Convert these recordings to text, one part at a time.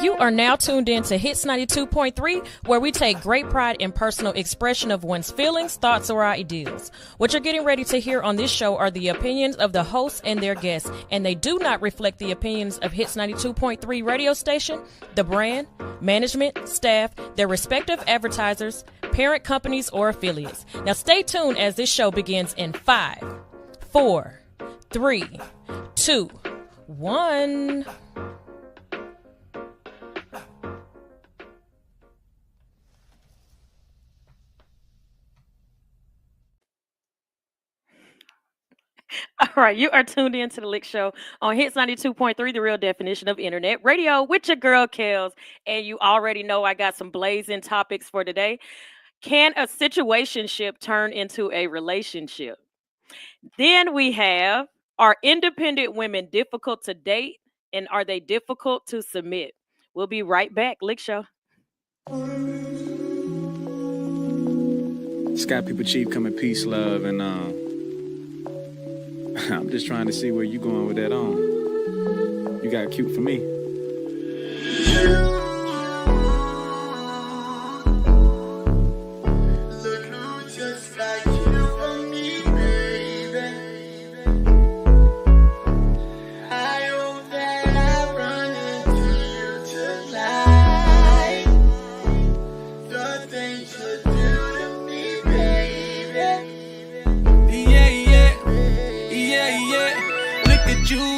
You are now tuned in to Hits 92.3, where we take great pride in personal expression of one's feelings, thoughts, or ideals. What you're getting ready to hear on this show are the opinions of the hosts and their guests, and they do not reflect the opinions of Hits 92.3 radio station, the brand, management, staff, their respective advertisers, parent companies, or affiliates. Now stay tuned as this show begins in 5, 4, 3, 2, 1. All right, you are tuned in to the L.I.C.K Show on Hits 92.3, the real definition of internet radio with your girl, KELZ. And you already know I got some blazing topics for today. Can a situationship turn into a relationship? Then we have, are independent women difficult to date? And are they difficult to submit? We'll be right back. L.I.C.K Show. Sky People Chief coming peace, love, and I'm just trying to see where you going with that on. You got cute for me.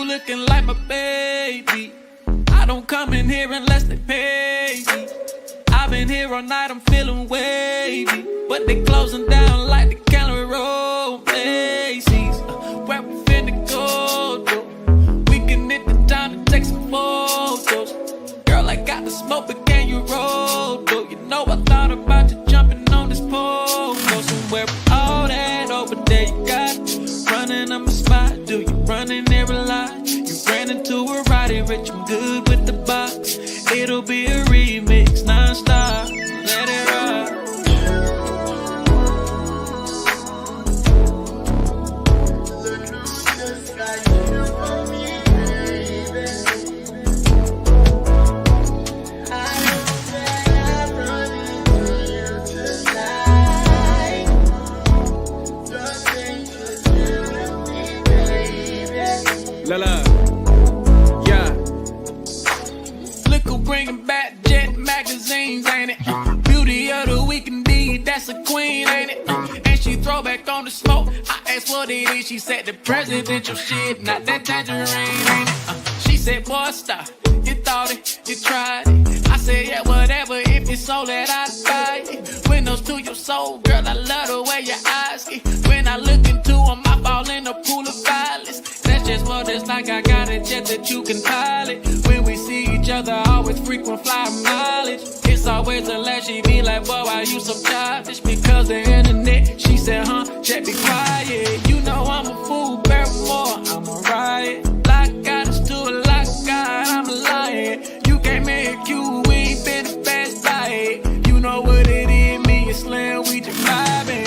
Looking like my baby. I don't come in here unless they pay me. I've been here all night, I'm feeling wavy, but they closing down like the Calorie Road Macy's. Where we finna go, though? We can hit the time to take some photos. Girl, I got the smoke, but can you roll, though? You know I thought about you jumping on this pole. Go somewhere with all that over there you got. Running on my spot, do you running there a lot? Ran into a Roddy Rich, I'm good with the box. It'll be a remix, non-stop. Let it rock. La la. Bringing back Jet magazines, ain't it? Beauty of the week indeed, that's a queen, ain't it? And she throw back on the smoke. I asked what it is, she said the presidential shit, not that tangerine, ain't it? She said, boy, stop. You thought it, you tried it. I said, yeah, whatever, if it's so that I buy it. Windows to your soul, girl, I love the way your eyes get. When I look into them, I fall in a pool of violence. That's just what it's like, I got a jet that you can pilot. When we see each other, always frequent flyer mileage. It's always a laugh, she be like, boy, why you so childish? Because the internet, she said, jet be quiet. You know I'm a fool, Barrymore, I'm a riot. Like God is to a like God, I'm a lion. You can't make you, we ain't been the best by it. You know what it is, me and Slim, we just vibing.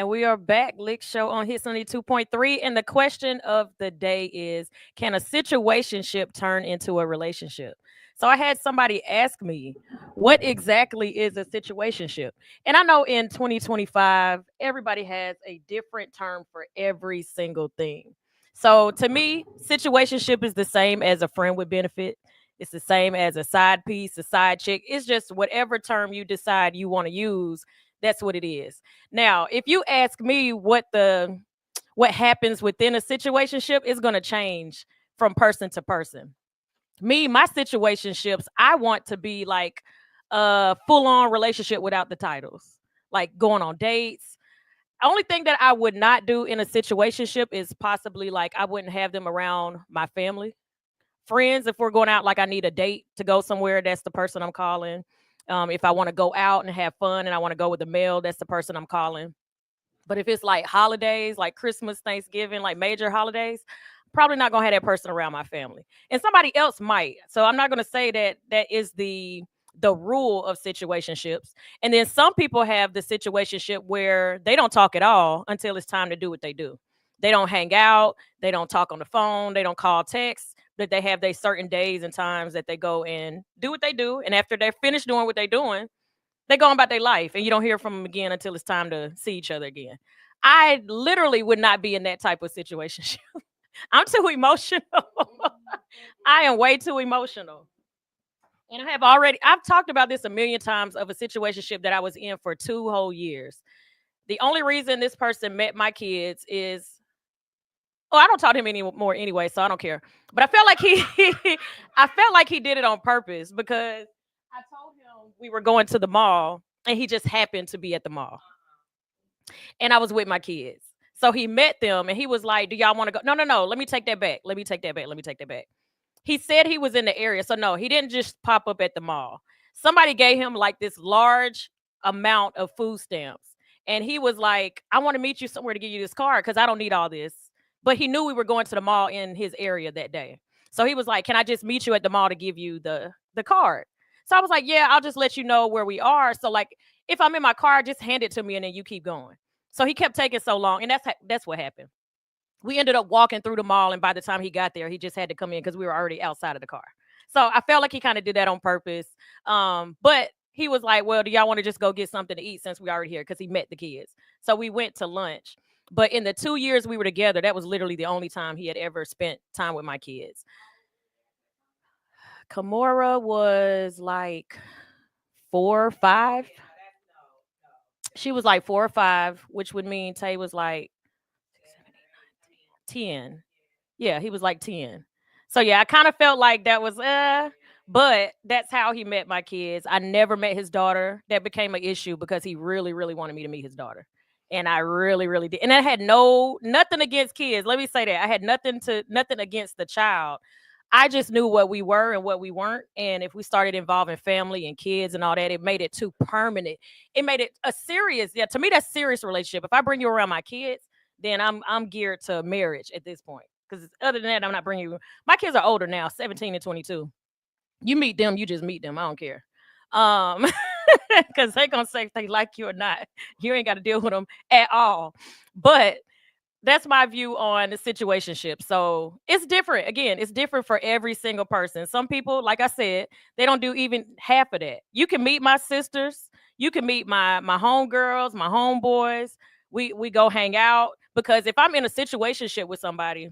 And we are back, Lick Show on Hits 2.3. And the question of the day is, can a situationship turn into a relationship? So I had somebody ask me, what exactly is a situationship? And I know in 2025, everybody has a different term for every single thing. So to me, situationship is the same as a friend with benefit. It's the same as a side piece, a side chick. It's just whatever term you decide you want to use, that's what it is. Now, if you ask me what happens within a situationship, is going to change from person to person. Me, my situationships, I want to be like a full-on relationship without the titles, like going on dates. Only thing that I would not do in a situationship is possibly like I wouldn't have them around my family. Friends, if we're going out, like I need a date to go somewhere, that's the person I'm calling. If I want to go out and have fun and I want to go with a male, that's the person I'm calling. But if it's like holidays, like Christmas, Thanksgiving, like major holidays, probably not gonna have that person around my family. And somebody else might. So I'm not gonna say that that is the rule of situationships. And then some people have the situationship where they don't talk at all until it's time to do what they do. They don't hang out, they don't talk on the phone, they don't call text, but they have their certain days and times that they go and do what they do. And after they're finished doing what they're doing, they go on about their life and you don't hear from them again until it's time to see each other again. I literally would not be in that type of situation. I'm too emotional. I am way too emotional. And I've talked about this a million times of a situationship that I was in for 2 whole years. The only reason this person met my kids is, oh, I don't talk to him anymore anyway, so I don't care. But I felt like I felt like he did it on purpose because I told him we were going to the mall and he just happened to be at the mall. And I was with my kids. So he met them and he was like, "Do y'all want to go?" No, no, no. Let me take that back. Let me take that back. Let me take that back. He said he was in the area. So no, he didn't just pop up at the mall. Somebody gave him like this large amount of food stamps. And he was like, "I want to meet you somewhere to give you this card because I don't need all this." But he knew we were going to the mall in his area that day. So he was like, "Can I just meet you at the mall to give you the card?" So I was like, "Yeah, I'll just let you know where we are. So like if I'm in my car, just hand it to me and then you keep going." So he kept taking so long, and that's what happened. We ended up walking through the mall, and by the time he got there, he just had to come in because we were already outside of the car. So I felt like he kind of did that on purpose. But he was like, "Well, do y'all want to just go get something to eat since we already here?" Because he met the kids. So we went to lunch. But in the 2 years we were together, that was literally the only time he had ever spent time with my kids. Kamora was like 4 or 5. She was like 4 or 5, which would mean Tay was like 10. Yeah, he was like 10. So yeah, I kind of felt like that was but that's how he met my kids. I never met his daughter. That became an issue because he really, really wanted me to meet his daughter. And I really, really did. And I had nothing against kids. Let me say that. I had nothing against the child. I just knew what we were and what we weren't. And if we started involving family and kids and all that, it made it too permanent. It made it a serious, yeah, to me, that's serious relationship. If I bring you around my kids, then I'm geared to marriage at this point. Because other than that, I'm not bringing you. My kids are older now, 17 and 22. You meet them, you just meet them. I don't care. Because they gonna say if they like you or not. You ain't got to deal with them at all. But that's my view on the situationship. So it's different. Again, it's different for every single person. Some people, like I said, they don't do even half of that. You can meet my sisters. You can meet my homegirls, my homeboys. We go hang out because if I'm in a situationship with somebody,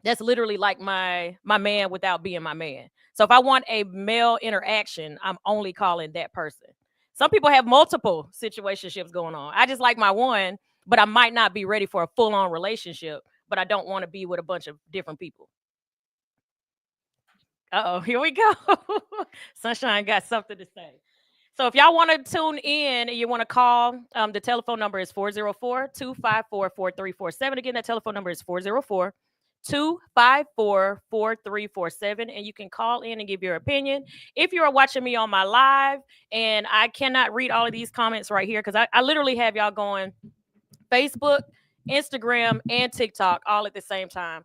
that's literally like my man without being my man. So if I want a male interaction, I'm only calling that person. Some people have multiple situationships going on. I just like my one, but I might not be ready for a full-on relationship, but I don't want to be with a bunch of different people. Uh-oh, here we go. Sunshine got something to say. So if y'all want to tune in and you want to call, the telephone number is 404-254-4347. Again, that telephone number is 404-254-4347. And you can call in and give your opinion. If you are watching me on my live, and I cannot read all of these comments right here because I literally have y'all going Facebook, Instagram, and TikTok all at the same time.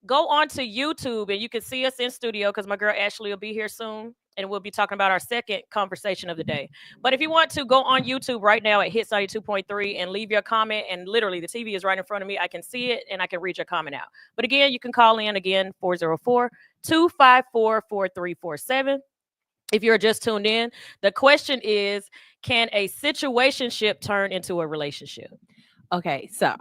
Go on to YouTube and you can see us in studio because my girl Ashley will be here soon. and we'll be talking about our second conversation of the day. But if you want to go on YouTube right now at Hits 92.3 and leave your comment, and literally the TV is right in front of me, I can see it and I can read your comment out. But again, you can call in again 404-254-4347. If you're just tuned in, the question is, can a situationship turn into a relationship? Okay, so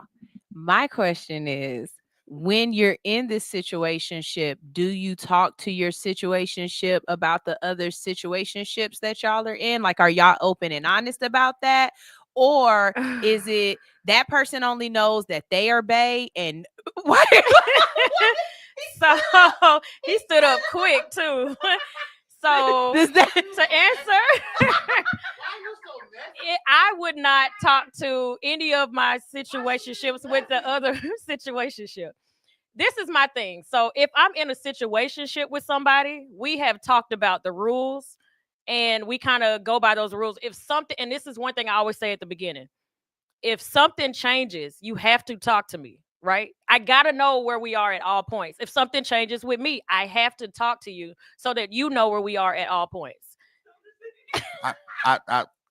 my question is, when you're in this situationship, do you talk to your situationship about the other situationships that y'all are in? Like, are y'all open and honest about that? Or is it that person only knows that they are bae and what? So he stood up quick too. So to answer, I would not talk to any of my situationships with the other situationship. This is my thing. So if I'm in a situationship with somebody, we have talked about the rules and we kind of go by those rules. If something, and this is one thing I always say at the beginning, if something changes, you have to talk to me, right? I got to know where we are at all points. If something changes with me, I have to talk to you so that you know where we are at all points.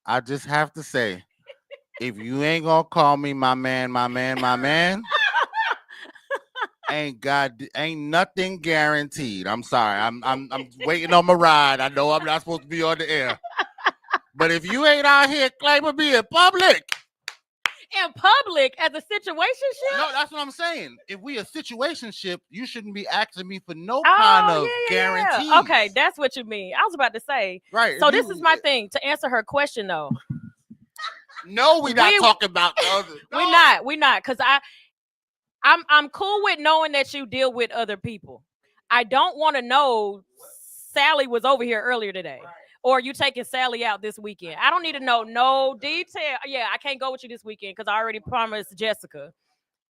I just have to say, if you ain't gonna call me my man, ain't nothing guaranteed. I'm sorry. I'm waiting on my ride. I know I'm not supposed to be on the air. But if you ain't out here claiming me in public. In public as a situationship? No, that's what I'm saying. If we a situationship, you shouldn't be asking me for no kind of guarantee. Yeah. Okay, that's what you mean. I was about to say. Right. So this is my thing. To answer her question though. No, we're not talking about the other. No. We're not. Because I'm cool with knowing that you deal with other people. I don't want to know Sally was over here earlier today. Right. Or you taking Sally out this weekend. I don't need to know no detail. Yeah, I can't go with you this weekend because I already promised Jessica.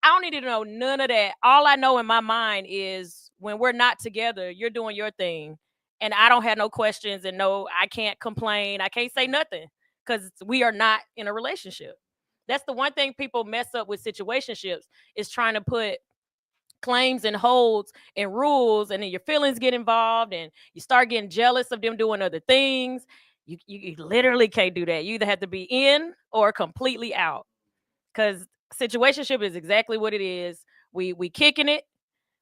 I don't need to know none of that. All I know in my mind is when we're not together, you're doing your thing. And I don't have no questions and no, I can't complain. I can't say nothing because we are not in a relationship. That's the one thing people mess up with situationships is trying to put claims and holds and rules, and then your feelings get involved and you start getting jealous of them doing other things. You literally can't do that. You either have to be in or completely out, because situationship is exactly what it is. We kicking it,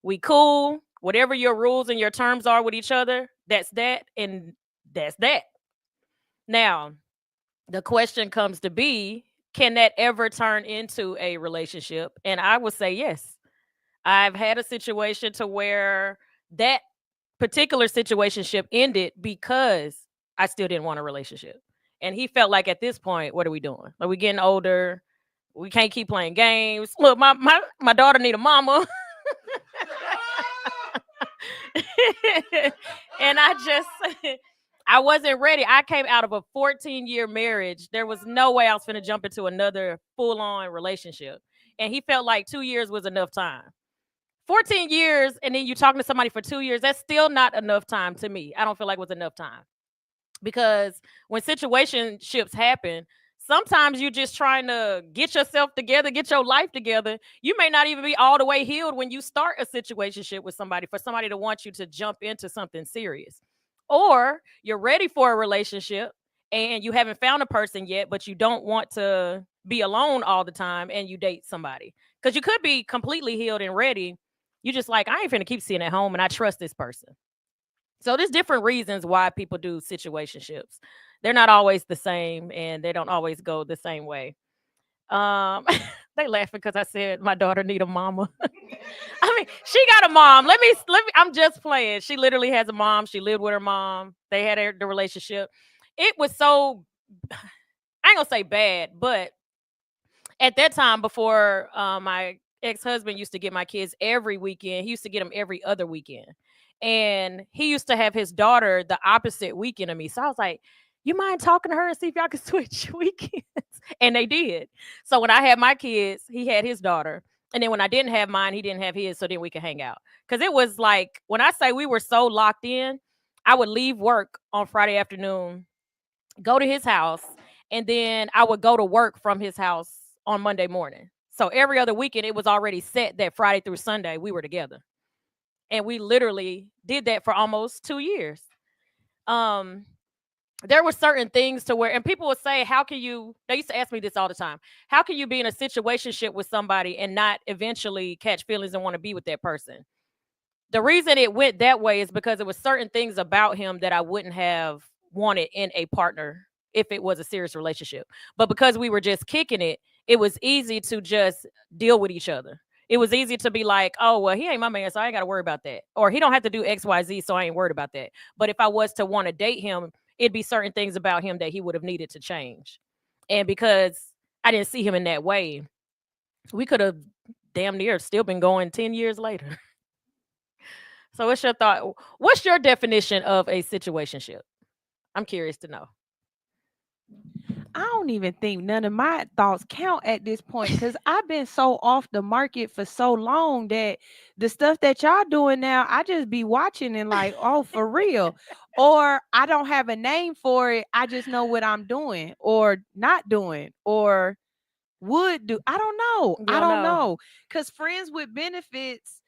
we cool, whatever your rules and your terms are with each other, that's that, and that's that. Now the question comes to be, can that ever turn into a relationship? And I would say yes. I've had a situation to where that particular situationship ended because I still didn't want a relationship. And he felt like at this point, what are we doing? Are we getting older? We can't keep playing games. Look, my daughter need a mama. And I wasn't ready. I came out of a 14-year marriage. There was no way I was going to jump into another full-on relationship. And he felt like 2 years was enough time. 14 years, and then you talking to somebody for 2 years, that's still not enough time to me. I don't feel like it was enough time. Because when situationships happen, sometimes you're just trying to get yourself together, get your life together. You may not even be all the way healed when you start a situationship with somebody for somebody to want you to jump into something serious. Or you're ready for a relationship and you haven't found a person yet, but you don't want to be alone all the time and you date somebody. Because you could be completely healed and ready. You just like, I ain't finna keep sitting at home and I trust this person. So there's different reasons why people do situationships. They're not always the same and they don't always go the same way. They laughing because I said my daughter need a mama. I mean, she got a mom. Let me. I'm just playing. She literally has a mom. She lived with her mom. They had the relationship. It was so, I ain't gonna say bad, but at that time before my ex-husband used to get my kids every weekend, he used to get them every other weekend. And he used to have his daughter the opposite weekend of me. So I was like, you mind talking to her and see if y'all can switch weekends? And they did. So when I had my kids, he had his daughter. And then when I didn't have mine, he didn't have his. So then we could hang out. Because it was like, when I say we were so locked in, I would leave work on Friday afternoon, go to his house, and then I would go to work from his house on Monday morning. So every other weekend, it was already set that Friday through Sunday, we were together. And we literally did that for almost 2 years. there were certain things to where, and people would say, how can you, they used to ask me this all the time, how can you be in a situationship with somebody and not eventually catch feelings and want to be with that person? The reason it went that way is because there was certain things about him that I wouldn't have wanted in a partner if it was a serious relationship. But because we were just kicking it, it was easy to just deal with each other. It was easy to be like, oh, well, he ain't my man, so I ain't got to worry about that. Or he don't have to do X, Y, Z, so I ain't worried about that. But if I was to want to date him, it'd be certain things about him that he would have needed to change. And because I didn't see him in that way, we could have damn near still been going 10 years later. So what's your thought? What's your definition of a situationship? I'm curious to know. I don't even think none of my thoughts count at this point because I've been so off the market for so long that the stuff that y'all doing now, I just be watching and like, oh, for real. Or I don't have a name for it. I just know what I'm doing or not doing or would do. I don't know. I don't know. Because friends with benefits,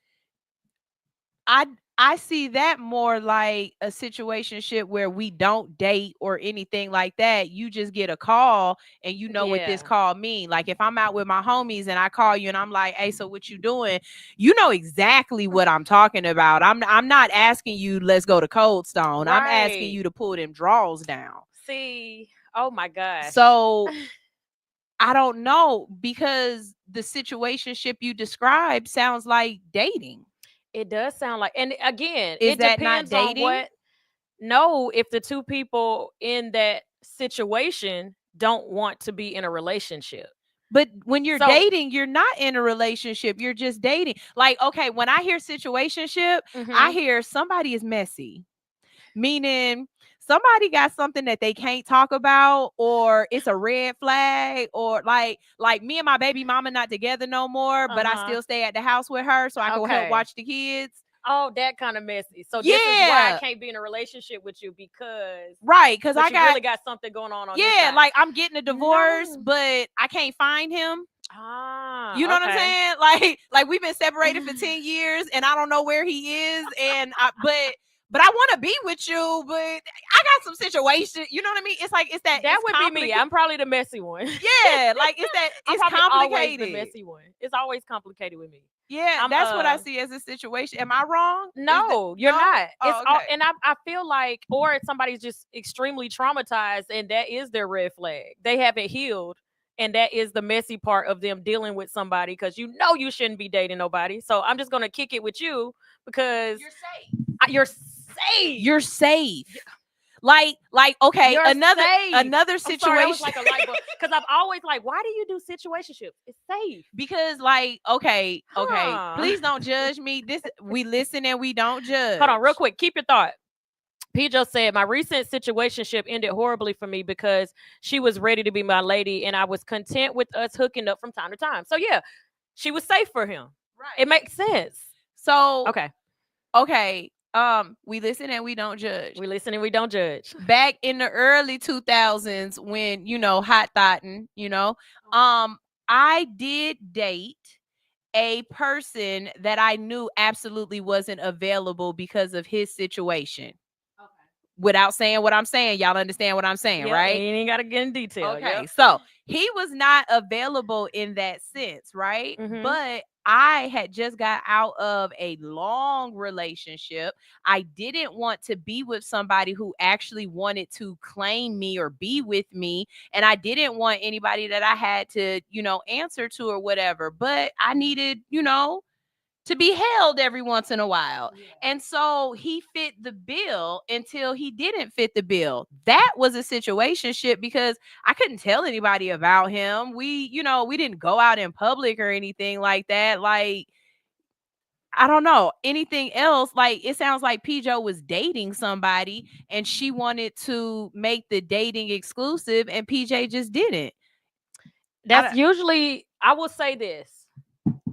I see that more like a situationship where we don't date or anything like that. You just get a call and you know what this call mean. Like if I'm out with my homies and I call you and I'm like, hey, so what you doing? You know exactly what I'm talking about. I'm not asking you, let's go to Cold Stone. Right. I'm asking you to pull them draws down. See, oh my gosh. So I don't know, because the situationship you described sounds like dating. It does sound like, and again, is it that depends not dating? on what. No, if the two people in that situation don't want to be in a relationship. But when you're dating, you're not in a relationship. You're just dating. Like, okay, when I hear situationship, I hear somebody is messy. Meaning somebody got something that they can't talk about, or it's a red flag, or like me and my baby mama not together no more, but I still stay at the house with her so I can help watch the kids. Oh, that kind of messy. So this is why I can't be in a relationship with you, because because I really got something going on this side. Like I'm getting a divorce, but I can't find him. You know what I'm saying? Like we've been separated for 10 years and I don't know where he is, and but I want to be with you, but I got some situation. You know what I mean? It's like that would be me. I'm probably the messy one. Yeah, like it's complicated. Always the messy one. It's always complicated with me. Yeah, that's what I see as a situation. Am I wrong? No, you're not. It's all, and I feel like, or somebody's just extremely traumatized, and that is their red flag. They haven't healed, and that is the messy part of them dealing with somebody, because you know you shouldn't be dating nobody. So I'm just gonna kick it with you because you're safe. You're safe. You're safe. Like okay, you're another situation. Sorry, I was like a light bulb, because I've always like, why do you do situationships? It's safe. Because okay, please don't judge me. We listen and we don't judge. Hold on, real quick. Keep your thought. Pijo said, my recent situationship ended horribly for me because she was ready to be my lady and I was content with us hooking up from time to time. So yeah, she was safe for him. Right. It makes sense. So okay. We listen and we don't judge. We listen and we don't judge. Back in the early 2000s when, hot thotting, I did date a person that I knew absolutely wasn't available because of his situation. Without saying what I'm saying, y'all understand what I'm saying, right? You ain't got to get in detail. Okay, so he was not available in that sense, right? But I had just got out of a long relationship. I didn't want to be with somebody who actually wanted to claim me or be with me. And I didn't want anybody that I had to, answer to or whatever. But I needed, to be held every once in a while. Yeah. And so he fit the bill until he didn't fit the bill. That was a situationship because I couldn't tell anybody about him. We didn't go out in public or anything like that. Like, I don't know anything else. Like, it sounds like Pijo was dating somebody and she wanted to make the dating exclusive and PJ just didn't. That's usually, I will say this.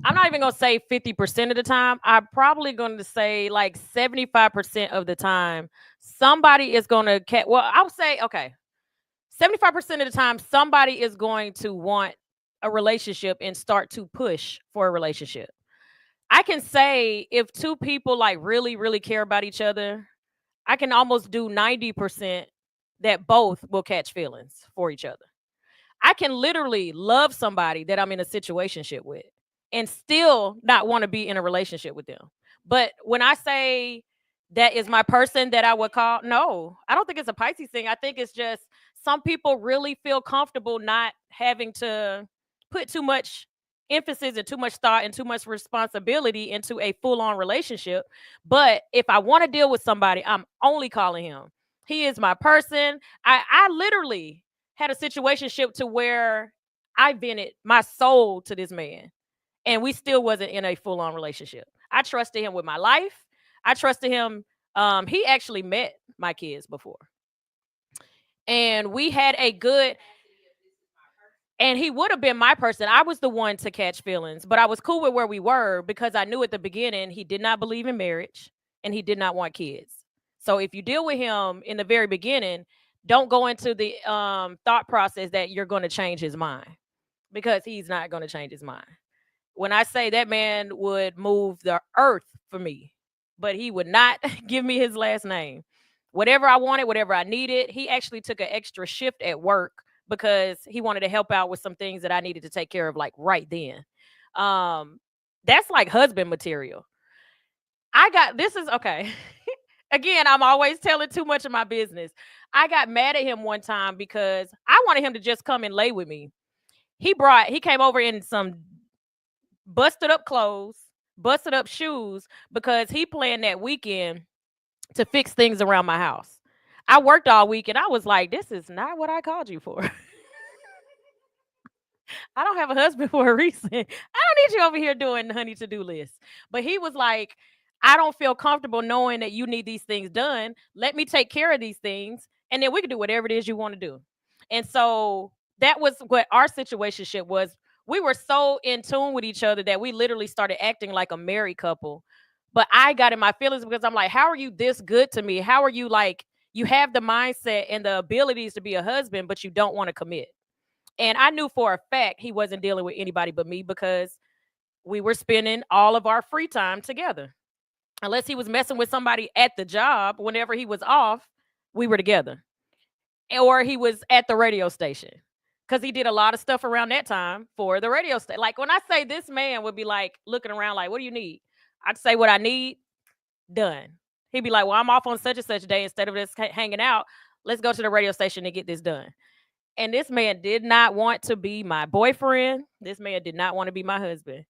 I'm not even going to say 50% of the time. I'm probably going to say like 75% of the time, somebody is going to, I'll say, 75% of the time, somebody is going to want a relationship and start to push for a relationship. I can say if two people like really, really care about each other, I can almost do 90% that both will catch feelings for each other. I can literally love somebody that I'm in a situationship with and still not want to be in a relationship with them. But when I say that is my person that I would call, no, I don't think it's a Pisces thing. I think it's just some people really feel comfortable not having to put too much emphasis and too much thought and too much responsibility into a full-on relationship. But if I want to deal with somebody, I'm only calling him. He is my person. I literally had a situationship to where I vented my soul to this man, and we still wasn't in a full-on relationship. I trusted him with my life. I trusted him. He actually met my kids before, and we had a good. And he would have been my person. I was the one to catch feelings, but I was cool with where we were because I knew at the beginning he did not believe in marriage and he did not want kids. So if you deal with him in the very beginning, don't go into the thought process that you're going to change his mind, because he's not going to change his mind. When I say that man would move the earth for me, but he would not give me his last name. Whatever I wanted, whatever I needed, he actually took an extra shift at work because he wanted to help out with some things that I needed to take care of like right then. Um that's like husband material. I got this is okay. Again, I'm always telling too much of my business. I got mad at him one time because I wanted him to just come and lay with me. He came over in some busted up clothes, busted up shoes because he planned that weekend to fix things around my house. I worked all week and I was like, this is not what I called you for. I don't have a husband for a reason. I don't need you over here doing honey to-do lists. But he was like, I don't feel comfortable knowing that you need these things done. Let me take care of these things and then we can do whatever it is you want to do. And so that was what our situationship was. We were so in tune with each other that we literally started acting like a married couple. But I got in my feelings because I'm like, how are you this good to me? How are you like, you have the mindset and the abilities to be a husband, but you don't want to commit? And I knew for a fact he wasn't dealing with anybody but me because we were spending all of our free time together. Unless he was messing with somebody at the job, whenever he was off, we were together. Or he was at the radio station because he did a lot of stuff around that time for the radio station. Like when I say this man would be like looking around like, what do you need? I'd say what I need, done. He'd be like, well, I'm off on such and such day. Instead of just hanging out, let's go to the radio station and get this done. And this man did not want to be my boyfriend. This man did not want to be my husband.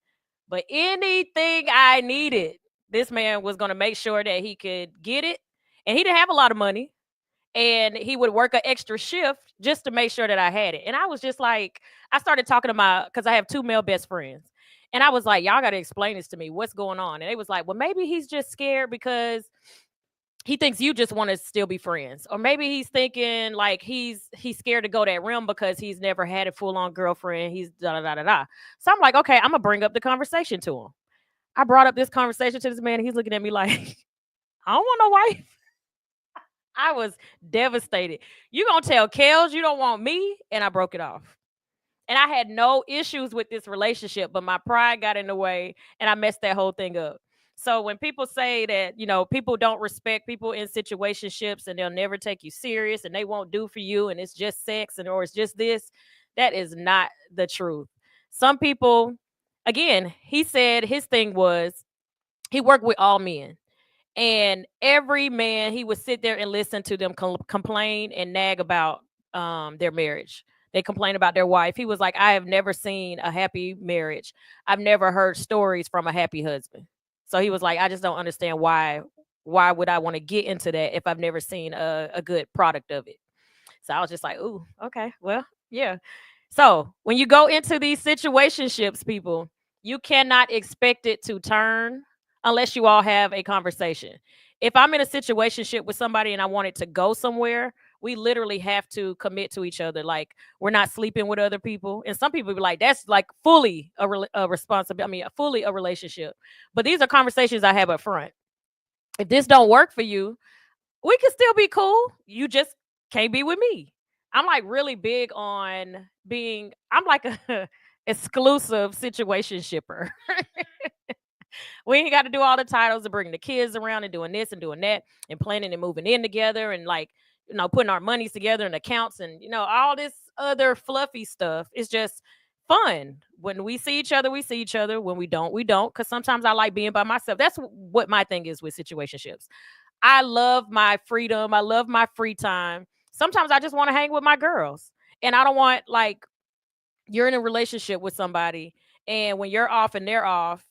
But anything I needed, this man was going to make sure that he could get it. And he didn't have a lot of money. And he would work an extra shift just to make sure that I had it. And I was just like, I started talking to because I have two male best friends. And I was like, y'all got to explain this to me. What's going on? And they was like, well, maybe he's just scared because he thinks you just want to still be friends. Or maybe he's thinking like he's scared to go that realm because he's never had a full-on girlfriend. He's da da da da. So I'm like, okay, I'm gonna bring up the conversation to him. I brought up this conversation to this man, and he's looking at me like, I don't want no wife. I was devastated. You gonna tell KELZ you don't want me? And I broke it off. And I had no issues with this relationship, but my pride got in the way and I messed that whole thing up. So when people say that, people don't respect people in situationships and they'll never take you serious and they won't do for you and it's just sex or it's just this, that is not the truth. Some people, again, he said his thing was he worked with all men. And every man, he would sit there and listen to them complain and nag about their marriage. They complain about their wife. He was like, I have never seen a happy marriage. I've never heard stories from a happy husband. So he was like, I just don't understand why would I want to get into that if I've never seen a good product of it. So I was just like, ooh, okay, well, yeah. So when you go into these situationships, people, you cannot expect it to turn unless you all have a conversation. If I'm in a situationship with somebody and I want it to go somewhere, we literally have to commit to each other. Like we're not sleeping with other people. And some people be like, that's like fully a responsibility. I mean, fully a relationship. But these are conversations I have up front. If this don't work for you, we can still be cool. You just can't be with me. I'm like really big on being, I'm like a exclusive situation shipper. We ain't got to do all the titles and bringing the kids around and doing this and doing that and planning and moving in together and like, putting our monies together and accounts and, all this other fluffy stuff. It's just fun. When we see each other, we see each other. When we don't, we don't. Because sometimes I like being by myself. That's what my thing is with situationships. I love my freedom. I love my free time. Sometimes I just want to hang with my girls. And I don't want, like, you're in a relationship with somebody and when you're off and they're off,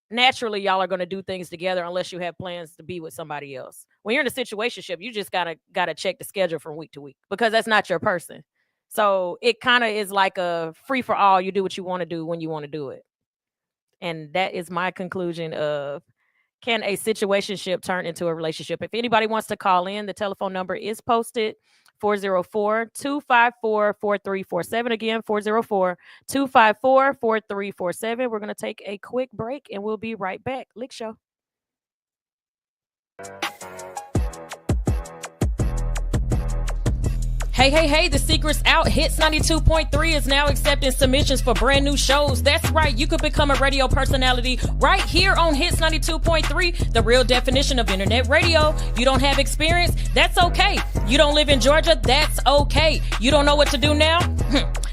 naturally y'all are going to do things together unless you have plans to be with somebody else. When you're in a situationship, you just gotta check the schedule from week to week because that's not your person. So it kind of is like a free for all. You do what you want to do when you want to do it. And that is my conclusion of, can a situationship turn into a relationship? If anybody wants to call in, the telephone number is posted, 404-254-4347. Again, 404-254-4347. We're going to take a quick break and we'll be right back. L.I.C.K Show. Hey, the secret's out. Hits 92.3 is now accepting submissions for brand new shows. That's right. You could become a radio personality right here on Hits 92.3, the real definition of internet radio. You don't have experience? That's okay. You don't live in Georgia? That's okay. You don't know what to do now?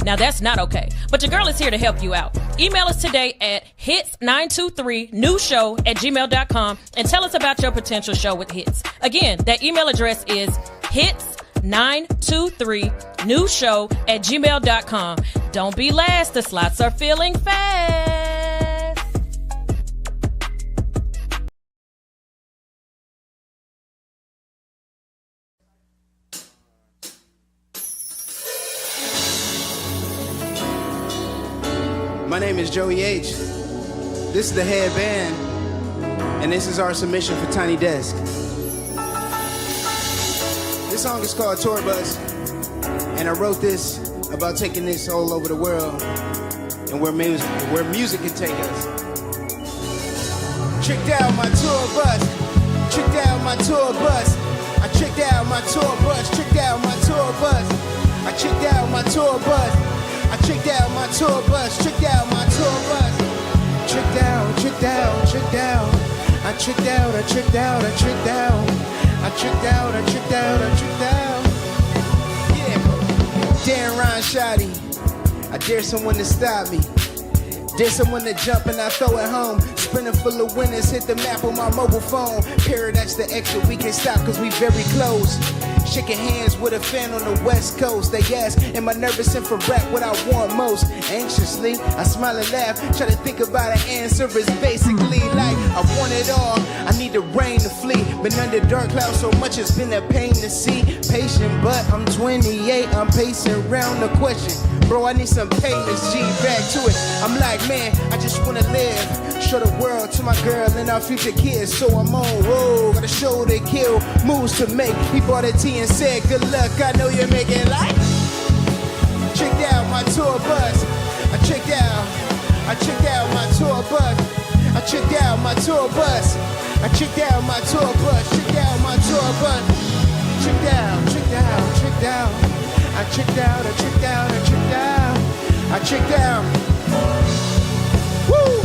Now that's not okay. But your girl is here to help you out. Email us today at hits923newshow@gmail.com and tell us about your potential show with Hits. Again, that email address is hits923newshow@gmail.com. Don't be last. The slots are filling fast. My name is Joey H. This is the headband, and this is our submission for Tiny Desk. This song is called Tour Bus, and I wrote this about taking this all over the world and where music can take us. Tricked out my tour bus, tricked out my tour bus. I tricked out my tour bus, tricked out my tour bus. I tricked out my tour bus. I tricked out my tour bus, tricked out my tour bus. Tricked out, tricked out, tricked out. I tricked out, I tricked out, I tricked out. I tricked out, I tricked out, I tricked out. Yeah. Darren Ron Shoddy. I dare someone to stop me. Dare someone to jump and I throw it home. Spinning full of winners, hit the map on my mobile phone. Paradise the exit, we can stop cause we very close. Shaking hands with a fan on the west coast. They ask, am I nervous and for rap what I want most? Anxiously, I smile and laugh. Try to think about an answer. It's basically like, I want it all. I need the rain to flee. Been under dark clouds so much it's been a pain to see. Patient, but I'm 28. I'm pacing around the question. Bro, I need some payments, G, back to it. I'm like, man, I just wanna live. Show the world to my girl and our future kids. So I'm on road, got a show to kill, moves to make. He bought a tea and said, good luck, I know you're making life. Tricked out my tour bus. I tricked out my tour bus. I tricked out my tour bus. I tricked out my tour bus. Tricked out my tour bus. Tricked out, tricked out, tricked out. I tricked out, I tricked out, I tricked out. I tricked out. Woo!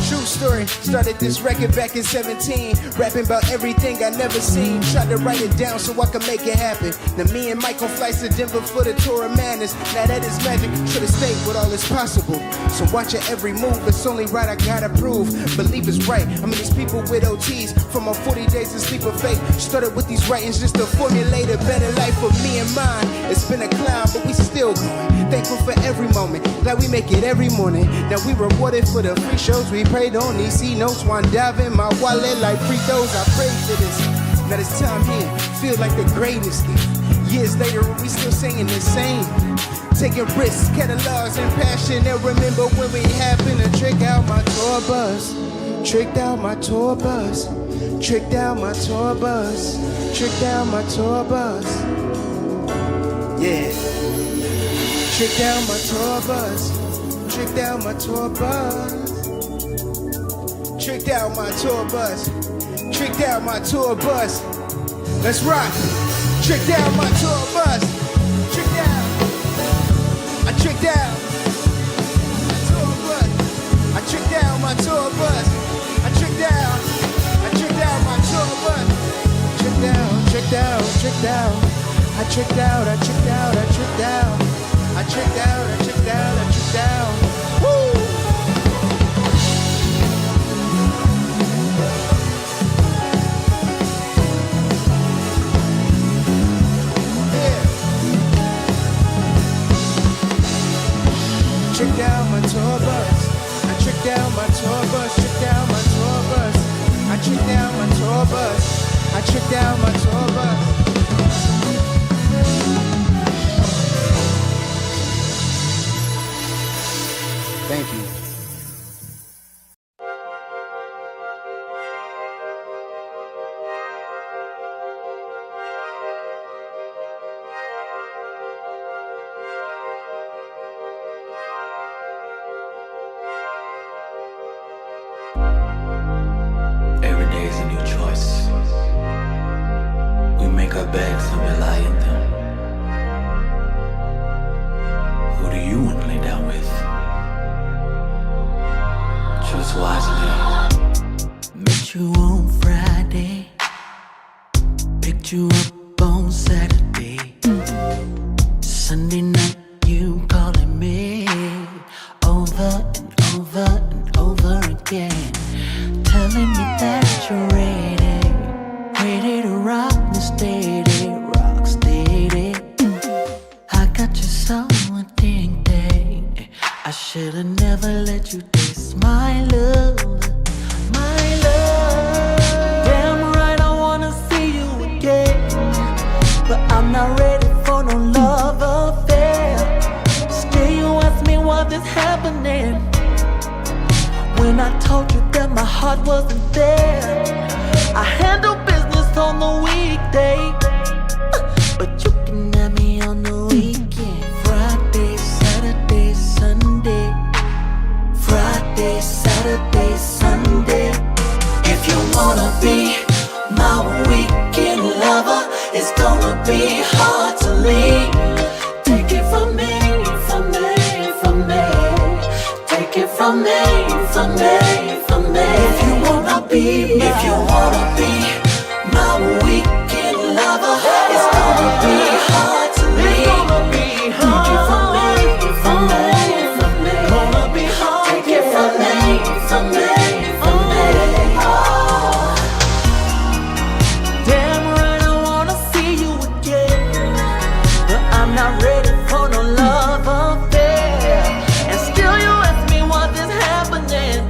True story, started this record back in 17. Rapping about everything I never seen. Tried to write it down so I could make it happen. Now me and Mike on flights to Denver for the tour of madness. Now that is magic, should've stayed with all is possible. So watch your every move, it's only right, I gotta prove. Believe it's right, I mean these people with OTs. From my 40 days of sleep of faith. Started with these writings just to formulate a better life for me and mine. It's been a climb, but we still going. Thankful for every moment, glad we make it every morning. Now we rewarded for the free shows we prayed on. These C notes, one dive in my wallet like free throws. I prayed for this. Now this time here, feel like the greatest thing. Years later, we still singing the same. Taking risks, catalogs, and passion. And remember when we happened to trick out my tour bus. Tricked out my tour bus. Tricked out my tour bus. Tricked out my tour bus. Yeah. Tricked out my tour bus. Tricked out my tour bus. Tricked out my tour bus. Tricked out my tour bus. Let's rock. Tricked out my tour bus. Tricked out. I tricked out my tour bus. I tricked out my tour tour bus. I checked out my tour bus. Checked out. I checked out. I checked out. Woo! Checked out my tour bus. I checked out my tour bus. Checked out my tour bus. I checked out my tour bus. I checked out my tour bus. Thank you. Every day is a new choice. We make our beds and we lie in them. Who do you want to lay down with? Choose wisely. Met you on Friday, picked you up on Saturday. Sunday night you calling me over and over and over again, telling me that you're ready to rock me steady, rock steady. I got you so addicted, I should've never let you taste my love, my love. Damn right I wanna see you again, but I'm not ready for no love affair. Still you ask me what is happening, when I told you that my heart wasn't there. I handle business on the weekday, but you can have me on the weekend. Friday, Saturday, Sunday. Friday, Saturday, Sunday. If you wanna be my weekend lover, it's gonna be hard to leave. Take it from me, from me, from me. Take it from me, from me, from me. If you wanna be my weekend lover, it's gonna be hard to leave. Take it from me, from me, from me. Gonna be hard. Take it from me, from me, from me. Oh. Damn right I wanna see you again, but I'm not ready for no love affair. And still you ask me what is happening,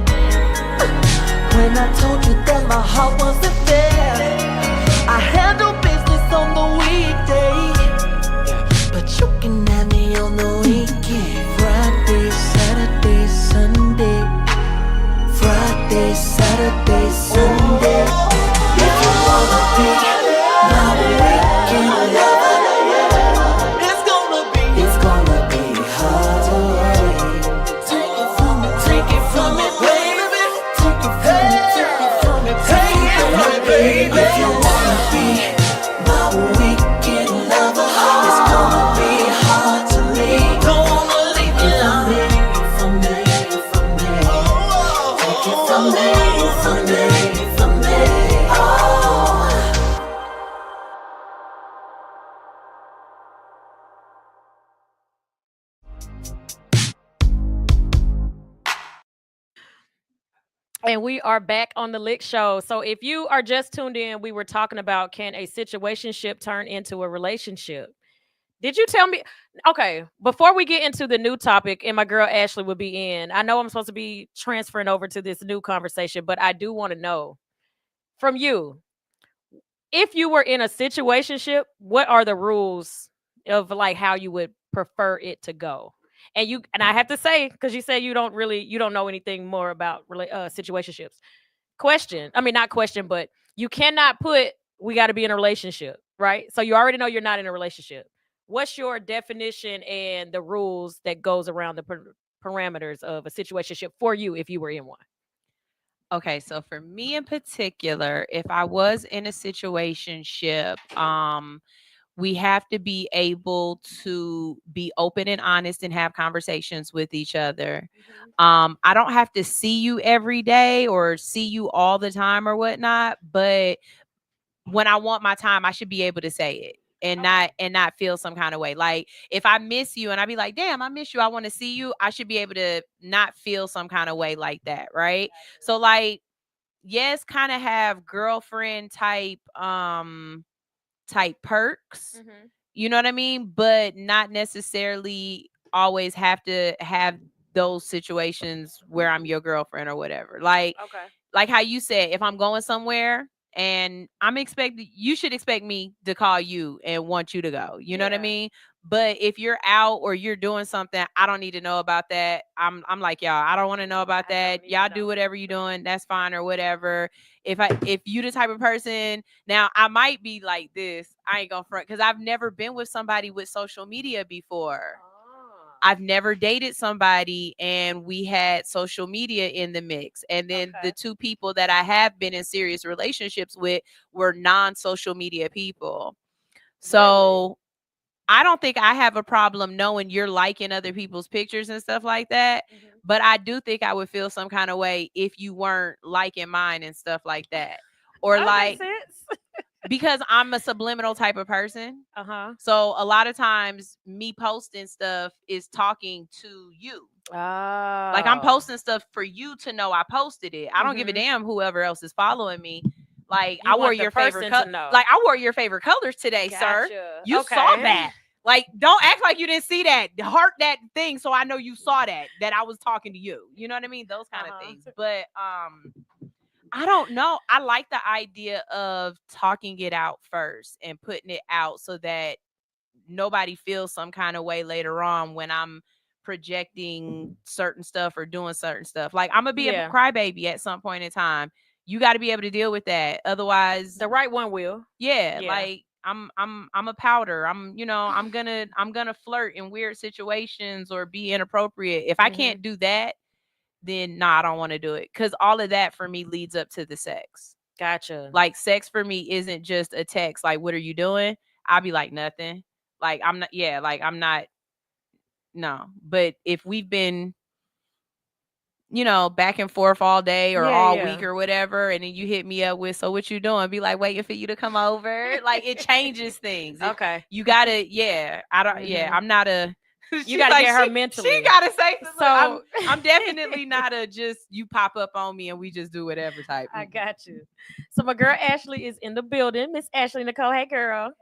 when I told you that my heart wasn't there. I handle business on the weekday, but you can have me on the weekend. Friday, Saturday, Sunday. Friday, Saturday, Sunday. If you wanna be my weekend lover, it's gonna be hard to wait. Take it from me, baby. Take it from me, take it from me, take it from me, baby. If you wanna be my weekend lover, it's gonna be hard to leave. Don't wanna leave me alone. From me, from me. Take it from me, from me, from me. Oh. And we are back on the Lick Show. So if you are just tuned in, we were talking about, can a situationship turn into a relationship? Did you tell me? Okay, before we get into the new topic, and my girl Ashley will be in, I know I'm supposed to be transferring over to this new conversation, but I do want to know from you, if you were in a situationship, what are the rules of like how you would prefer it to go? And I have to say, because you say you don't know anything more about situationships. Not question, but you cannot put we got to be in a relationship, right? So you already know you're not in a relationship. What's your definition and the rules that goes around the parameters of a situationship for you if you were in one? Okay, so for me in particular, if I was in a situationship, we have to be able to be open and honest and have conversations with each other. I don't have to see you every day or see you all the time or whatnot, but when I want my time, I should be able to say it and not feel some kind of way. Like if I miss you and I be like, damn, I miss you, I want to see you, I should be able to not feel some kind of way like that, right? So like, yes, kind of have girlfriend type perks. You know what I mean? But not necessarily always have to have those situations where I'm your girlfriend or whatever. Like how you said, if I'm going somewhere and you should expect me to call you and want you to go. You know what I mean? But if you're out or you're doing something, I don't need to know about that. I'm like, y'all, I don't want to know about that. Y'all do whatever you're doing. That's fine or whatever. If you the type of person, now I might be like this. I ain't gonna front because I've never been with somebody with social media before. I've never dated somebody and we had social media in the mix. And then the two people that I have been in serious relationships with were non-social media people. So I don't think I have a problem knowing you're liking other people's pictures and stuff like that. But I do think I would feel some kind of way if you weren't liking mine and stuff like that. Or That like, makes sense. because I'm a subliminal type of person. So a lot of times me posting stuff is talking to you. Like I'm posting stuff for you to know I posted it. I don't give a damn whoever else is following me. Like I wore your favorite color. Like I wore your favorite colors today, sir. You saw that. Like don't act like you didn't see that. Heart that thing so I know you saw that I was talking to you. You know what I mean? Those kind of things. But I don't know. I like the idea of talking it out first and putting it out so that nobody feels some kind of way later on when I'm projecting certain stuff or doing certain stuff. Like I'm gonna be a crybaby at some point in time. You got to be able to deal with that. Otherwise, the right one will. Yeah. Like I'm a powder. I'm gonna flirt in weird situations or be inappropriate. If I can't do that, then I don't want to do it. Because all of that for me leads up to the sex. Gotcha. Like sex for me isn't just a text. Like, what are you doing? I'll be like, nothing. Like, I'm not. No. But if we've been, back and forth all day or all week or whatever, and then you hit me up with, so what you doing? Be like, waiting for you to come over. Like, it changes things. You gotta, I'm not a. You gotta get her mentally. She gotta say something. So I'm definitely not a just you pop up on me and we just do whatever type. I got you. So my girl Ashley is in the building. Miss Ashley Nicole. Hey girl.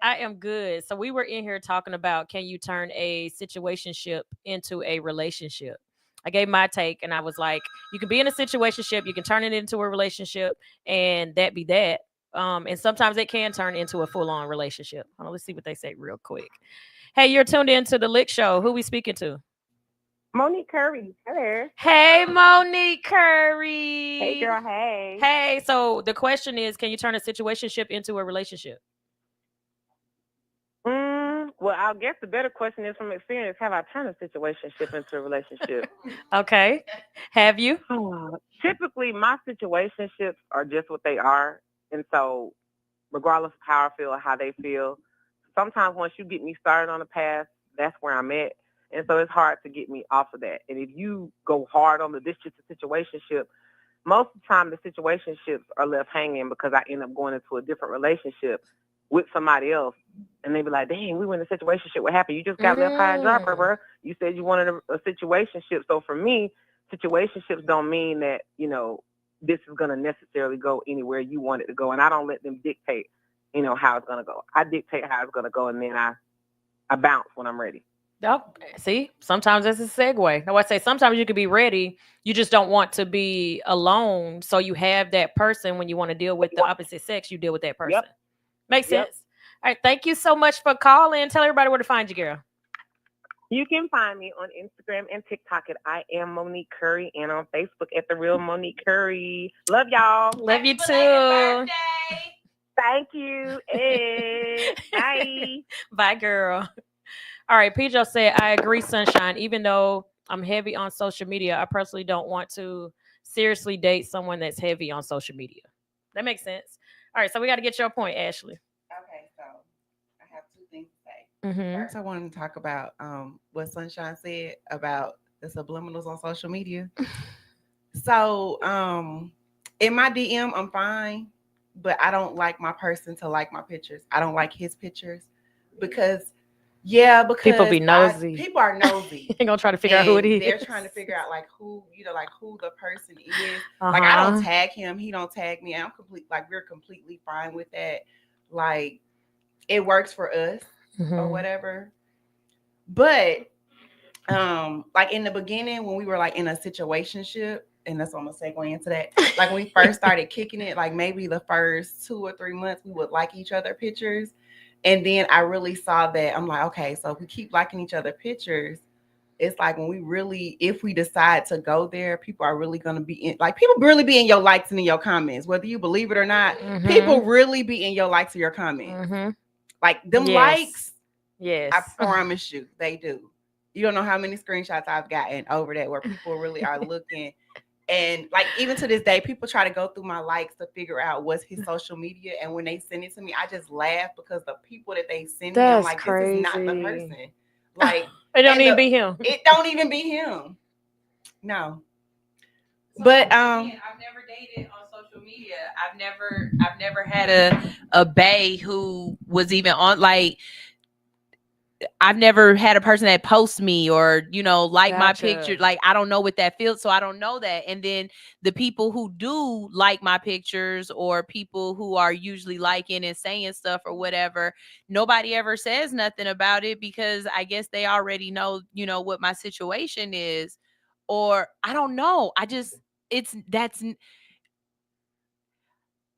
I am good. So we were in here talking about, can you turn a situationship into a relationship? I gave my take and I was like, you can be in a situationship, you can turn it into a relationship, and that be that. And sometimes it can turn into a full-on relationship. Let's see what they say real quick. Hey, you're tuned in to the L.I.C.K Show. Who we speaking to? Monique Curry. Hello. Hey, Monique Curry. Hey, girl. Hey. Hey, so the question is, can you turn a situationship into a relationship? Well, I guess the better question is, from experience, have I turned a situationship into a relationship? Okay. Have you? Typically, my situationships are just what they are. And so, regardless of how I feel or how they feel, sometimes once you get me started on the path, that's where I'm at. And so it's hard to get me off of that. And if you go hard on this just a situationship, most of the time the situationships are left hanging because I end up going into a different relationship with somebody else. And they be like, dang, we were in a situationship. What happened? You just got left high and dry, bro. You said you wanted a situationship. So for me, situationships don't mean that, this is going to necessarily go anywhere you want it to go. And I don't let them dictate, how it's going to go. I dictate how it's going to go, and then I bounce when I'm ready. Oh, see, sometimes that's a segue. Now I say sometimes you could be ready. You just don't want to be alone. So you have that person when you want to deal with the opposite sex, you deal with that person. Makes sense. All right. Thank you so much for calling. Tell everybody where to find you, girl. You can find me on Instagram and TikTok at I am Monique Curry, and on Facebook at The Real Monique Curry. Love y'all. Love you too. Thank you. Hey, bye. Bye, girl. All right. Pedro said, I agree, Sunshine. Even though I'm heavy on social media, I personally don't want to seriously date someone that's heavy on social media. That makes sense. All right. So we got to get your point, Ashley. Okay. So First, I wanted to talk about what Sunshine said about the subliminals on social media. So, in my DM, I'm fine, but I don't like my person to like my pictures. I don't like his pictures because, yeah, People because be nosy. people are nosy. You're gonna try to figure out who it And is. they're trying to figure out like who, like who the person is. Uh-huh. Like I don't tag him, he don't tag me. We're completely fine with that. Like it works for us or whatever. But like in the beginning when we were like in a situationship, and that's what I'm gonna segue into that. Like when we first started kicking it, like maybe the first 2 or 3 months we would like each other pictures. And then I really saw that I'm like, okay, so if we keep liking each other pictures, it's like when we really, if we decide to go there, people are really gonna be in, like people really be in your likes and in your comments, whether you believe it or not. People really be in your likes or your comments. Like them likes. Yes. I promise you, they do. You don't know how many screenshots I've gotten over that where people really are looking. And like even to this day, people try to go through my likes to figure out what's his social media. And when they send it to me, I just laugh because the people that they send me, I'm like, crazy. this is not the person. Like it don't even be him. It don't even be him. No. So, but I've never dated on social media. I've never had a bae who was even on like I've never had a person that posts me or, like my picture. Like, I don't know what that feels. So I don't know that. And then the people who do like my pictures or people who are usually liking and saying stuff or whatever, nobody ever says nothing about it because I guess they already know, what my situation is. Or I don't know. That's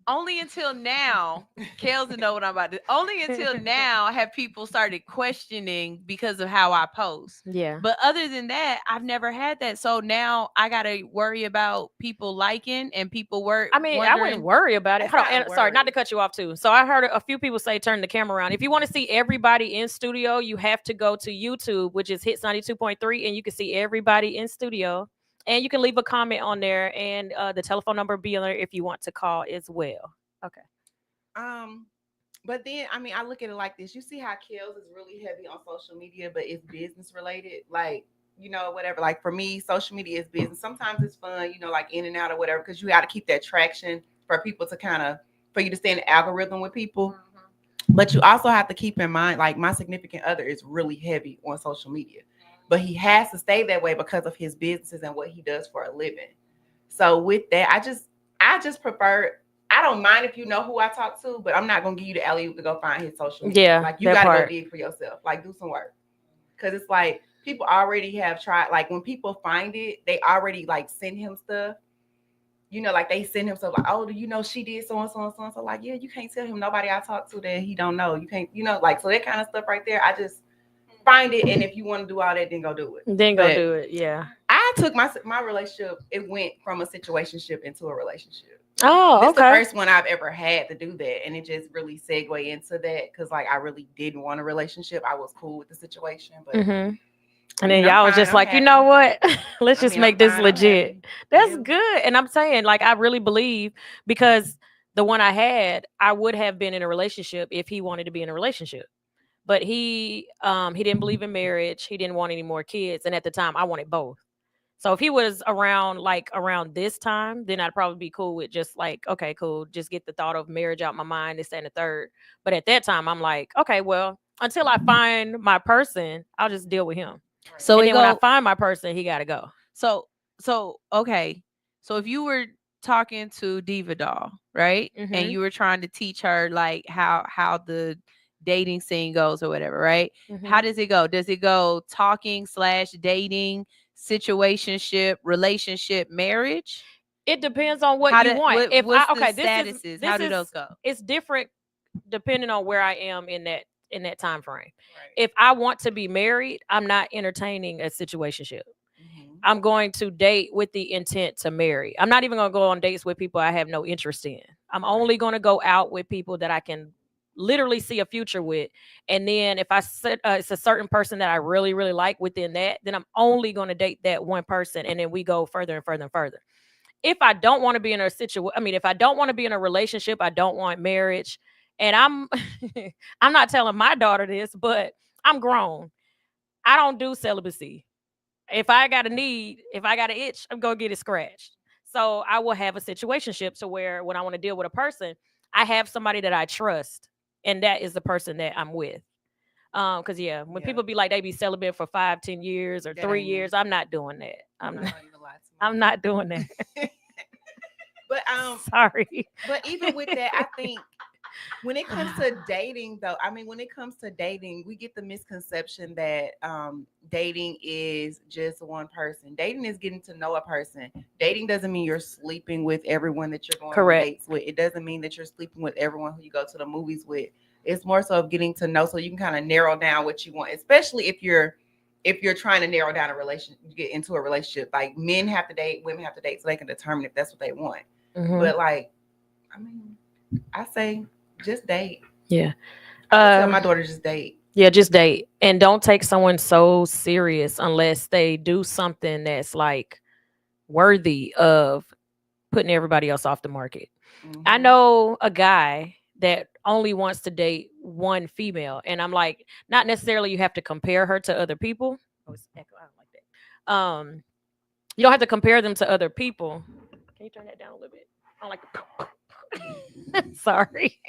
only until now, KELZ know what I'm about to. Only until now have people started questioning because of how I post. Yeah. But other than that, I've never had that. So now I gotta worry about people liking and people I wouldn't worry about it. Hold on, and, sorry, not to cut you off too. So I heard a few people say turn the camera around. If you want to see everybody in studio, you have to go to YouTube, which is Hits 92.3, and you can see everybody in studio. And you can leave a comment on there, and the telephone number be on there if you want to call as well. Okay. But then I look at it like this. You see how KELZ is really heavy on social media, but it's business related. Like, whatever. Like for me, social media is business. Sometimes it's fun, like in and out or whatever, because you got to keep that traction for people to for you to stay in the algorithm with people. But you also have to keep in mind, like my significant other is really heavy on social media. But he has to stay that way because of his businesses and what he does for a living. So with that, I just prefer. I don't mind if you know who I talk to, but I'm not gonna give you the alley to go find his social media. Yeah, like you gotta go dig for yourself. Like do some work, because it's like people already have tried. Like when people find it, they already like send him stuff. Like they send him stuff like, oh, do you know she did so and so and so and so? Like, yeah, you can't tell him nobody I talk to that he don't know. You can't, like so that kind of stuff right there. I just find it, and if you want to do all that, then go do it. Do it. Yeah. I took my relationship. It went from a situationship into a relationship. Oh, this okay. This is the first one I've ever had to do that, and it just really segued into that because like I really didn't want a relationship. I was cool with the situation, but and then y'all was just like, you know what? Let's just make this legit. That's good. And I'm saying, like, I really believe because the one I had, I would have been in a relationship if he wanted to be in a relationship. But he didn't believe in marriage. He didn't want any more kids. And at the time, I wanted both. So if he was around this time, then I'd probably be cool with just like, okay, cool. Just get the thought of marriage out my mind, this, and the third. But at that time, I'm like, okay, well, until I find my person, I'll just deal with him. So and then when I find my person, he got to go. So okay. So if you were talking to Diva Doll, right? And you were trying to teach her like how the dating scene goes or whatever, right? How does it go? Does it go talking / dating, situationship, relationship, marriage? It depends on what you want. How do those go? It's different depending on where I am in that time frame. Right. If I want to be married, I'm not entertaining a situationship. I'm going to date with the intent to marry. I'm not even going to go on dates with people I have no interest in. I'm only going to go out with people that I can literally see a future with. And then if it's a certain person that I really, really like within that, then I'm only going to date that one person. And then we go further and further and further. If I don't want to be in a if I don't want to be in a relationship, I don't want marriage. And I'm not telling my daughter this, but I'm grown. I don't do celibacy. If I got a need, if I got an itch, I'm gonna get it scratched. So I will have a situationship to where when I want to deal with a person, I have somebody that I trust, and that is the person that I'm with. Because when people be like they be celibate for 5, 10 years or That 3 years, I'm not doing that. I'm not even lie to I'm not doing that. But Sorry. But even with that, I think when it comes to dating, though, I mean, when it comes to dating, we get the misconception that dating is just one person. Dating is getting to know a person. Dating doesn't mean you're sleeping with everyone that you're going on dates with. It doesn't mean that you're sleeping with everyone who you go to the movies with. It's more so of getting to know, so you can kind of narrow down what you want, especially if you're trying to narrow down a relationship, get into a relationship. Like men have to date, women have to date, so they can determine if that's what they want. But like, I mean, I say just date. Yeah. I tell my daughter just date. Yeah, just date. And don't take someone so serious unless they do something that's like worthy of putting everybody else off the market. I know a guy that only wants to date one female. And I'm like, not necessarily you have to compare her to other people. Oh, it's echo. I don't like that. You don't have to compare them to other people. Can you turn that down a little bit? I don't like the sorry.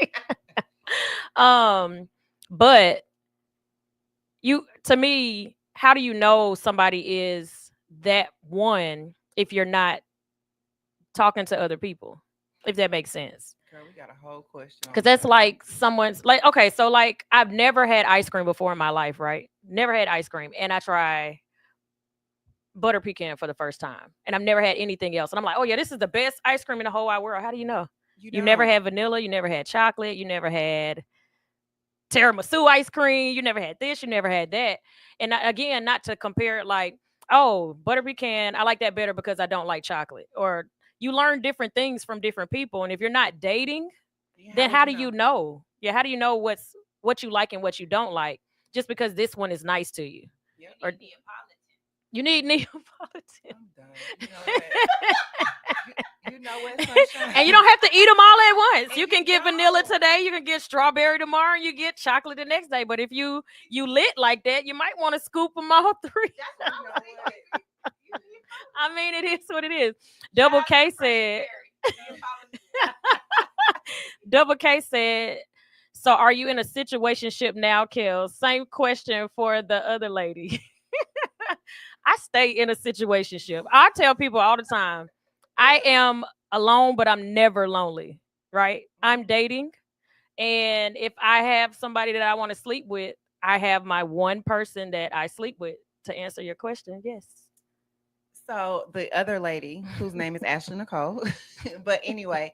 But to me, how do you know somebody is that one if you're not talking to other people? If that makes sense. Girl, we got a whole question. Because that's like someone's like, okay, so like I've never had ice cream before in my life, right? Never had ice cream. And I try butter pecan for the first time. And I've never had anything else. And I'm like, oh yeah, this is the best ice cream in the whole wide world. How do you know? You never had vanilla, you never had chocolate, you never had tiramisu ice cream, you never had this, you never had that. And again, not to compare it like, oh, butter pecan, I like that better because I don't like chocolate. Or you learn different things from different people. And if you're not dating, then how do you know? Yeah, how do you know what you like and what you don't like just because this one is nice to you? Or you need Neapolitan. I'm done. You know what, sunshine? And you don't have to eat them all at once. You can get vanilla today, you can get strawberry tomorrow, and you get chocolate the next day. But if you lit like that, you might want to scoop them all three. I mean, it is what it is. Double K said. Double K said. So, are you in a situationship now, KELZ? Same question for the other lady. I stay in a situationship. I tell people all the time, I am alone, but I'm never lonely, right? I'm dating. And if I have somebody that I want to sleep with, I have my one person that I sleep with. To answer your question, yes. So the other lady, whose name is Ashley Nicole, but anyway,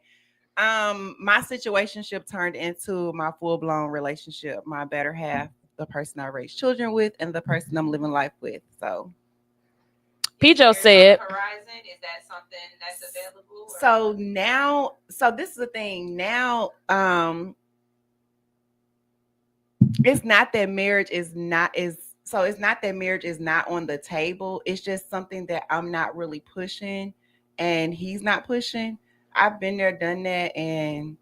my situationship turned into my full-blown relationship. My better half, the person I raised children with, and the person I'm living life with. So Pijo said, horizon, is that something that's available? So now, this is the thing. Now, it's not that marriage is not on the table. It's just something that I'm not really pushing, and he's not pushing. I've been there, done that, and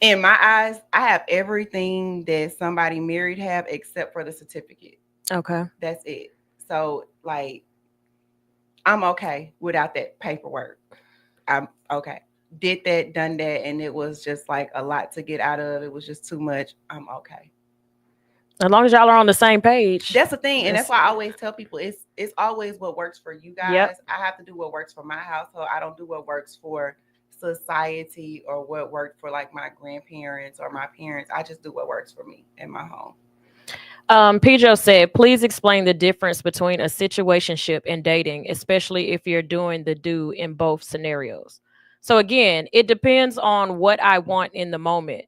in my eyes, I have everything that somebody married have except for the certificate. Okay. That's it. So, like, I'm okay without that paperwork. I'm okay. Did that, done that, and it was just like a lot to get out of. It was just too much. I'm okay. As long as y'all are on the same page. That's the thing. And that's why I always tell people it's always what works for you guys. Yep. I have to do what works for my household. I don't do what works for society or what worked for like my grandparents or my parents. I just do what works for me in my home. Pijo said, please explain the difference between a situationship and dating, especially if you're doing the do in both scenarios. So again, it depends on what I want in the moment.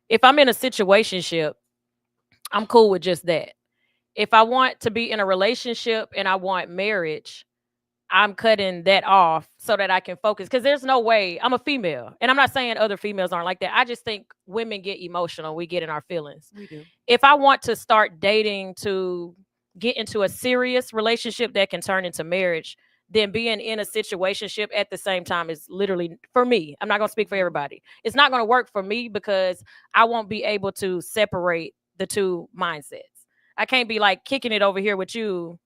If I'm in a situationship, I'm cool with just that. If I want to be in a relationship and I want marriage, I'm cutting that off so that I can focus. Because there's no way, I'm a female. And I'm not saying other females aren't like that. I just think women get emotional. We get in our feelings. We do. If I want to start dating to get into a serious relationship that can turn into marriage, then being in a situationship at the same time is literally, for me, I'm not going to speak for everybody. It's not going to work for me because I won't be able to separate the two mindsets. I can't be like kicking it over here with you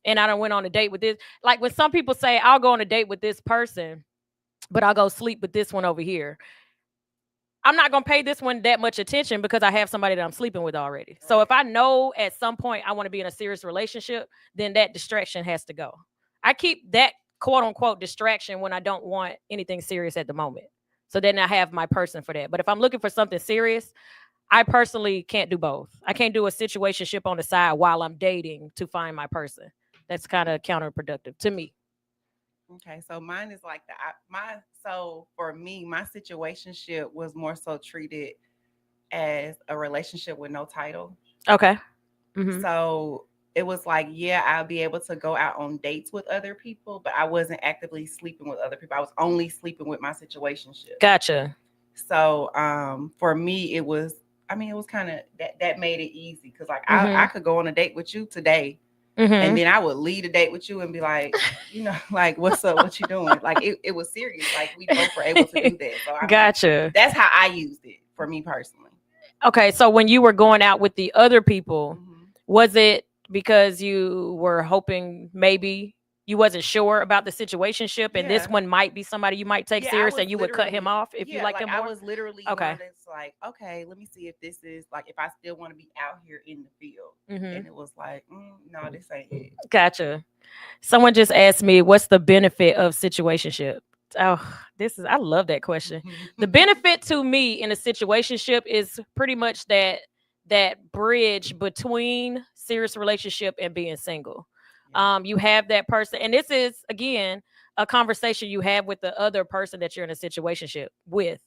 and I don't went on a date with this. Like when some people say, I'll go on a date with this person, but I'll go sleep with this one over here. I'm not going to pay this one that much attention because I have somebody that I'm sleeping with already. So if I know at some point I want to be in a serious relationship, then that distraction has to go. I keep that quote unquote distraction when I don't want anything serious at the moment. So then I have my person for that. But if I'm looking for something serious, I personally can't do both. I can't do a situationship on the side while I'm dating to find my person. That's kind of counterproductive to me. Okay, so mine is like so for me, my situationship was more so treated as a relationship with no title. Okay. Mm-hmm. So it was like, yeah, I'll be able to go out on dates with other people, but I wasn't actively sleeping with other people. I was only sleeping with my situationship. Gotcha. So for me, it was kind of that made it easy because like I could go on a date with you today. And then I would lead a date with you and be like, like, what's up? What you doing? Like, it was serious. Like, we both were able to do that. So Gotcha. That's how I used it for me personally. Okay. So when you were going out with the other people, was it because you were hoping maybe you wasn't sure about the situationship and this one might be somebody you might take serious and you would cut him off if you like him more? I was literally it's like, okay, let me see if this is like, if I still want to be out here in the field. And it was like, no, this ain't it. Gotcha. Someone just asked me, what's the benefit of situationship? Oh, I love that question. The benefit to me in a situationship is pretty much that bridge between serious relationship and being single. You have that person, and this is again a conversation you have with the other person that you're in a situationship with.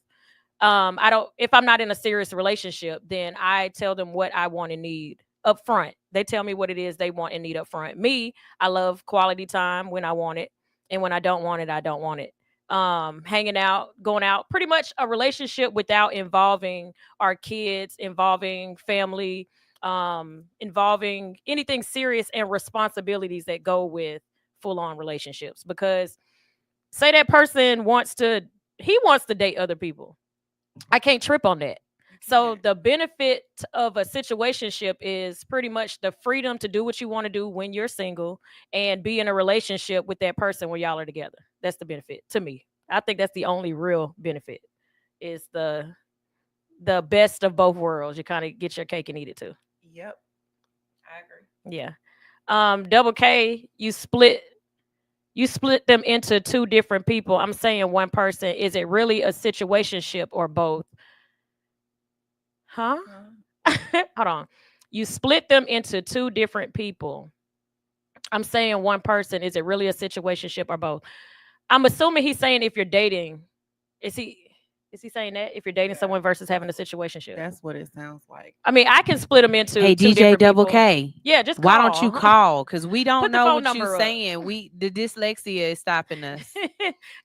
If I'm not in a serious relationship, then I tell them what I want and need up front. They tell me what it is they want and need up front. Me, I love quality time when I want it, and when I don't want it, I don't want it. Hanging out, going out, pretty much a relationship without involving our kids, involving family, involving anything serious and responsibilities that go with full-on relationships. Because say that person wants to date other people, I can't trip on that. So the benefit of a situationship is pretty much the freedom to do what you want to do when you're single and be in a relationship with that person when y'all are together. That's the benefit to me. I think that's the only real benefit is the best of both worlds. You kind of get your cake and eat it too. Yep. I agree. Yeah. Double K, you split them into two different people. I'm saying one person. Is it really a situationship or both? Huh? Hold on. You split them into two different people. I'm saying one person. Is it really a situationship or both? I'm assuming he's saying if you're dating. Is he saying that if you're dating someone versus having a situationship? That's what it sounds like. I mean, I can split them into Hey, two DJ Double people. K. Yeah, just call. Why don't you call? Because we don't know what you're up. saying. The dyslexia is stopping us.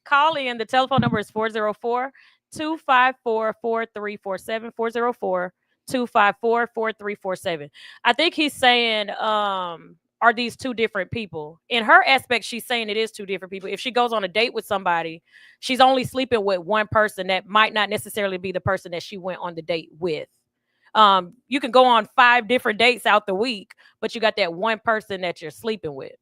Call in. The telephone number is 404-254-4347. 404-254-4347. I think he's saying, are these two different people? In her aspect, she's saying it is two different people. If she goes on a date with somebody, she's only sleeping with one person that might not necessarily be the person that she went on the date with. You can go on 5 different dates out the week, but you got that one person that you're sleeping with.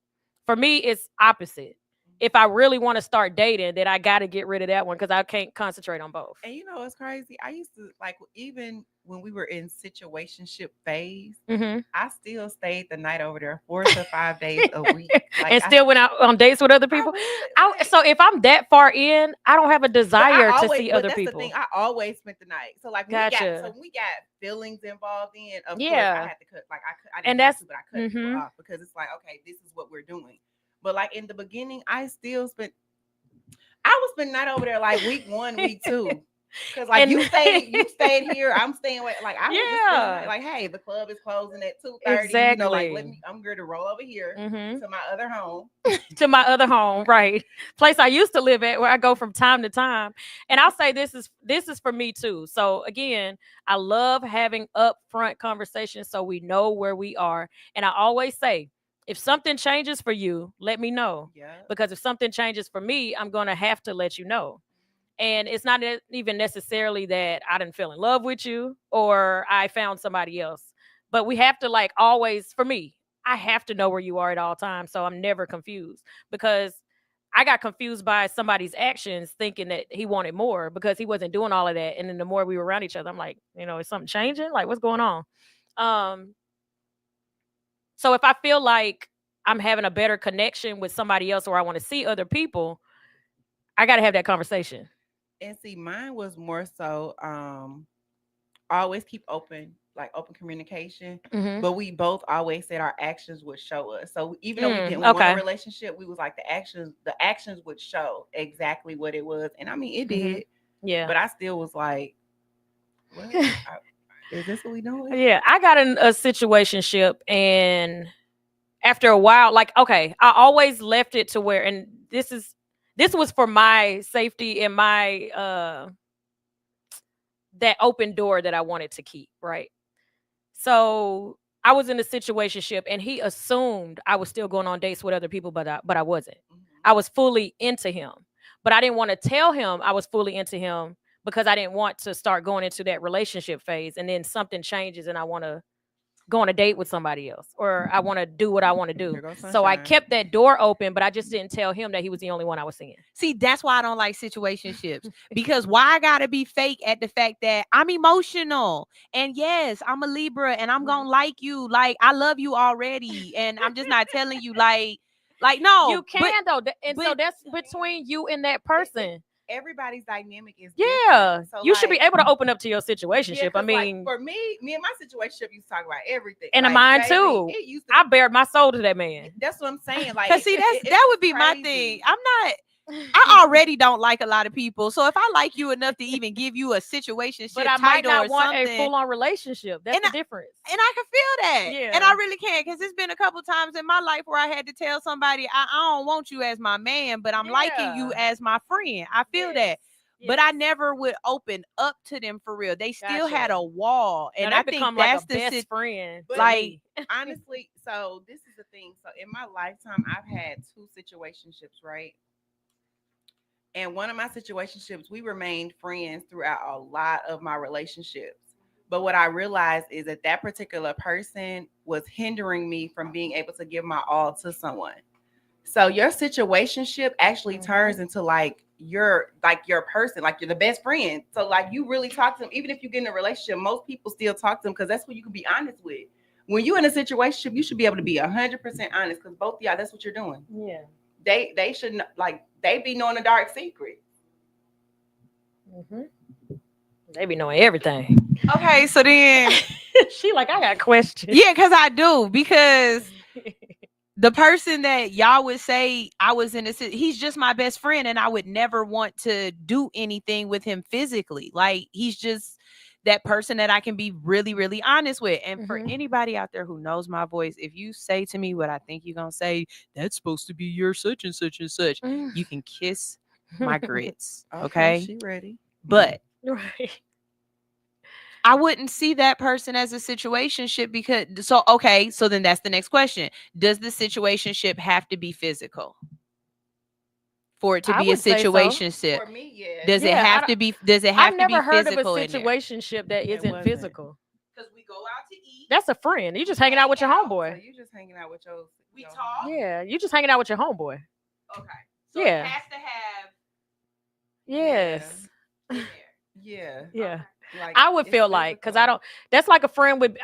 For me, it's opposite. If I really want to start dating, then I got to get rid of that one because I can't concentrate on both. And you know, it's crazy. I used to like, even when we were in situationship phase, I still stayed the night over there 4 to 5 days a week. Like, and still went out on dates with other people. So if I'm that far in, I don't have a desire to see other people. The thing, I always spent the night. So like, when we got feelings involved in, of course, I had to cut. Like I didn't have to, but I cut people off because it's like, okay, this is what we're doing. But like in the beginning, I was spending night over there like week 1, week 2. Because like you stayed here, I'm staying with like I was just like, hey, the club is closing at 2:30. Exactly. You know, like I'm going to roll over here to my other home. To my other home, right? Place I used to live at, where I go from time to time. And I'll say this is for me too. So again, I love having upfront conversations so we know where we are. And I always say, if something changes for you, let me know. Yeah. Because if something changes for me, I'm going to have to let you know. And it's not even necessarily that I didn't fell in love with you or I found somebody else. But we have to like always, for me, I have to know where you are at all times. So I'm never confused because I got confused by somebody's actions thinking that he wanted more because he wasn't doing all of that. And then the more we were around each other, I'm like, is something changing? Like, what's going on? So if I feel like I'm having a better connection with somebody else or I want to see other people, I got to have that conversation. And see, mine was more so always keep open communication. Mm-hmm. But we both always said our actions would show us. So even though we didn't want a relationship, we was like the actions would show exactly what it was. And I mean, it did. Yeah. But I still was like, what? Is this what we doing? Yeah, I got in a situationship, and after a while, like, okay, I always left it to where, and this was for my safety and my that open door that I wanted to keep, right? So I was in a situationship, and he assumed I was still going on dates with other people, but I wasn't. I was fully into him, but I didn't want to tell him I was fully into him because I didn't want to start going into that relationship phase, and then something changes, and I want to go on a date with somebody else, or I want to do what I want to do. So I kept that door open, but I just didn't tell him that he was the only one I was seeing. See, that's why I don't like situationships, because why I gotta be fake at the fact that I'm emotional, and yes, I'm a Libra, and I'm gonna like you, like I love you already, and I'm just not telling you like no. You can though, and so that's between you and that person. Everybody's dynamic is different. So you should be like, able to open up to your situationship. I mean, like, for me and my situationship used to talk about everything, and like, mine too. I bared my soul to that man. That's what I'm saying. Like, cause see, that would be my thing. I already don't like a lot of people, so if I like you enough to even give you a situationship, but I might not want a full-on relationship. That's the difference. And I can feel that. Yeah. And I really can, because it's been a couple times in my life where I had to tell somebody, I don't want you as my man, but I'm liking you as my friend. I feel that. But I never would open up to them for real. They still had a wall, and I think that's the best friend. Like, honestly, so this is the thing. So in my lifetime, I've had 2 situationships, right? And one of my situationships, we remained friends throughout a lot of my relationships. But what I realized is that particular person was hindering me from being able to give my all to someone. So your situationship actually turns into like your person, like you're the best friend. So like you really talk to them, even if you get in a relationship, most people still talk to them because that's what you can be honest with. When you're in a situationship, you should be able to be 100% honest, because both of y'all, that's what you're doing. Yeah. They shouldn't, like, they be knowing a dark secret. Mm-hmm. They be knowing everything. Okay, so then she like, I got questions. Yeah, because I do, because the person that y'all would say I was in he's just my best friend, and I would never want to do anything with him physically. Like, he's just that person that I can be really, really honest with. And for anybody out there who knows my voice, if you say to me what I think you're gonna say, that's supposed to be your such and such and such, you can kiss my grits. Okay, she ready. But I wouldn't see that person as a situationship, because so then that's the next question. Does the situationship have to be physical for it to be a situationship? For me, yeah. Does it have to be? Does it have to be physical? I've never heard of a situationship that isn't physical. Because we go out to eat. That's a friend. You just hanging out with your homeboy. So you just hanging out with your. We talk. Yeah, you just hanging out with your homeboy. Okay. So it has to have. Yes. Yeah. Yeah. Like, I would feel like, because I don't. That's like a friend with.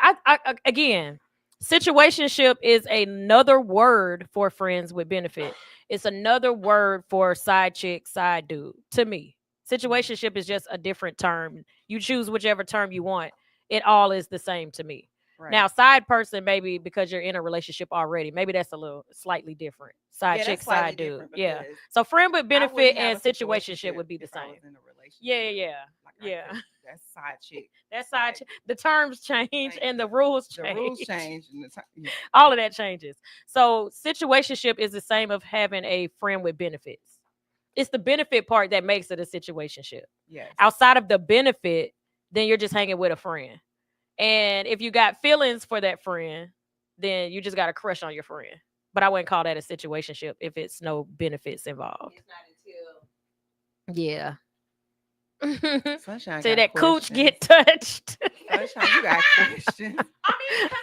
Again, situationship is another word for friends with benefit. It's another word for side chick, side dude. To me, situationship is just a different term. You choose whichever term you want. It all is the same to me. Right. Now, side person, maybe because you're in a relationship already, maybe that's a little slightly different. Side chick, side dude. Yeah. So friend with benefit and situationship would be the same. Yeah. That's side chick. That's side chick. The terms change and the rules change. The rules change. All of that changes. So situationship is the same of having a friend with benefits. It's the benefit part that makes it a situationship. Yes. Outside of the benefit, then you're just hanging with a friend. And if you got feelings for that friend, then you just got a crush on your friend. But I wouldn't call that a situationship if it's no benefits involved. It's not until. Yeah. Sunshine Say got that cooch questions. get touched. Sunshine, you got questions. I mean, because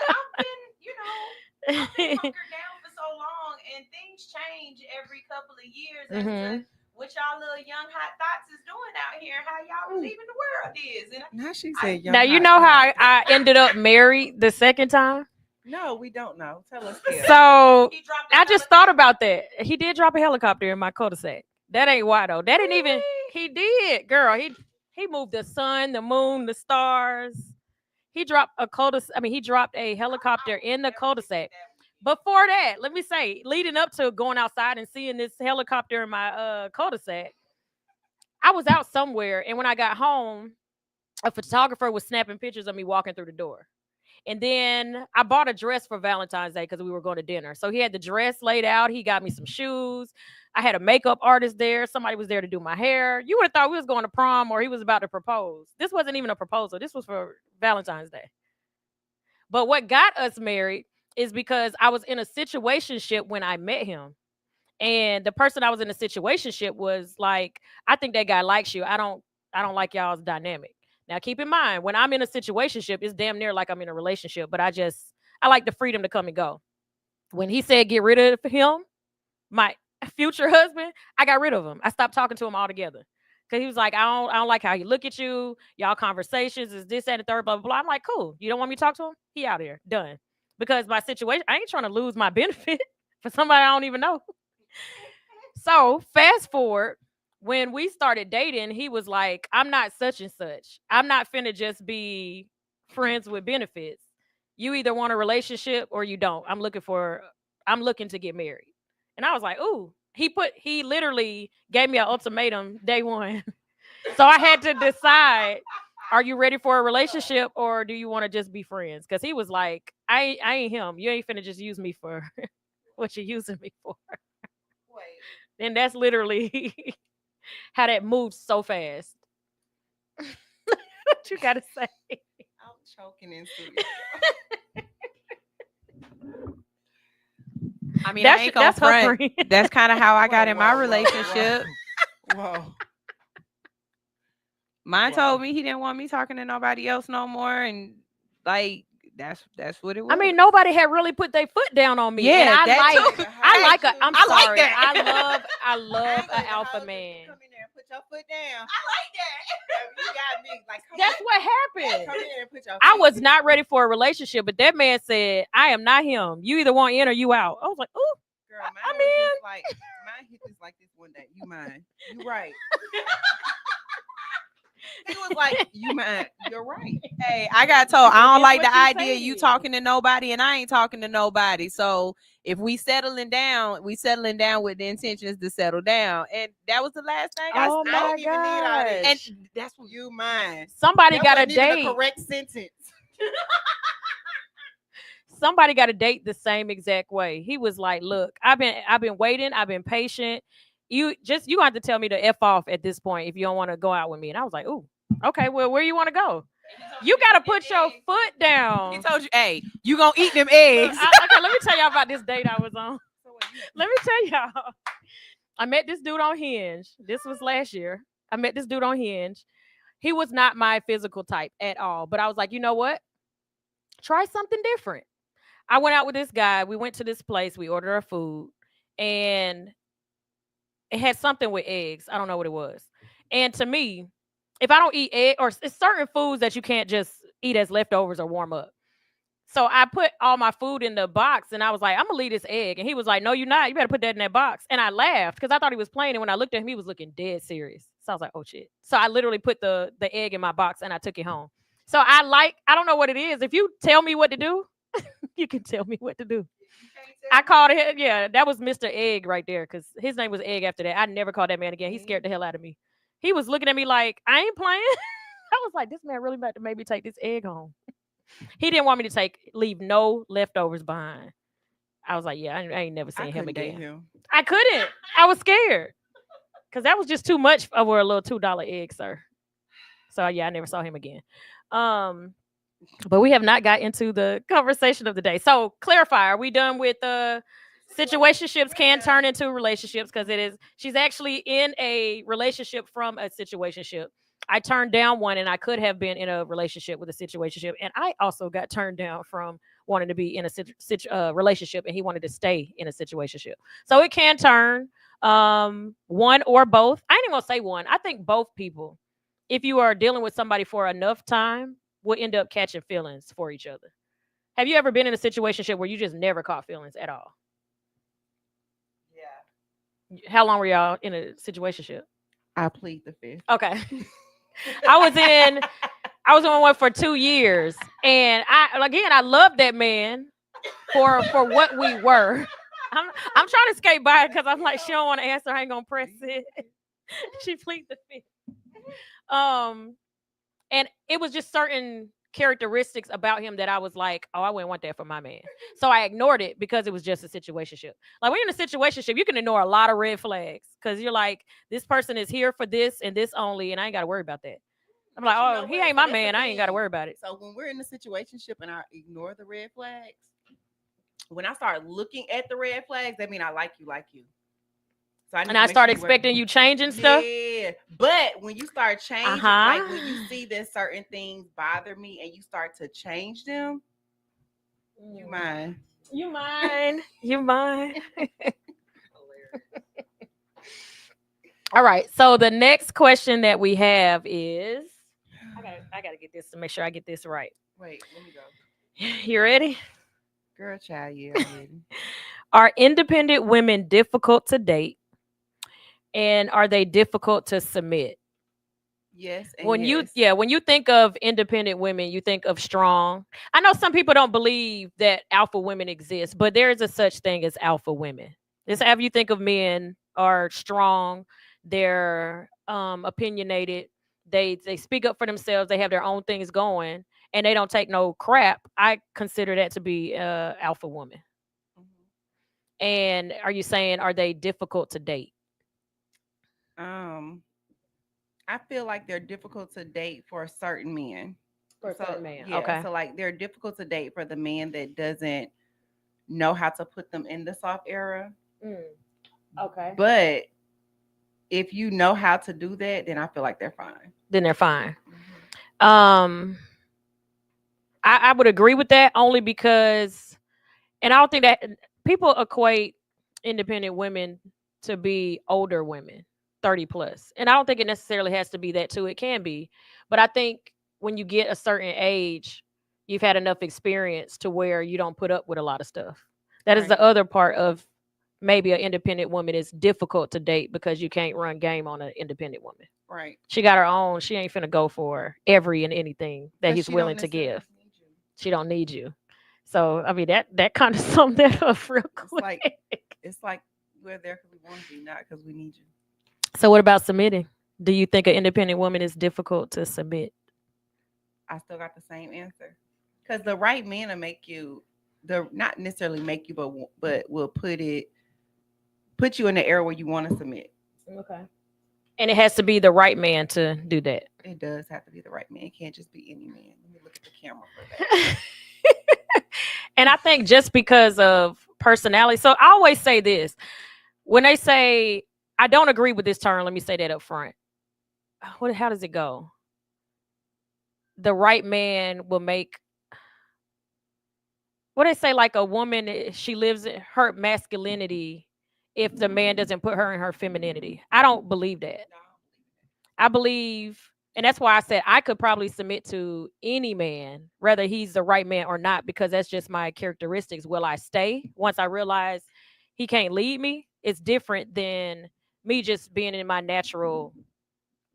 I've been hunkered down for so long, and things change every couple of years as to what y'all little young hot thoughts is doing out here, how y'all believing the world is. And now she said, young Now you hot know how thoughts. I ended up married the second time. No, we don't know. Tell us. So I just thought about that. He did drop a helicopter in my cul-de-sac. That ain't why though. That didn't even. He did, girl. He moved the sun, the moon, the stars. He dropped a cul-de-sac. I mean, he dropped a helicopter in the cul-de-sac. Before that, let me say, leading up to going outside and seeing this helicopter in my cul-de-sac, I was out somewhere, and when I got home, a photographer was snapping pictures of me walking through the door. And then I bought a dress for Valentine's Day because we were going to dinner. So he had the dress laid out. He got me some shoes. I had a makeup artist there. Somebody was there to do my hair. You would have thought we was going to prom or he was about to propose. This wasn't even a proposal. This was for Valentine's Day. But what got us married is because I was in a situationship when I met him. And the person I was in a situationship was like, I think that guy likes you. I don't like y'all's dynamic. Now, keep in mind, when I'm in a situationship, it's damn near like I'm in a relationship, but I like the freedom to come and go. When he said get rid of him, my future husband, I got rid of him. I stopped talking to him altogether. Because he was like, I don't like how he look at you. Y'all conversations is this, that, and the third, blah, blah, blah. I'm like, cool. You don't want me to talk to him? He out here. Done. Because my situation, I ain't trying to lose my benefit for somebody I don't even know. So fast forward. When we started dating, he was like, I'm not such and such. I'm not finna just be friends with benefits. You either want a relationship or you don't. I'm looking to get married. And I was like, ooh, he literally gave me an ultimatum day one. So I had to decide, are you ready for a relationship or do you want to just be friends? Because he was like, I ain't him. You ain't finna just use me for what you're using me for. Wait. And that's literally how that moves so fast. What you gotta say? I'm choking into it. I mean, I ain't gonna front. That's kind of how I got in my relationship. Whoa. Mine told me he didn't want me talking to nobody else no more, and like that's what it was. I mean, nobody had really put their foot down on me. Yeah, and I like that. I love an alpha man. Come in there and put your foot down. I like that. You got me. Like, that's what happened. Come in there and put your I was not ready for a relationship, but that man said, I am not him. You either want in or you out. I was like, ooh. Girl, mine hit this like this one day. You mine. You right. He was like, you mine. You're right. Hey, I got told I don't like the idea of you talking to nobody and I ain't talking to nobody. So if we settling down with the intentions to settle down. And that was the last thing I don't even need all this. And that's what you mine. Somebody got a date. The correct sentence. Somebody got to date the same exact way. He was like, look, I've been waiting. I've been patient. You gonna have to tell me to F off at this point if you don't want to go out with me. And I was like, ooh, okay, well, where you want to go? You got to put your foot down. He told you, hey, you gonna eat them eggs. Okay, let me tell y'all about this date I was on. Let me tell y'all. I met this dude on Hinge. This was last year. I met this dude on Hinge. He was not my physical type at all. But I was like, you know what? Try something different. I went out with this guy. We went to this place. We ordered our food. And it had something with eggs. I don't know what it was. And to me, if I don't eat egg, or it's certain foods that you can't just eat as leftovers or warm up. So I put all my food in the box and I was like, I'm going to leave this egg. And he was like, no, you're not. You better put that in that box. And I laughed because I thought he was playing. And when I looked at him, he was looking dead serious. So I was like, oh, shit. So I literally put the egg in my box and I took it home. So I don't know what it is. If you tell me what to do, you can tell me what to do. I called him. Yeah, that was Mr. Egg right there because his name was Egg after that. I never called that man again. He scared the hell out of me. He was looking at me like, I ain't playing. I was like, this man really about to maybe take this egg home. He didn't want me to leave no leftovers behind. I was like, yeah, I ain't never seen him again. I couldn't. I was scared because that was just too much for a little $2 egg, sir. So yeah, I never saw him again. But we have not got into the conversation of the day. So clarify, are we done with situationships can turn into relationships because she's actually in a relationship from a situationship. I turned down one and I could have been in a relationship with a situationship. And I also got turned down from wanting to be in a relationship and he wanted to stay in a situationship. So it can turn one or both. I ain't even gonna say one. I think both people, if you are dealing with somebody for enough time, will end up catching feelings for each other. Have you ever been in a situationship where you just never caught feelings at all? Yeah. How long were y'all in a situationship? I plead the fifth. Okay. I was in one for 2 years, and I love that man for what we were. I'm trying to skate by because I'm like, she don't want to answer. I ain't gonna press it. She plead the fifth. And it was just certain characteristics about him that I was like, oh, I wouldn't want that for my man. So I ignored it because it was just a situationship. Like when you're in a situationship, you can ignore a lot of red flags because you're like, this person is here for this and this only, and I ain't got to worry about that. I'm like, oh, he ain't my man. I ain't got to worry about it. So when we're in a situationship and I ignore the red flags, when I start looking at the red flags, that mean I like you. So I start expecting you changing stuff. Yeah, but when you start changing, like when you see that certain things bother me and you start to change them, you mine. All right. So the next question that we have is, I gotta get this to make sure I get this right. Wait, let me go. You ready? Girl, child, yeah, I'm ready. Are independent women difficult to date? And are they difficult to submit? Yes. When you think of independent women, you think of strong. I know some people don't believe that alpha women exist, but there is a such thing as alpha women. It's how you think of men are strong, they're opinionated, they speak up for themselves, they have their own things going, and they don't take no crap. I consider that to be alpha woman. Mm-hmm. And are you saying, are they difficult to date? I feel like they're difficult to date for certain men. For a certain man. Yeah, okay. So like they're difficult to date for the man that doesn't know how to put them in the soft era. Okay. But if you know how to do that, then I feel like they're fine. Then they're fine. Mm-hmm. I would agree with that only because, and I don't think that people equate independent women to be older women, 30 plus. And I don't think it necessarily has to be that too. It can be. But I think when you get a certain age, you've had enough experience to where you don't put up with a lot of stuff. That is the other part of maybe an independent woman is difficult to date because you can't run game on an independent woman. Right. She got her own. She ain't finna go for every and anything that he's willing to give. She don't need you. So I mean that kind of summed that up real quick. It's like we're there because we want to be, not because we need you. So what about submitting? Do you think an independent woman is difficult to submit? I still got the same answer. Because the right man will make you, not necessarily make you, but will put you in the area where you want to submit. Okay. And it has to be the right man to do that. It does have to be the right man. It can't just be any man. Let me look at the camera for that. And I think just because of personality. So I always say this. When they say, I don't agree with this term, let me say that up front. How does it go? The right man will make, what they say, like a woman, she lives in her masculinity if the man doesn't put her in her femininity. I don't believe that. I believe, and that's why I said I could probably submit to any man, whether he's the right man or not, because that's just my characteristics. Will I stay once I realize he can't lead me? It's different than me just being in my natural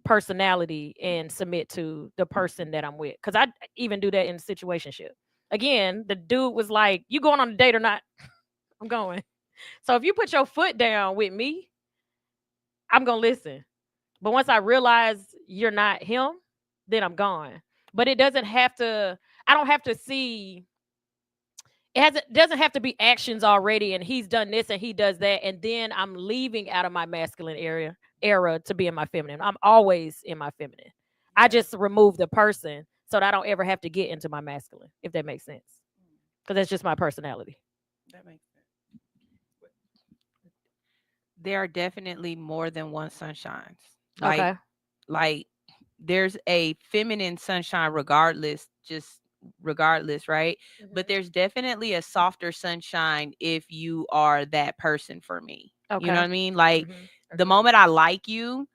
personality and submit to the person that I'm with. Because I even do that in a situationship. Again, the dude was like, you going on a date or not? I'm going. So if you put your foot down with me, I'm going to listen. But once I realize you're not him, then I'm gone. But it doesn't have to, I don't have to see, it doesn't have to be actions already and he's done this and he does that. And then I'm leaving out of my masculine era to be in my feminine. I'm always in my feminine. I just remove the person so that I don't ever have to get into my masculine, if that makes sense. Because that's just my personality. That makes sense. there are definitely more than one sunshines. Okay. Like there's a feminine sunshine regardless, right? But there's definitely a softer sunshine if you are that person for me. You know what I mean? Like the moment I like you,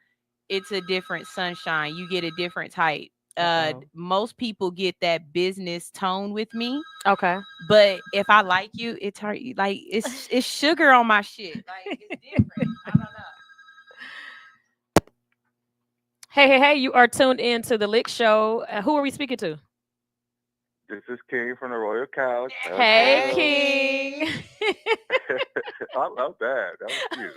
it's a different sunshine. You get a different type. Most people get that business tone with me. Okay. But if I like you, it's hard. Like it's sugar on my shit. Like it's different. I don't know. Hey, you are tuned in to the Lick Show. Who are we speaking to? This is King from the Royal Couch. Hey, King. I love that. That was cute.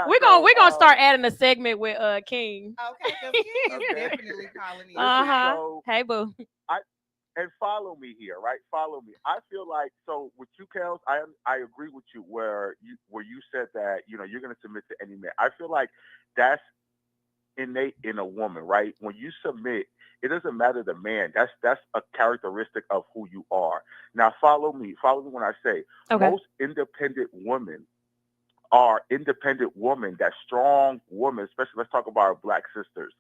We're gonna start adding a segment with King. Okay, because King is definitely calling in. So, hey, boo. And follow me here, right? Follow me. I feel like so with you, Kels. I agree with you where you said that you're going to submit to any man. I feel like that's innate in a woman, right? When you submit, it doesn't matter the man. That's a characteristic of who you are. Now, follow me. Follow me when I say most independent women are independent women, that strong woman, especially let's talk about our black sisters,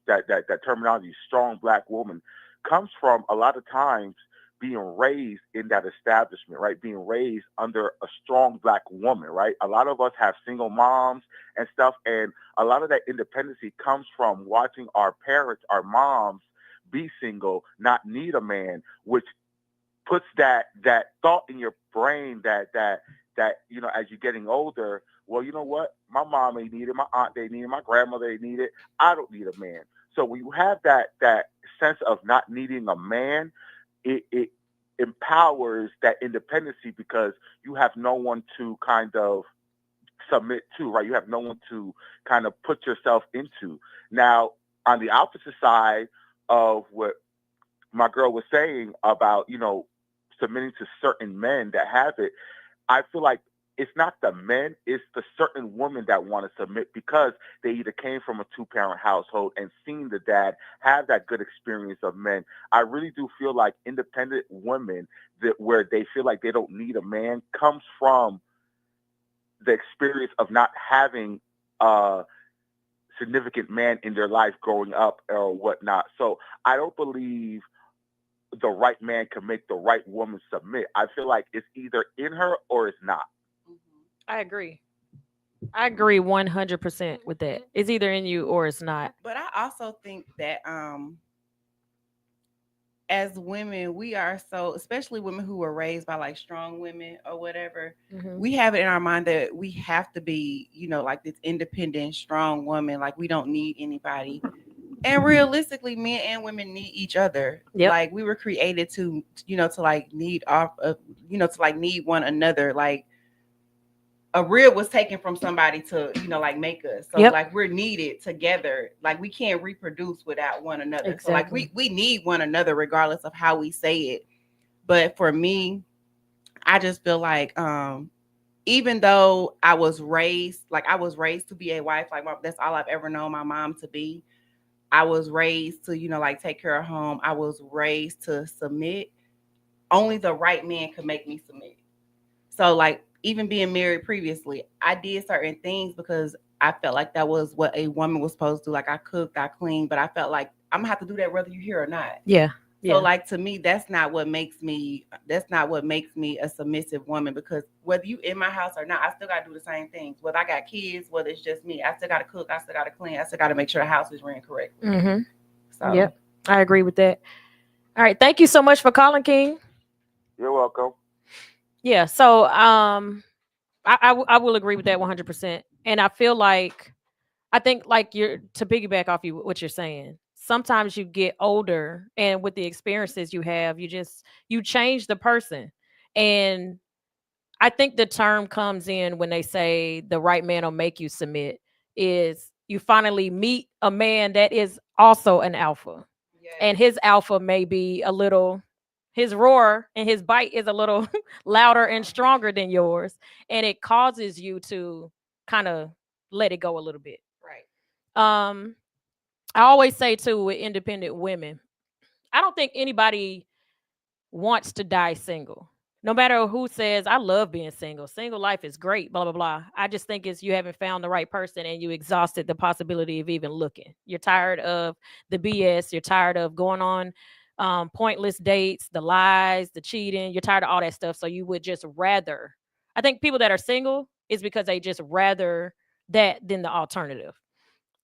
that terminology, strong black woman, comes from a lot of times being raised in that establishment, right? Being raised under a strong black woman, right? A lot of us have single moms and stuff, and a lot of that independency comes from watching our parents, our moms, be single, not need a man, which puts that thought in your brain that as you're getting older, well, you know what? My mom ain't need it, my aunt they need it, my grandmother ain't need it. I don't need a man. So when you have that sense of not needing a man, it empowers that independency because you have no one to kind of submit to, right? You have no one to kind of put yourself into. Now, on the opposite side of what my girl was saying about, submitting to certain men that have it, I feel like it's not the men, it's the certain women that want to submit because they either came from a two-parent household and seen the dad have that good experience of men. I really do feel like independent women where they feel like they don't need a man comes from the experience of not having a significant man in their life growing up or whatnot. So I don't believe the right man can make the right woman submit. I feel like it's either in her or it's not. I agree 100% with that. It's either in you or it's not. But I also think that as women, we are so, especially women who were raised by like strong women or whatever, we have it in our mind that we have to be, like this independent, strong woman. Like we don't need anybody. And realistically, men and women need each other. Yep. Like we were created to like need need one another. Like a rib was taken from somebody to, like make us. So like we're needed together. Like we can't reproduce without one another. Exactly. So like we need one another regardless of how we say it. But for me, I just feel like even though I was raised to be a wife, like that's all I've ever known my mom to be. I was raised to, like take care of home. I was raised to submit. Only the right man could make me submit. So like even being married previously, I did certain things because I felt like that was what a woman was supposed to do. Like I cooked, I cleaned, but I felt like I'm gonna have to do that whether you're here or not. Yeah. So like to me, that's not what makes me a submissive woman, because whether you in my house or not, I still gotta do the same things. Whether I got kids, whether it's just me, I still gotta cook, I still gotta clean, I still gotta make sure the house is ran correctly. So yep, I agree with that. All right, thank you so much for calling, King. You're welcome. Yeah, so I will agree with that 100%, and I think like you're to piggyback off you what you're saying. Sometimes you get older, and with the experiences you have, you change the person, and I think the term comes in when they say the right man will make you submit. Is you finally meet a man that is also an alpha, and his alpha may be a little. His roar and his bite is a little louder and stronger than yours, and it causes you to kind of let it go a little bit. Right. I always say too with independent women, I don't think anybody wants to die single. no matter who says, I love being single. Single life is great, blah, blah, blah. I just think it's you haven't found the right person and you exhausted the possibility of even looking. You're tired of the BS. You're tired of going on pointless dates, the lies, the cheating. You're tired of all that stuff. So you would just rather. I think people that are single is because they just rather that than the alternative.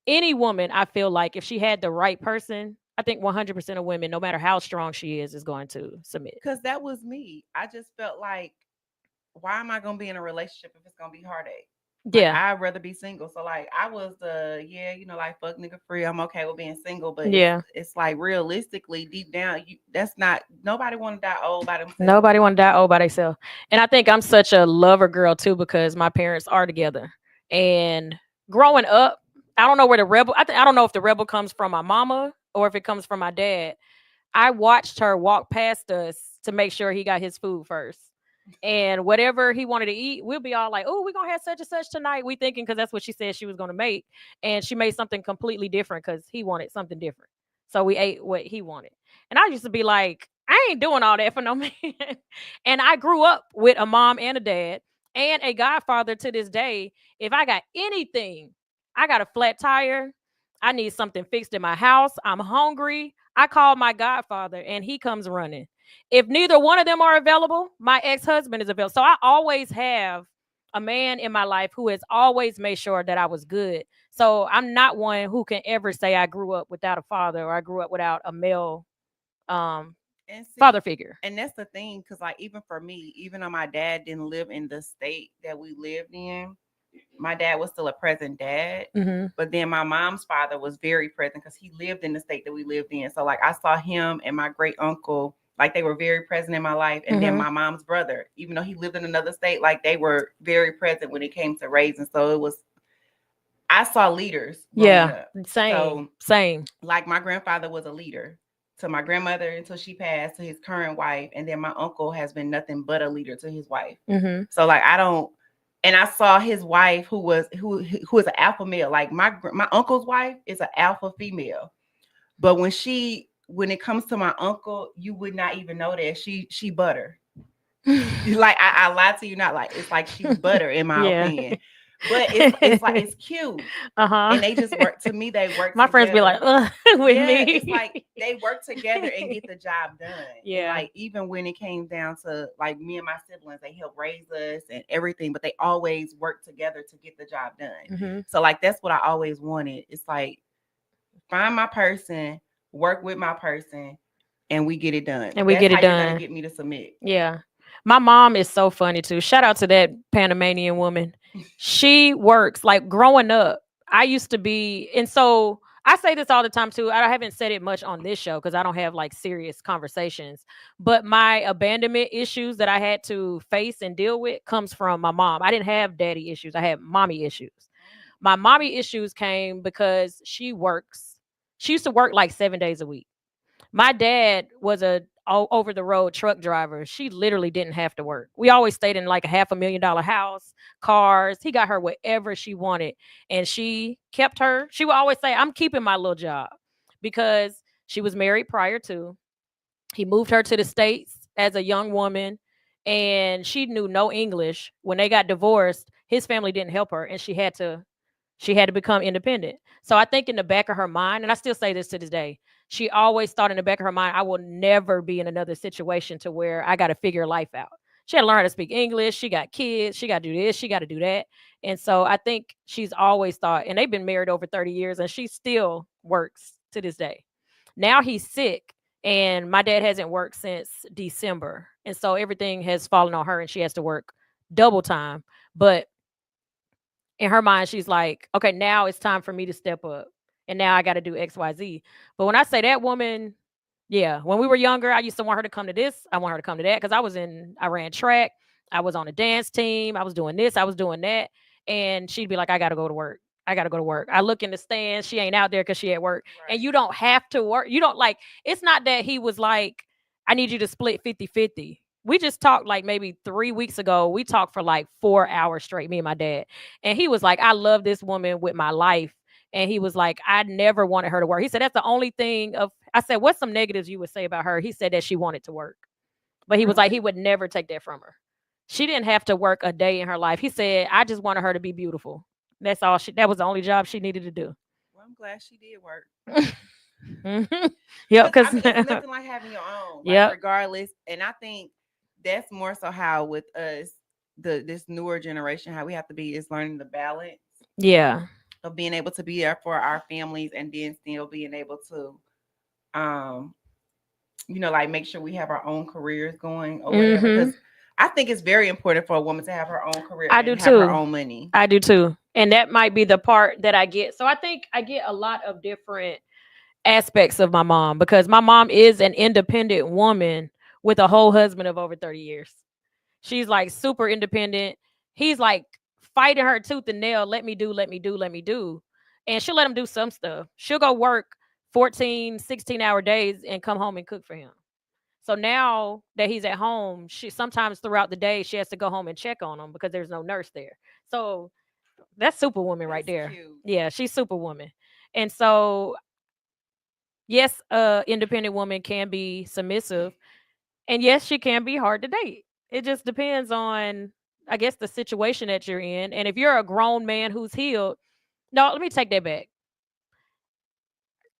Any woman, I feel like if she had the right person, I think 100% of women, no matter how strong she is going to submit. Because that was me. I just felt like, why am I gonna be in a relationship if it's gonna be heartache? Like, Yeah. I'd rather be single. So like I was like fuck nigga free. I'm okay with being single, but Yeah. it's like realistically deep down, that's not nobody want to die old by themselves. Nobody want to die old by themselves. And I think I'm such a lover girl too because my parents are together. And growing up, I don't know where the rebel. I don't know if the rebel comes from my mama or if it comes from my dad. I watched her walk past us to make sure he got his food first. And whatever he wanted to eat, we'll be all like, "Oh, we're gonna have such and such tonight." We thinking because that's what she said she was gonna make, and she made something completely different because he wanted something different. So we ate what he wanted, and I used to be like, "I ain't doing all that for no man." And I grew up with a mom and a dad and a godfather to this day. If I got anything, I got a flat tire. I need something fixed in my house. I'm hungry. I call my godfather and he comes running. If neither one of them are available, my ex-husband is available. So I always have a man in my life who has always made sure that I was good. So I'm not one who can ever say I grew up without a father or I grew up without a male father figure. And that's the thing, because like even for me, even though my dad didn't live in the state that we lived in, my dad was still a present dad. Mm-hmm. But then my mom's father was very present because he lived in the state that we lived in. So like I saw him and my great uncle, like they were very present in my life. And then my mom's brother, even though he lived in another state, like they were very present when it came to raising. So it was, I saw leaders. Yeah, Up. same, So, same. like my grandfather was a leader to my grandmother until she passed, to his current wife. And then my uncle has been nothing but a leader to his wife. Mm-hmm. So like and I saw his wife who was an alpha male. Like my uncle's wife is an alpha female. But when it comes to my uncle, you would not even know that she butter. Like I lied to you, not like it's like she's butter in my opinion. But it's like it's cute. And they just work. To me, they work. My friends be like, with me. It's like they work together and get the job done. Yeah. And like even when it came down to like me and my siblings, they helped raise us and everything, but they always work together to get the job done. Mm-hmm. So like that's what I always wanted. It's like find my person, work with my person, and we get it done. And we that's get it how done. You're gonna get me to submit. Yeah. My mom is so funny too. Shout out to that Panamanian woman. She works like growing up. I used to be, and so I say this all the time too. I haven't said it much on this show because I don't have like serious conversations. But my abandonment issues that I had to face and deal with comes from my mom. I didn't have daddy issues. I had mommy issues. My mommy issues came because she works. She used to work like 7 days a week. My dad was a over the road truck driver. She literally didn't have to work. We always stayed in like a $500,000 house, cars. He got her whatever she wanted. And she kept her. She would always say, I'm keeping my little job because she was married prior to. He moved her to the States as a young woman and she knew no English. When they got divorced, his family didn't help her and she had to become independent. So I think in the back of her mind, and I still say this to this day, she always thought in the back of her mind, I will never be in another situation to where I got to figure life out. She had to learn how to speak English. She got kids. She got to do this. She got to do that. And so I think she's always thought, and they've been married over 30 years and she still works to this day. Now he's sick and my dad hasn't worked since December. And so everything has fallen on her and she has to work double time. But in her mind, she's like, okay, now it's time for me to step up. And now I got to do X, Y, Z. But when I say that woman, yeah, when we were younger, I used to want her to come to this. I want her to come to that because I ran track. I was on a dance team. I was doing this. I was doing that. And she'd be like, I got to go to work. I got to go to work. I look in the stands. She ain't out there because she at work. Right. And you don't have to work. You don't like, it's not that he was like, I need you to split 50-50. We just talked like maybe 3 weeks ago. We talked for like 4 hours straight, me and my dad. And he was like, I love this woman with my life. And he was like, I never wanted her to work. He said, that's the only thing I said, what's some negatives you would say about her? He said that she wanted to work. But he was like, he would never take that from her. She didn't have to work a day in her life. He said, I just wanted her to be beautiful. That's all that was the only job she needed to do. Well, I'm glad she did work. Yep, because it's nothing like having your own, yep. Regardless. And I think that's more so how with us, this newer generation, how we have to be is learning the balance. Yeah. Of being able to be there for our families and then still being able to, like make sure we have our own careers going or whatever. Because I think it's very important for a woman to have her own career. I do have too. Her own money. I do too. And that might be the part that I get. So I think I get a lot of different aspects of my mom because my mom is an independent woman with a whole husband of over 30 years. She's like super independent. He's like fighting her tooth and nail. Let me do. And she'll let him do some stuff. She'll go work 14, 16-hour days and come home and cook for him. So now that he's at home, she sometimes throughout the day, she has to go home and check on him because there's no nurse there. So that's superwoman right there. Cute. Yeah, she's superwoman. And so, yes, independent woman can be submissive. And yes, she can be hard to date. It just depends on, I guess, the situation that you're in. And if you're a grown man who's healed, no, let me take that back.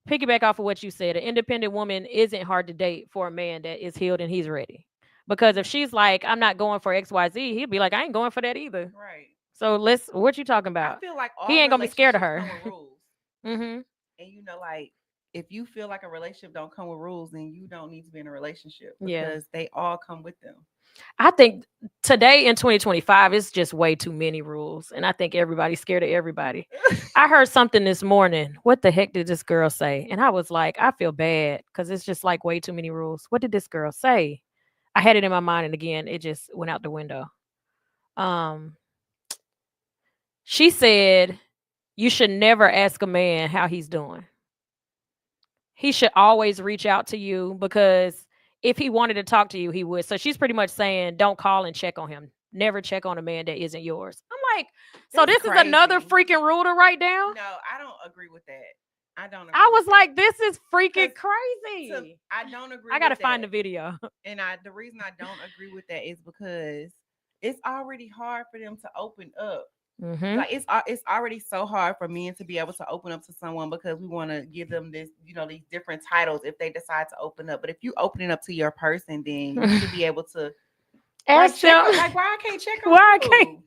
Piggyback off of what you said. An independent woman isn't hard to date for a man that is healed and he's ready. Because if she's like, I'm not going for XYZ, he'd be like, I ain't going for that either. Right. So what you talking about? I feel like he ain't gonna be scared of her. And like if you feel like a relationship don't come with rules, then you don't need to be in a relationship because they all come with them. I think today in 2025, it's just way too many rules. And I think everybody's scared of everybody. I heard something this morning. What the heck did this girl say? And I was like, I feel bad because it's just like way too many rules. What did this girl say? I had it in my mind. And again, it just went out the window. She said, you should never ask a man how he's doing. He should always reach out to you because if he wanted to talk to you, he would. So she's pretty much saying, don't call and check on him. Never check on a man that isn't yours. I'm like, so this is another freaking rule to write down? No, I don't agree with that. I don't agree. I was like, this is freaking crazy. I don't agree. I got to find the video. And the reason I don't agree with that is because it's already hard for them to open up. Like it's already so hard for men to be able to open up to someone because we want to give them this, these different titles if they decide to open up. But if you opening up to your person, then you should be able to ask them. Like, why I can't check on you? Why I can't?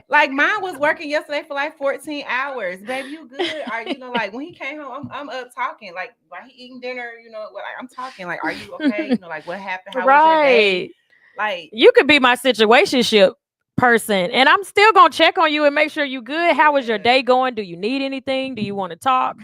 Like mine was working yesterday for like 14 hours. Baby, you good? Are like when he came home, I'm up talking. Like while he eating dinner, like I'm talking. Like, are you okay? Like what happened? How was your day? Like you could be my situationship person and I'm still gonna check on you and make sure you good. How was your day going? Do you need anything? Do you want to talk?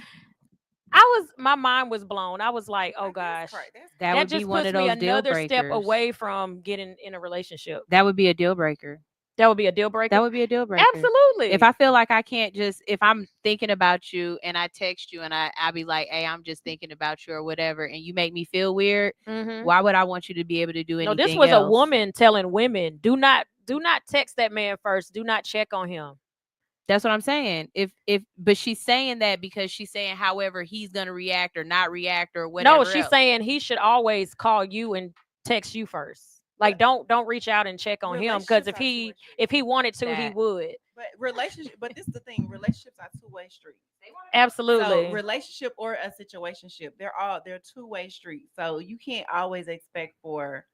My mind was blown. I was like, oh gosh, that would just be one puts of those me another deal step breakers. away from getting in a relationship. That would be a deal breaker. That would be a deal breaker. That would be a deal breaker. Absolutely. If I feel like I can't if I'm thinking about you and I text you and I be like, hey, I'm just thinking about you or whatever, and you make me feel weird, why would I want you to be able to do anything? No, this was else? a woman telling women, do not text that man first. Do not check on him. That's what I'm saying. But she's saying that because she's saying however he's gonna react or not react or whatever. No, she's saying he should always call you and text you first. Like don't reach out and check on him because if he wanted to, he would. But this is the thing. Relationships are two-way streets. Absolutely. So relationship or a situationship, they're two-way streets. So you can't always expect for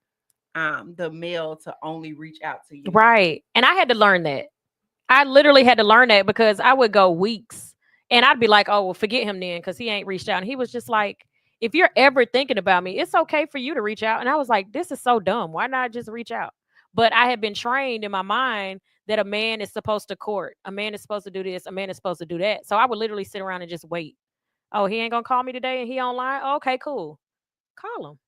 the male to only reach out to you. Right. And I had to learn that. I literally had to learn that because I would go weeks and I'd be like, oh, well, forget him then because he ain't reached out. And he was just like, if you're ever thinking about me, it's okay for you to reach out. And I was like, this is so dumb. Why not just reach out? But I had been trained in my mind that a man is supposed to court. A man is supposed to do this. A man is supposed to do that. So I would literally sit around and just wait. Oh, he ain't going to call me today and he online? Oh, okay, cool. Call him.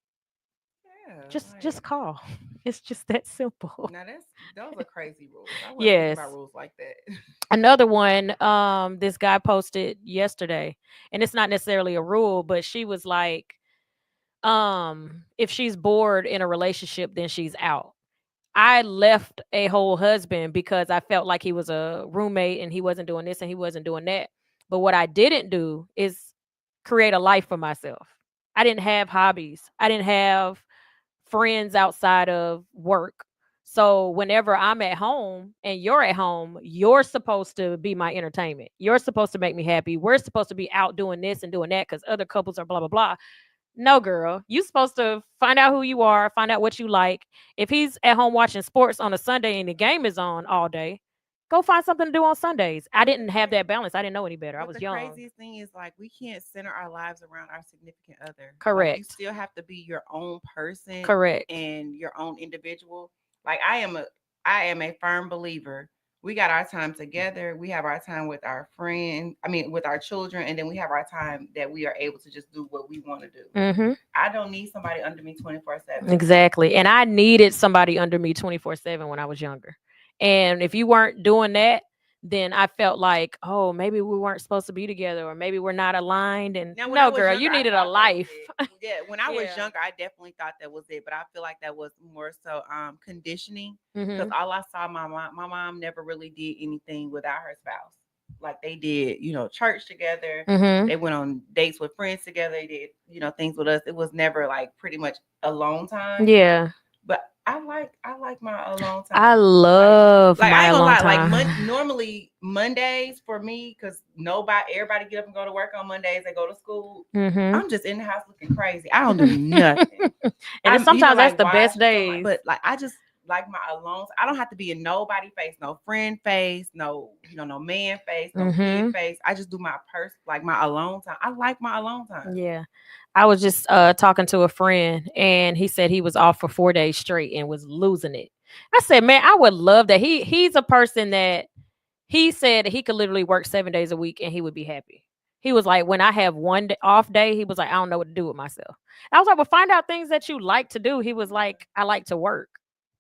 Yeah, just call. It's just that simple. Now those are crazy rules. I wouldn't think about rules like that. Another one, this guy posted yesterday, and it's not necessarily a rule, but she was like, if she's bored in a relationship, then she's out. I left a whole husband because I felt like he was a roommate and he wasn't doing this and he wasn't doing that. But what I didn't do is create a life for myself. I didn't have hobbies. I didn't have friends outside of work. So whenever I'm at home and you're at home, you're supposed to be my entertainment. You're supposed to make me happy. We're supposed to be out doing this and doing that because other couples are blah, blah, blah. No, girl, you supposed to find out who you are, find out what you like. If he's at home watching sports on a Sunday and the game is on all day, go find something to do on Sundays. I didn't have that balance. I didn't know any better. I But was the young. craziest thing is like we can't center our lives around our significant other. Like, you Correct. still have to be your own person Correct. and your own individual. Like I am a firm believer. We got our time together. We have our time with our friends. I mean, with our children, and then we have our time that we are able to just do what we want to do. Mm-hmm. I don't need somebody under me 24/7. Exactly. And I needed somebody under me 24/7 when I was younger. And if you weren't doing that, then I felt like, oh, maybe we weren't supposed to be together or maybe we're not aligned. And Now, when I no, was girl, younger, you I needed a thought that was life. it. Yeah, when I was Yeah. younger, I definitely thought that was it. But I feel like that was more so conditioning because Mhm. all I saw my mom never really did anything without her spouse. Like they did, church together. Mhm. They went on dates with friends together. They did, things with us. It was never like pretty much alone time. Yeah. But I like my alone time. I love Like I my ain't gonna alone lie, time. like normally Mondays for me, because everybody get up and go to work on Mondays. They go to school. Mhm. I'm just in the house looking crazy. I don't do nothing. And sometimes that's like, the best watch me so much, days. but like I just like my alone. I don't have to be in nobody face, no friend face, no no man face, no Mhm. kid face. I just do my my alone time. I like my alone time. Yeah. I was just talking to a friend and he said he was off for 4 days straight and was losing it. I said, "Man, I would love that." He's a person that he said he could literally work 7 days a week and he would be happy. He was like, "When I have one off day, he was like, I don't know what to do with myself." I was like, "Well, find out things that you like to do." He was like, "I like to work."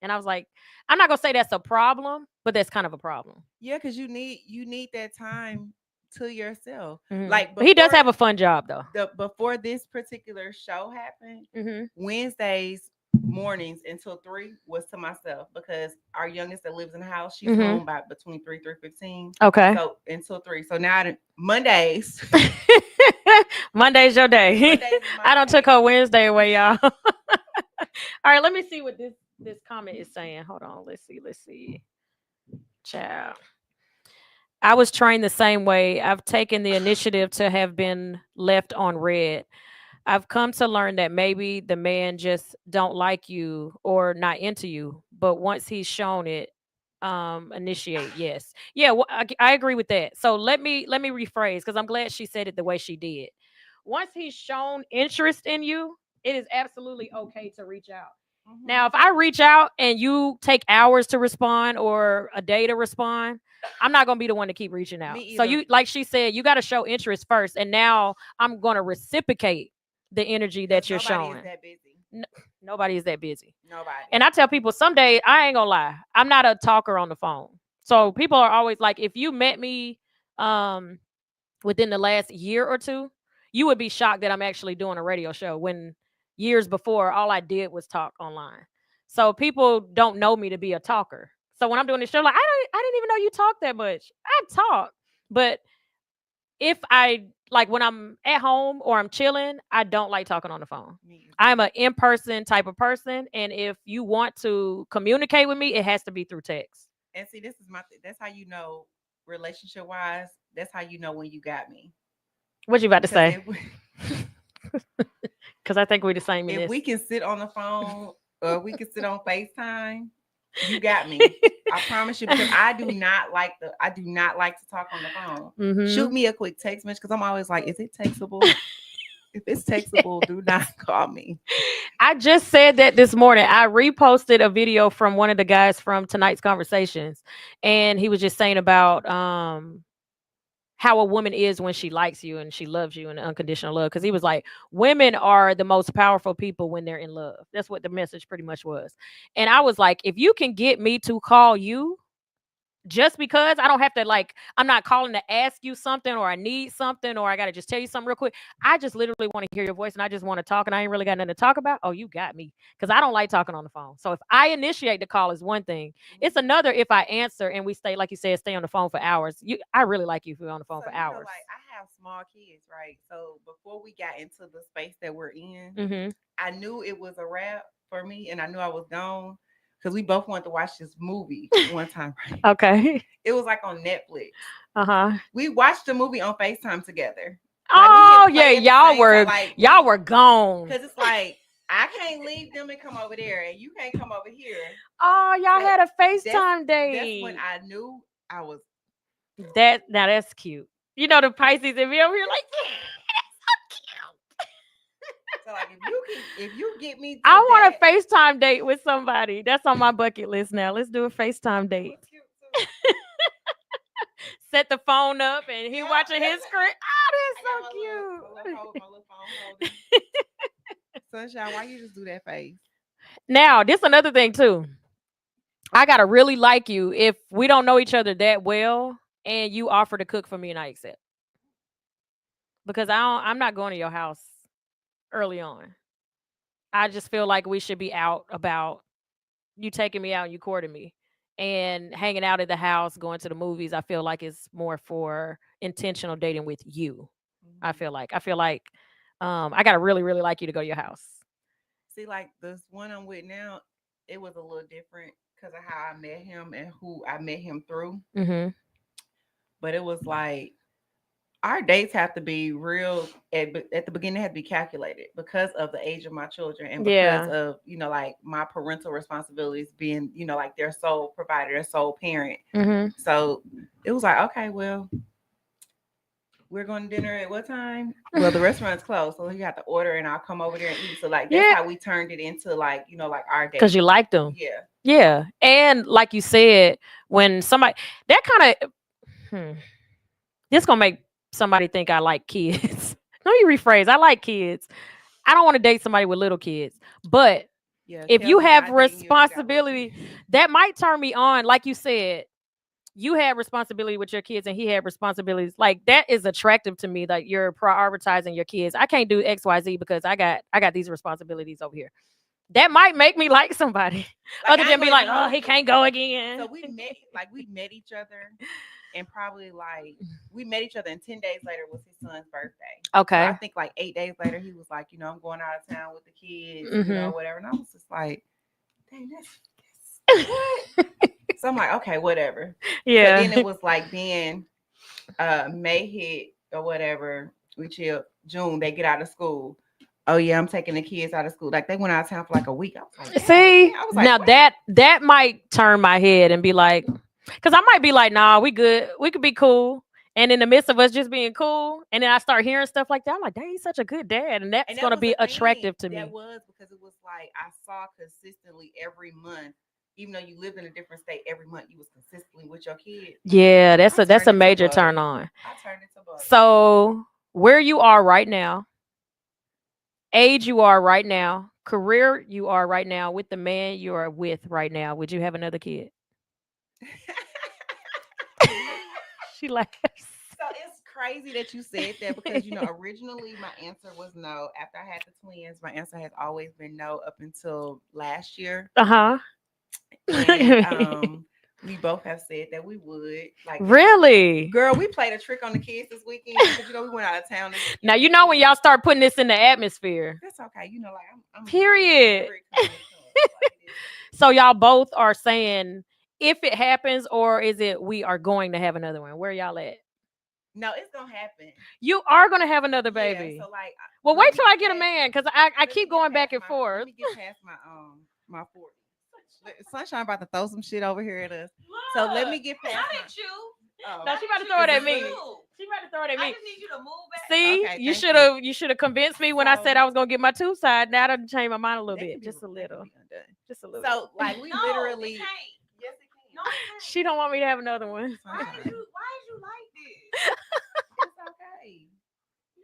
And I was like, I'm not going to say that's a problem, but that's kind of a problem. Yeah, because you need that time to yourself. Mhm. Like But he does before- have a fun job though. before this particular show happened, Mhm. Wednesdays mornings until 3 was to myself because our youngest that lives in the house, she's Mhm. home by between 3:15. Okay. So until 3. So now Mondays. Monday's your day. Mondays is my I don't day. took her Wednesday away, y'all. All right, let me see what this comment is saying. Hold on. Let's see. Child. I was trained the same way. I've taken the initiative to have been left on red. I've come to learn that maybe the man just don't like you or not into you, but once he's shown it, initiate. Yes, yeah, I agree with that. So let me rephrase because I'm glad she said it the way she did. Once he's shown interest in you, it is absolutely okay to reach out. Mhm. Now, if I reach out and you take hours to respond or a day to respond, I'm not gonna be the one to keep reaching out. Me So either. you, like she said, you got to show interest first, and now I'm gonna reciprocate the energy that you're Nobody showing. is that busy. Nobody is that busy. Nobody. And I tell people some days, I ain't gonna lie, I'm not a talker on the phone. So people are always like, if you met me within the last year or two, you would be shocked that I'm actually doing a radio show when years before all I did was talk online. So people don't know me to be a talker. So when I'm doing this show, like I didn't even know you talk that much. I talk. But if I like when I'm at home or I'm chilling, I don't like talking on the phone. Me either. I'm an in-person type of person, and if you want to communicate with me, it has to be through text. And see, this is that's how you know relationship wise. That's how you know when you got me. What you about to 'Cause say? if Because I think we're the same in if this. we can sit on the phone or we can sit on FaceTime, you got me. I promise you, because I do not like to talk on the phone. Mhm. Shoot me a quick text message because I'm always like, is it textable? If it's textable, do not call me. I just said that this morning. I reposted a video from one of the guys from tonight's conversations, and he was just saying about how a woman is when she likes you and she loves you in unconditional love. Because he was like, women are the most powerful people when they're in love. That's what the message pretty much was. And I was like, if you can get me to call you, just because I don't have to like, I'm not calling to ask you something or I need something or I got to just tell you something real quick. I just literally want to hear your voice and I just want to talk and I ain't really got nothing to talk about. Oh, you got me. Because I don't like talking on the phone. So if I initiate the call is one thing. It's another if I answer and we stay, like you said, stay on the phone for hours. I really like you if we're on the phone So, for hours. like I have small kids, right? So before we got into the space that we're in, Mm-hmm. I knew it was a wrap for me and I knew I was gone because we both wanted to watch this movie one time, right? Okay. It was like on Netflix. Uh-huh. We watched the movie on FaceTime together. Oh yeah, y'all were gone. Because it's like I can't leave them and come over there, and you can't come over here. Oh, y'all So had a FaceTime That's date. when I knew I was. Now that's cute. You know the Pisces and me over here like, So like if you get me, I want a FaceTime date with somebody. That's on my bucket list now. Let's do a FaceTime date. Set the phone up and he watching his screen. Oh, that's so cute. My little phone holder. Sunshine, why you just do that face? Now, this another thing too. I gotta really like you if we don't know each other that well and you offer to cook for me and I accept. Because I'm not going to your house early on. I just feel like we should be out about you taking me out and you courting me. And hanging out at the house, going to the movies, I feel like it's more for intentional dating with you. I feel like I gotta really, really like you to go to your house. See, like this one I'm with now, it was a little different because of how I met him and who I met him through. Mm-hmm. But it was like our dates have to be real at the beginning. They have to be calculated because of the age of my children and because of like my parental responsibilities being like their sole provider, their sole parent. Mm-hmm. So it was like, okay, well, we're going to dinner at what time? Well, the restaurant's closed, so you have to order and I'll come over there and eat. So like that's how we turned it into like like our date. Because you liked them. Yeah. And like you said, when somebody that kind of this gonna make somebody think I like kids. Let me rephrase. I like kids. I don't want to date somebody with little kids. But if you have responsibility, that might turn me on. Like you said, you had responsibility with your kids and he had responsibilities. Like that is attractive to me. Like you're prioritizing your kids. I can't do XYZ because I got these responsibilities over here. That might make me like somebody. Like, other than be like, oh, he can't go again. So we met each other. And probably like we met each other and 10 days later was his son's birthday. Okay. So I think like 8 days later, he was like, I'm going out of town with the kids, whatever. And I was just like, dang, that's what? So I'm like, okay, whatever. Yeah. But then it was like then May hit or whatever. We chilled. June, they get out of school. Oh yeah, I'm taking the kids out of school. Like they went out of town for like a week. I was like, see, I was like, now what? that might turn my head and be like, because I might be like, nah, we good. We could be cool. And in the midst of us just being cool, and then I start hearing stuff like that, I'm like, dang, he's such a good dad. And that's going to be attractive to me. That was because it was like I saw consistently every month, even though you lived in a different state, every month you was consistently with your kids. Yeah, that's a major turn on. I turned into butter. So where you are right now, age you are right now, career you are right now, with the man you are with right now, would you have another kid? She laughs. So it's crazy that you said that because originally my answer was no. After I had the twins, my answer has always been no up until last year. And we both have said that we would. Like, really, girl, we played a trick on the kids this weekend because we went out of town. Now when y'all start putting this in the atmosphere. That's okay. Like I'm period. So y'all both are saying if it happens, or is it we are going to have another one? Where y'all at? No, it's gonna happen. You are gonna have another baby. Yeah, so like, well, wait till I get a man because I keep going back and forth. Let me get past my 40. Sunshine about to throw some shit over here at us. Look, so let me get past. Not at you. No, she about to throw it at me. She about to throw it at me. I just need you to move back. See, okay, you should have convinced me when I said I was gonna get my two side. Now I changed my mind a little bit, just a little. Just a little. So like we literally. Yes, it can. No, she don't want me to have another one. Why is you like this? It's okay.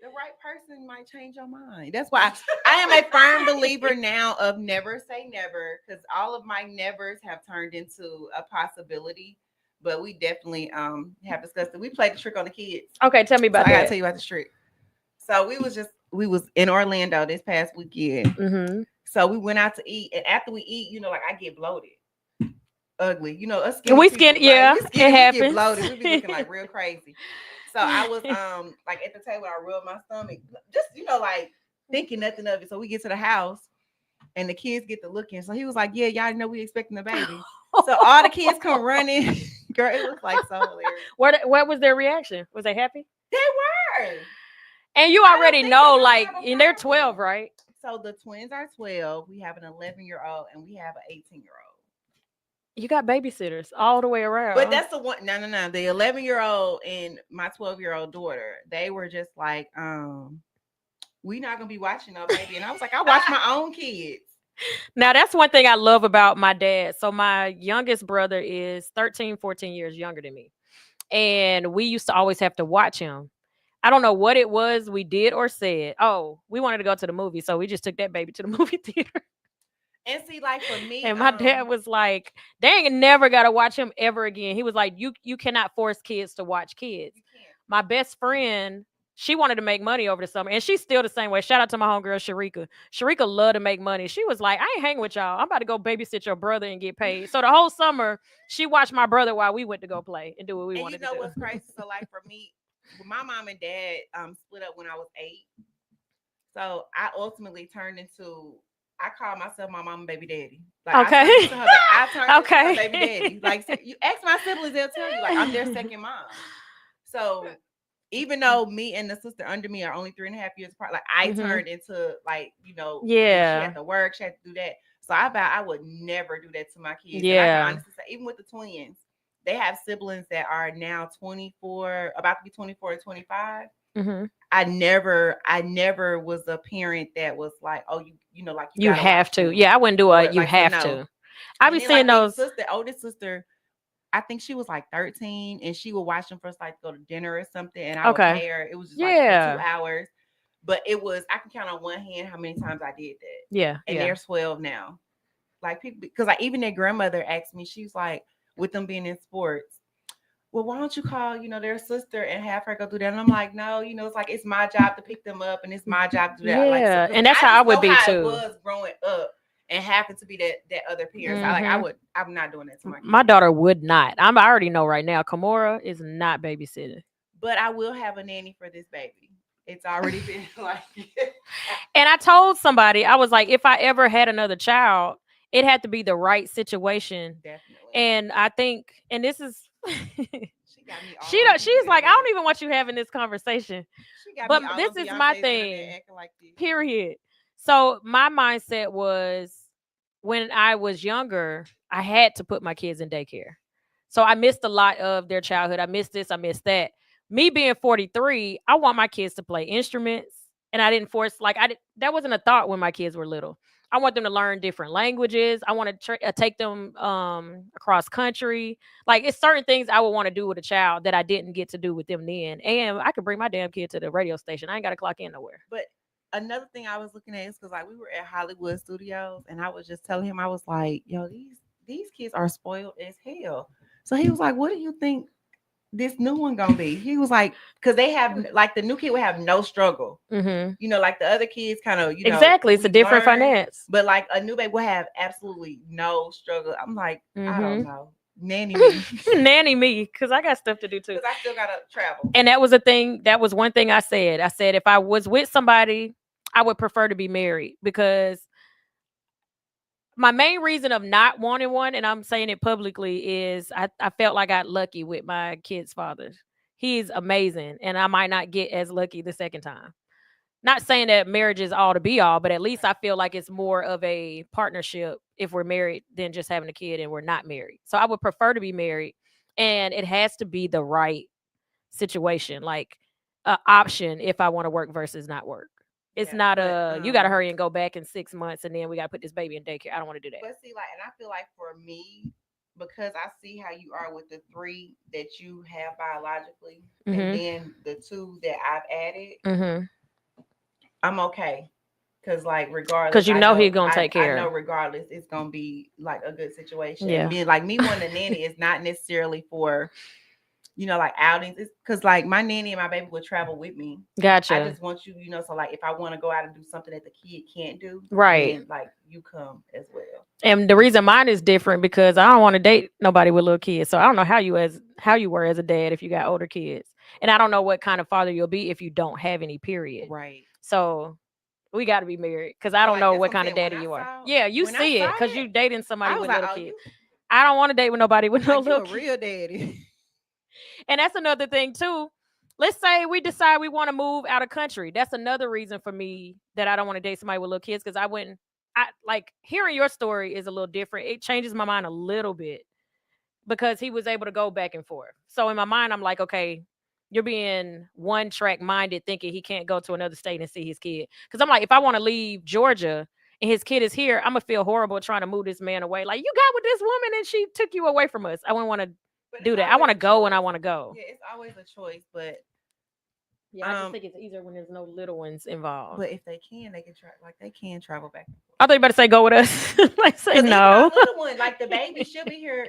The right person might change your mind. That's why I am a firm believer now of never say never, because all of my nevers have turned into a possibility. but we definitely have discussed it. We played the trick on the kids. Okay, tell me So about I gotta that. tell you about the trick. So we was in Orlando this past weekend. Mm-hmm. So we went out to eat, and after we eat, like I get bloated, ugly. Us skinny We people, skinny, yeah, we skinny, it we get happens. bloated. We be looking like real crazy. So I was like at the table, I rubbed my stomach, just like thinking nothing of it. So we get to the house, and the kids get to looking. So he was like, "Yeah, y'all know we expecting a baby." So all the kids come running. Girl, it was like so hilarious. What was their reaction? Was they happy? They were. And you I don't already think know, they're gonna like, have a and they're problem. 12, right? So the twins are 12. We have an 11-year-old and we have an 18-year-old. You got babysitters all the way around. But that's the one. No. The 11-year-old and my 12-year-old daughter, they were just like, we not gonna be watching no baby. And I was like, I watch my own kids. Now, that's one thing I love about my dad. So my youngest brother is 13, 14 years younger than me. And we used to always have to watch him. I don't know what it was we did or said. Oh, we wanted to go to the movie. So we just took that baby to the movie theater. And see, like for me, And my dad was like, they ain't never got to watch him ever again. He was like, you cannot force kids to watch kids. My best friend, she wanted to make money over the summer. And she's still the same way. Shout out to my homegirl, Sharika. Sharika loved to make money. She was like, I ain't hanging with y'all. I'm about to go babysit your brother and get paid. So the whole summer, she watched my brother while we went to go play and do what we wanted to do. And you know what's crazy? So like for me, my mom and dad split up when I was 8. So I ultimately turned into, I call myself my mom and baby daddy. Like okay. I turned into okay. her baby daddy. Like so you ask my siblings, they'll tell you like I'm their second mom. So even though me and the sister under me are only 3.5 years apart, like I turned into like, yeah, she had to work, she had to do that. So I vowed I would never do that to my kids. Yeah. And I can honestly say, even with the twins, they have siblings that are now 24, about to be 24 and 25. Mm-hmm. I never was a parent that was like, oh, like you have to. them. Yeah, I wouldn't do Or, it. You like, have no. to. I be then, seeing like, those. Oldest sister, I think she was like 13, and she would watch them first, like go to dinner or something, and I would pay her. It was just like for 2 hours, but it was, I can count on one hand how many times I did that. Yeah, and they're 12 now. Like people, because like even their grandmother asked me, she's like, with them being in sports, well, why don't you call, their sister and have her go do that? And I'm like, no, it's like, it's my job to pick them up and it's my job to do that. Yeah, like, so, and that's how I would be too. It was growing up and having to be that other parent. Mm-hmm. So I'm not doing that to my kids. My daughter would not. I already know right now, Kimora is not babysitting. But I will have a nanny for this baby. It's already been like. And I told somebody, I was like, if I ever had another child, it had to be the right situation. Definitely. And I think, and this is, she's like, I don't even want you having this conversation. But this is my thing. Like this. Period. So my mindset was, when I was younger, I had to put my kids in daycare. So I missed a lot of their childhood. I missed this, I missed that. Me being 43, I want my kids to play instruments. And I didn't force, that wasn't a thought when my kids were little. I want them to learn different languages. I want to take them across country. Like, it's certain things I would want to do with a child that I didn't get to do with them then. And I could bring my damn kid to the radio station. I ain't got to clock in nowhere. But another thing I was looking at is because like we were at Hollywood Studios, and I was just telling him, I was like, yo, these kids are spoiled as hell. So he was like, what do you think this new one gonna be? He was like, because they have, like, the new kid would have no struggle. Mm-hmm. Like the other kids kind of, exactly, it's a different finance. But like a new baby will have absolutely no struggle. I'm like, I don't know. Nanny me. Nanny me, because I got stuff to do too. Because I still gotta travel. And that was a thing. That was one thing I said. I said, if I was with somebody, I would prefer to be married, because my main reason of not wanting one, and I'm saying it publicly, is I felt like I got lucky with my kid's father. He's amazing, and I might not get as lucky the second time. Not saying that marriage is all to be all, but at least I feel like it's more of a partnership if we're married than just having a kid and we're not married. So I would prefer to be married, and it has to be the right situation, like an option if I want to work versus not work. It's not you got to hurry and go back in 6 months and then we got to put this baby in daycare. I don't want to do that. But see, like, and I feel like for me, because I see how you are with the 3 that you have biologically, and then the 2 that I've added, I'm okay. Cause like regardless, Because you know he's gonna take care I know of. regardless, it's gonna be like a good situation. Yeah. Being like me wanting a nanny is not necessarily for, like outings. It's because like my nanny and my baby would travel with me. Gotcha. I just want you, so like if I want to go out and do something that the kid can't do, Right. then like you come as well. And the reason mine is different because I don't want to date nobody with little kids. So I don't know how you were as a dad if you got older kids. And I don't know what kind of father you'll be if you don't have any, period. Right. So we got to be married because I don't Like, know that's what I'm kind of saying. daddy When I you are. saw- Yeah, you when I see it saw because it, you dating somebody I was with like, little oh, kids. you I don't want to date with nobody with no like you little a kids. real daddy. And that's another thing too. Let's say we decide we want to move out of country. That's another reason for me that I don't want to date somebody with little kids because I like hearing your story is a little different. It changes my mind a little bit because he was able to go back and forth. So in my mind, I'm like, okay, you're being one track minded, thinking he can't go to another state and see his kid. Because I'm like, if I want to leave Georgia and his kid is here, I'm gonna feel horrible trying to move this man away. Like you got with this woman and she took you away from us. I wouldn't want to But do it's that. I want to always a go when I choice. want to go. Yeah, it's always a choice, but Yeah, I just think it's easier when there's no little ones involved. but if they can they can travel back and forth. I thought you better say go with us. Like say Because even no. our little one, like the baby, she'll be here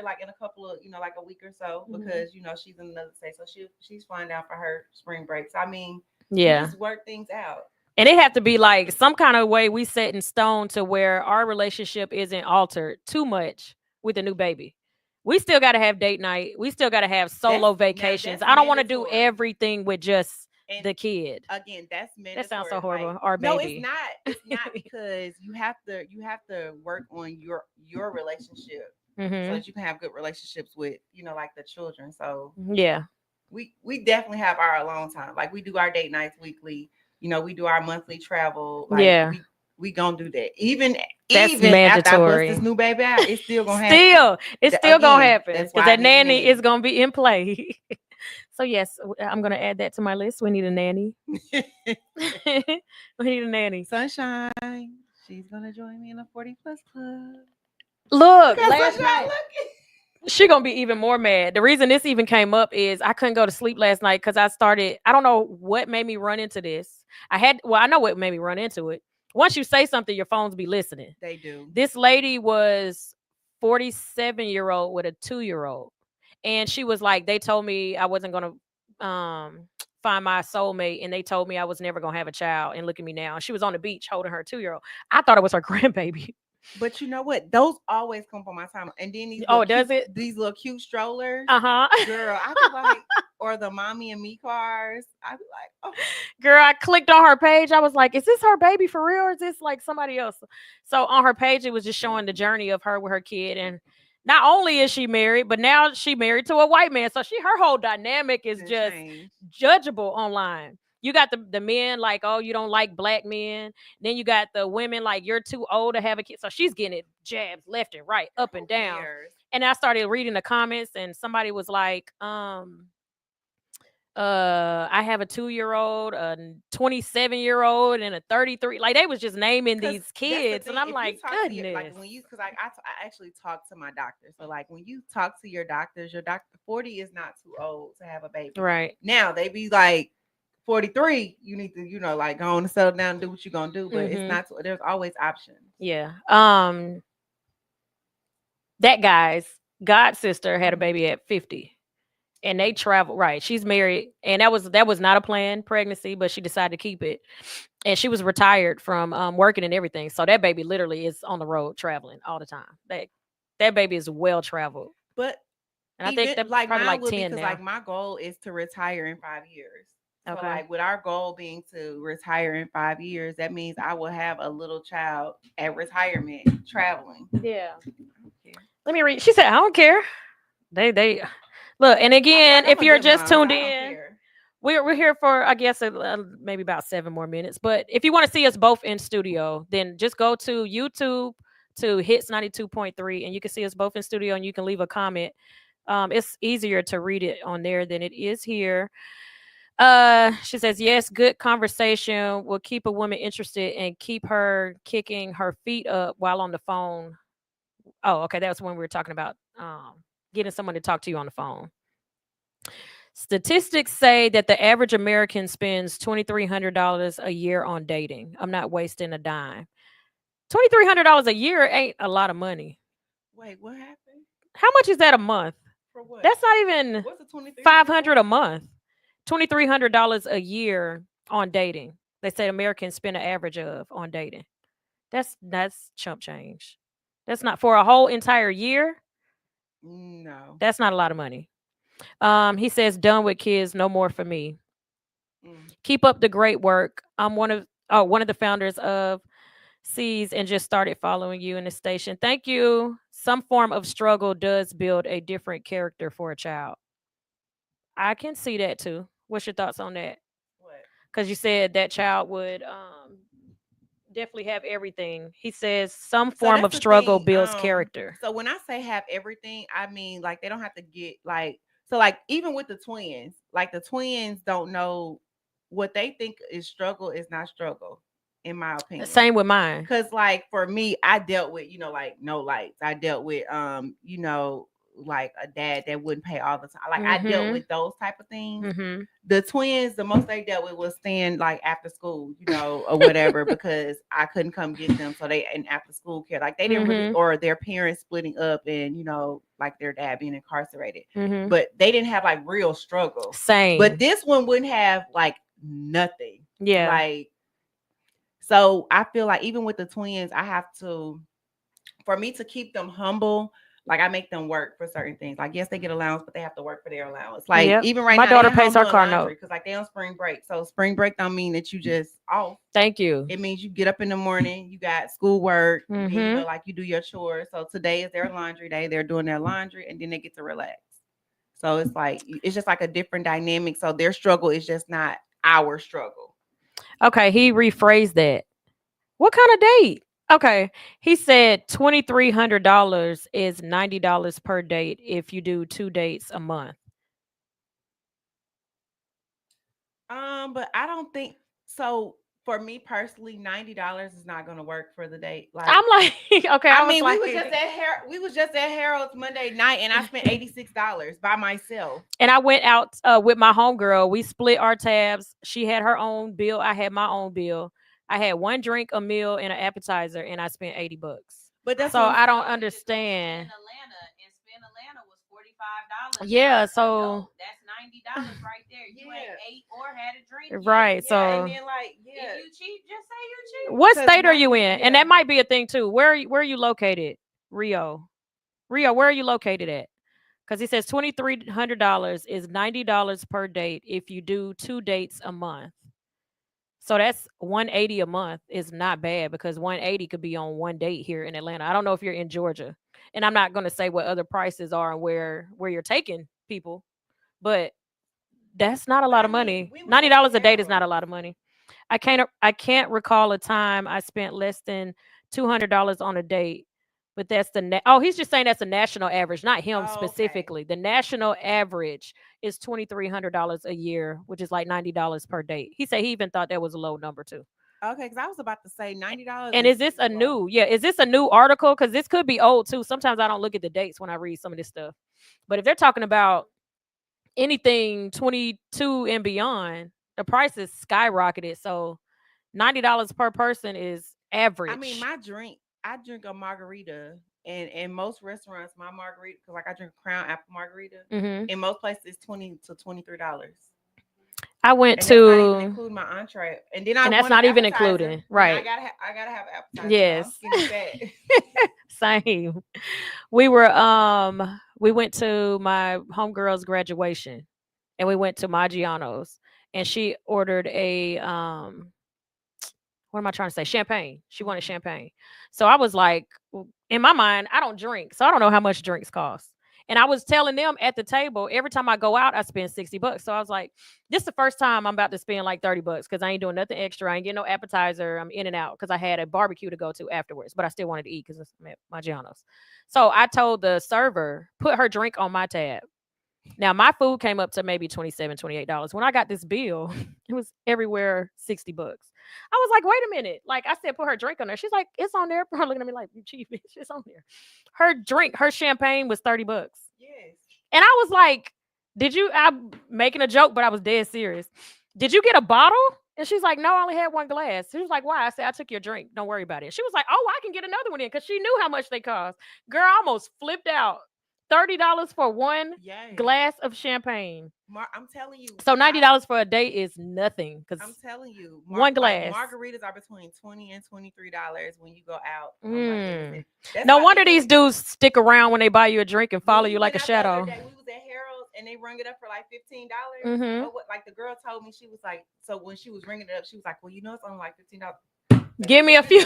like in a couple of, like a week or so because she's in another state. So she's flying down for her spring break. So I mean, Yeah. just work things out. And it have to be like some kind of way we set in stone to where our relationship isn't altered too much with the new baby. We still got to have date night. We still got to have solo vacations. that's I don't want to do mandatory. everything with just And the kid. again, that's mandatory. That sounds so horrible. Like, Our no, baby. it's not. It's not because you have to work on your relationship so that you can have good relationships with like the children. So Yeah. we definitely have our alone time. Like we do our date nights weekly. We do our monthly travel. Like Yeah. we gonna do that. Even That's after I bust mandatory. this new baby out, it's still gonna happen. It's still gonna Again, happen that's because why I that need a nanny nanny. is gonna be in play. So yes, I'm gonna add that to my list. We need a nanny. We need a nanny. Sunshine, she's gonna join me in a 40+ club. Look, at last Sunshine, night she gonna be even more mad. The reason this even came up is I couldn't go to sleep last night because I don't know what made me run into this. I know what made me run into it. Once you say something, your phones be listening. They do. This lady was 47-year-old with a 2-year-old. And she was like, they told me I wasn't gonna find my soulmate, and they told me I was never gonna have a child. And look at me now. And she was on the beach holding her 2-year-old. I thought it was her grandbaby. But you know what? Those always come from my time. And then these does it? These little cute strollers. Uh-huh. Girl, I be like, or the mommy and me cars. I be like, oh. Girl, I clicked on her page. I was like, is this her baby for real, or is this like somebody else? So on her page, it was just showing the journey of her with her kid. And not only is she married, but now she married to a white man. So her whole dynamic is just judgeable online. You got the men like, oh, you don't like black men. Then you got the women like, you're too old to have a kid. So she's getting it jabs left and right, up and down. And I started reading the comments, and somebody was like, I have a 2-year-old, a 27-year-old, and a 33. Like they was just naming these kids, and I'm like, goodness. Like when because I actually talked to my doctor. So like when you talk to your doctors, your doctor 40 is not too old to have a baby. Right now, they be like 43. You need to like go on and settle down and do what you're gonna do. But it's not. There's always options. Yeah. That guy's god sister had a baby at 50. And they traveled, right? She's married, and that was not a planned pregnancy, but she decided to keep it. And she was retired from working and everything, so that baby literally is on the road traveling all the time. That baby is well traveled. But and I think that's like probably like 10 because now. like my goal is to retire in 5 years. So Okay. like with our goal being to retire in 5 years, that means I will have a little child at retirement traveling. Yeah. Let me read. She said, I don't care. They look, and again, if you're just tuned in, we're here for, I guess, maybe about 7 more minutes. But if you want to see us both in studio, then just go to YouTube to Hits 92.3, and you can see us both in studio, and you can leave a comment. It's easier to read it on there than it is here. She says, yes, good conversation will keep a woman interested and keep her kicking her feet up while on the phone. Oh, okay. That was when we were talking about getting someone to talk to you on the phone. Statistics say that the average American spends $2,300 a year on dating. I'm not wasting a dime. $2,300 a year ain't a lot of money. Wait, what happened? How much is that a month? For what? That's not even What's the 23? $500 a month. $2,300 a year on dating. They say Americans spend an average of on dating. That's chump change. That's not for a whole entire year. No. That's not a lot of money. He says, "Done with kids, no more for me. Keep up the great work. I'm one of the founders of C's and just started following you in the station. Thank you. Some form of struggle does build a different character for a child. I can see that too. What's your thoughts on that? What? Because you said that child would definitely have everything. He says some form of struggle builds character. So when I say have everything, I mean like they don't have to get like so like even with the twins, like the twins don't know what they think is struggle is not struggle, in my opinion. Same with mine. Because like for me, I dealt with, like no lights. I dealt with like a dad that wouldn't pay all the time. Like I dealt with those type of things. The twins, the most they dealt with was staying like after school, or whatever, because I couldn't come get them. So they in after school care. Like they didn't really, or their parents splitting up and like their dad being incarcerated. But they didn't have like real struggle. Same. But this one wouldn't have like nothing. Yeah. Like so I feel like even with the twins, I have to, for me to keep them humble, like I make them work for certain things. Like yes, they get allowance, but they have to work for their allowance. Like even right now, my daughter pays her car note because like they on spring break. So spring break don't mean that you just off. Thank you. It means you get up in the morning, you got schoolwork, and, like you do your chores. So today is their laundry day. They're doing their laundry, and then they get to relax. So it's like it's just like a different dynamic. So their struggle is just not our struggle. Okay, he rephrased that. What kind of date? Okay, he said $2,300 is $90 per date if you do 2 dates a month. But I don't think so. For me personally, $90 is not going to work for the date. Like I'm like, okay. I mean, we was just at Harold's Monday night, and I spent $86 by myself. And I went out with my homegirl. We split our tabs. She had her own bill. I had my own bill. I had one drink, a meal, and an appetizer, and I spent $80. But that's so I don't understand. Atlanta was $45. Yeah, so that's $90 right there. You ain't ate or had a drink. Right. So and then like if you cheap, just say you cheap. What state are you in? And that might be a thing too. Where are you located? Rio, where are you located at? Because he says $2,300 is $90 per date if you do 2 dates a month. So that's $180 a month is not bad because $180 could be on one date here in Atlanta. I don't know if you're in Georgia, and I'm not going to say what other prices are and where you're taking people, but that's not a lot of money. $90 a date is not a lot of money. I can't recall a time I spent less than $200 on a date, but that's he's just saying that's a national average, not him specifically. The national average is $2,300 a year, which is like $90 per date. He said he even thought that was a low number too. Okay, because I was about to say $90. And is this a new? Yeah, is this a new article? Because this could be old too. Sometimes I don't look at the dates when I read some of this stuff. But if they're talking about anything 22 and beyond, the price is skyrocketed. So $90 per person is average. I mean, I drink a margarita, and in most restaurants, my margarita, because like I drink Crown Apple margarita, in most places it's $20 to $23. I went and to that's not even include my entree, and then that's not even including, right? I gotta have appetizer. Yes, same. We went to my homegirl's graduation, and we went to Maggiano's, and she ordered a what am I trying to say? Champagne. She wanted champagne. So I was like, in my mind, I don't drink, so I don't know how much drinks cost. And I was telling them at the table, every time I go out, I spend $60. So I was like, this is the first time I'm about to spend like $30 because I ain't doing nothing extra. I ain't getting no appetizer. I'm in and out because I had a barbecue to go to afterwards, but I still wanted to eat because it's Maggiano's. So I told the server, put her drink on my tab. Now my food came up to maybe $27, $28. When I got this bill, it was everywhere $60. I was like, wait a minute. Like I said, put her drink on there. She's like, it's on there. Her looking at me like, you cheap bitch. It's on there. Her champagne was $30. Yes. And I was like, did you, I'm making a joke, but I was dead serious. Did you get a bottle? And she's like, no, I only had one glass. She was like, why? I said, I took your drink. Don't worry about it. She was like, oh, I can get another one in because she knew how much they cost. Girl, I almost flipped out. $30 for one Yes. glass of champagne. I'm telling you. So $90 for a day is nothing. Cause I'm telling you, one glass. margaritas are between $20 and $23 when you go out. No wonder these dudes stick around when they buy you a drink and follow you like a shadow. We was at Harold's and they rung it up for like $15. Mm-hmm. Like the girl told me, she was like, so when she was ringing it up, she was like, well, it's only like $15. Give me a few.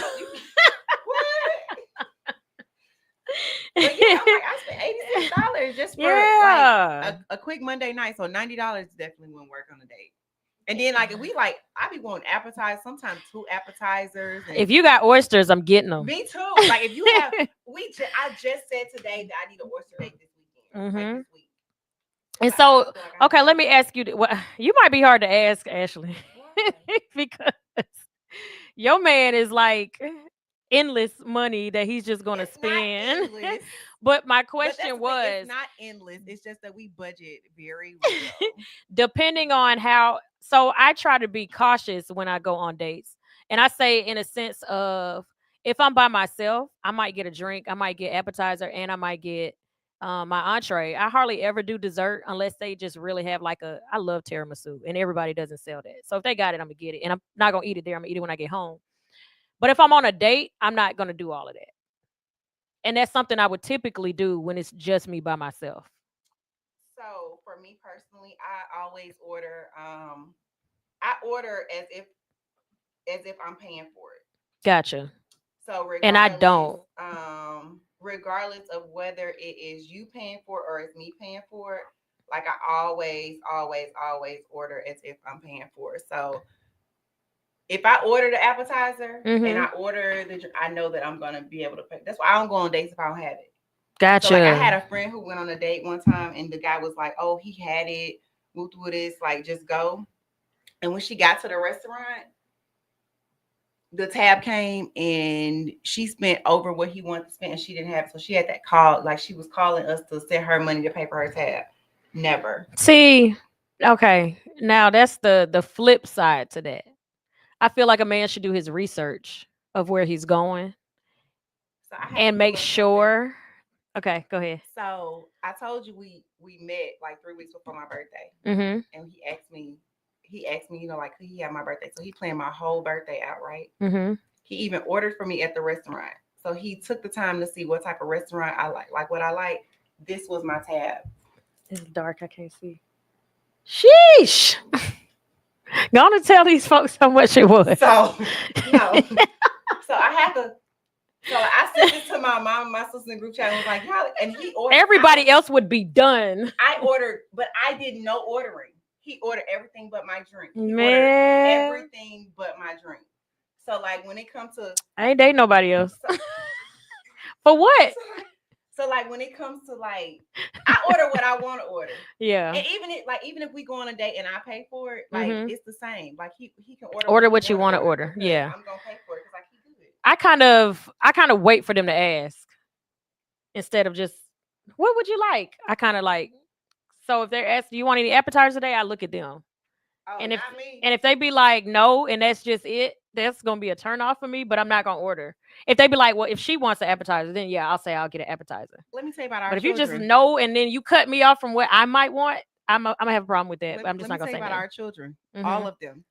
But yeah, I'm like, I spent $86 just for like a quick Monday night. So $90 definitely wouldn't work on a date. And then like I be wanting appetizers, sometimes 2 appetizers. And if you got oysters, I'm getting them. Me too. Like if you have, I just said today that I need an oyster bake this weekend. Mm-hmm. Like this week. And so, okay, let me ask you. Well, you might be hard to ask, Ashley, because your man is like endless money that he's just going to spend. But my question was, it's not endless. It's just that we budget very well. Depending on how. So I try to be cautious when I go on dates, and I say in a sense of if I'm by myself, I might get a drink, I might get appetizer, and I might get my entree. I hardly ever do dessert unless they just really have like I love tiramisu, and everybody doesn't sell that. So if they got it, I'm gonna get it, and I'm not gonna eat it there. I'm gonna eat it when I get home. But if I'm on a date, I'm not going to do all of that. And that's something I would typically do when it's just me by myself. So for me personally, I always order, I order as if I'm paying for it. Gotcha. So and I don't. Regardless of whether it is you paying for it or it's me paying for it, like I always order as if I'm paying for it. So if I order the appetizer and I order I know that I'm gonna be able to pay. That's why I don't go on dates if I don't have it. Gotcha. So like I had a friend who went on a date one time and the guy was like, "Oh, he had it. Moved with this. Like, just go." And when she got to the restaurant, the tab came and she spent over what he wanted to spend and she didn't have it. So she had that call. Like she was calling us to send her money to pay for her tab. Never. See, okay. Now that's the flip side to that. I feel like a man should do his research of where he's going and make sure. Okay, go ahead. So I told you we met like 3 weeks before my birthday, and he asked me, like, could he have my birthday? So he planned my whole birthday out, right? He even ordered for me at the restaurant. So he took the time to see what type of restaurant I like what I like. This was my tab. It's dark. I can't see. Sheesh. Gonna tell these folks how much it was. So no. So I had to. So I sent it to my mom, my sister in group chat, and was like, "Y'all," and he ordered. Everybody else would be done. I ordered, but I did no ordering. He ordered everything but my drink. He Man, ordered everything but my drink. So like when it comes to, I ain't dating nobody else. For what? So like when it comes to like, I order what I want to order. Yeah. And even if we go on a date and I pay for it, like it's the same. Like he can order what you want to order. Yeah. I'm gonna pay for it because like he good. I kind of wait for them to ask instead of just, what would you like? I kind of like, so if they're asking, do you want any appetizers today? I look at them. Oh, and not me. if they be like no, and that's just it, that's gonna be a turn off for me. But I'm not gonna order. If they be like, well, if she wants an appetizer, then yeah, I'll say I'll get an appetizer. Let me tell you about our. But if children. you just know and then you cut me off from what I might want, I'm gonna have a problem with that. But I'm just not gonna say about that. Our children, all of them.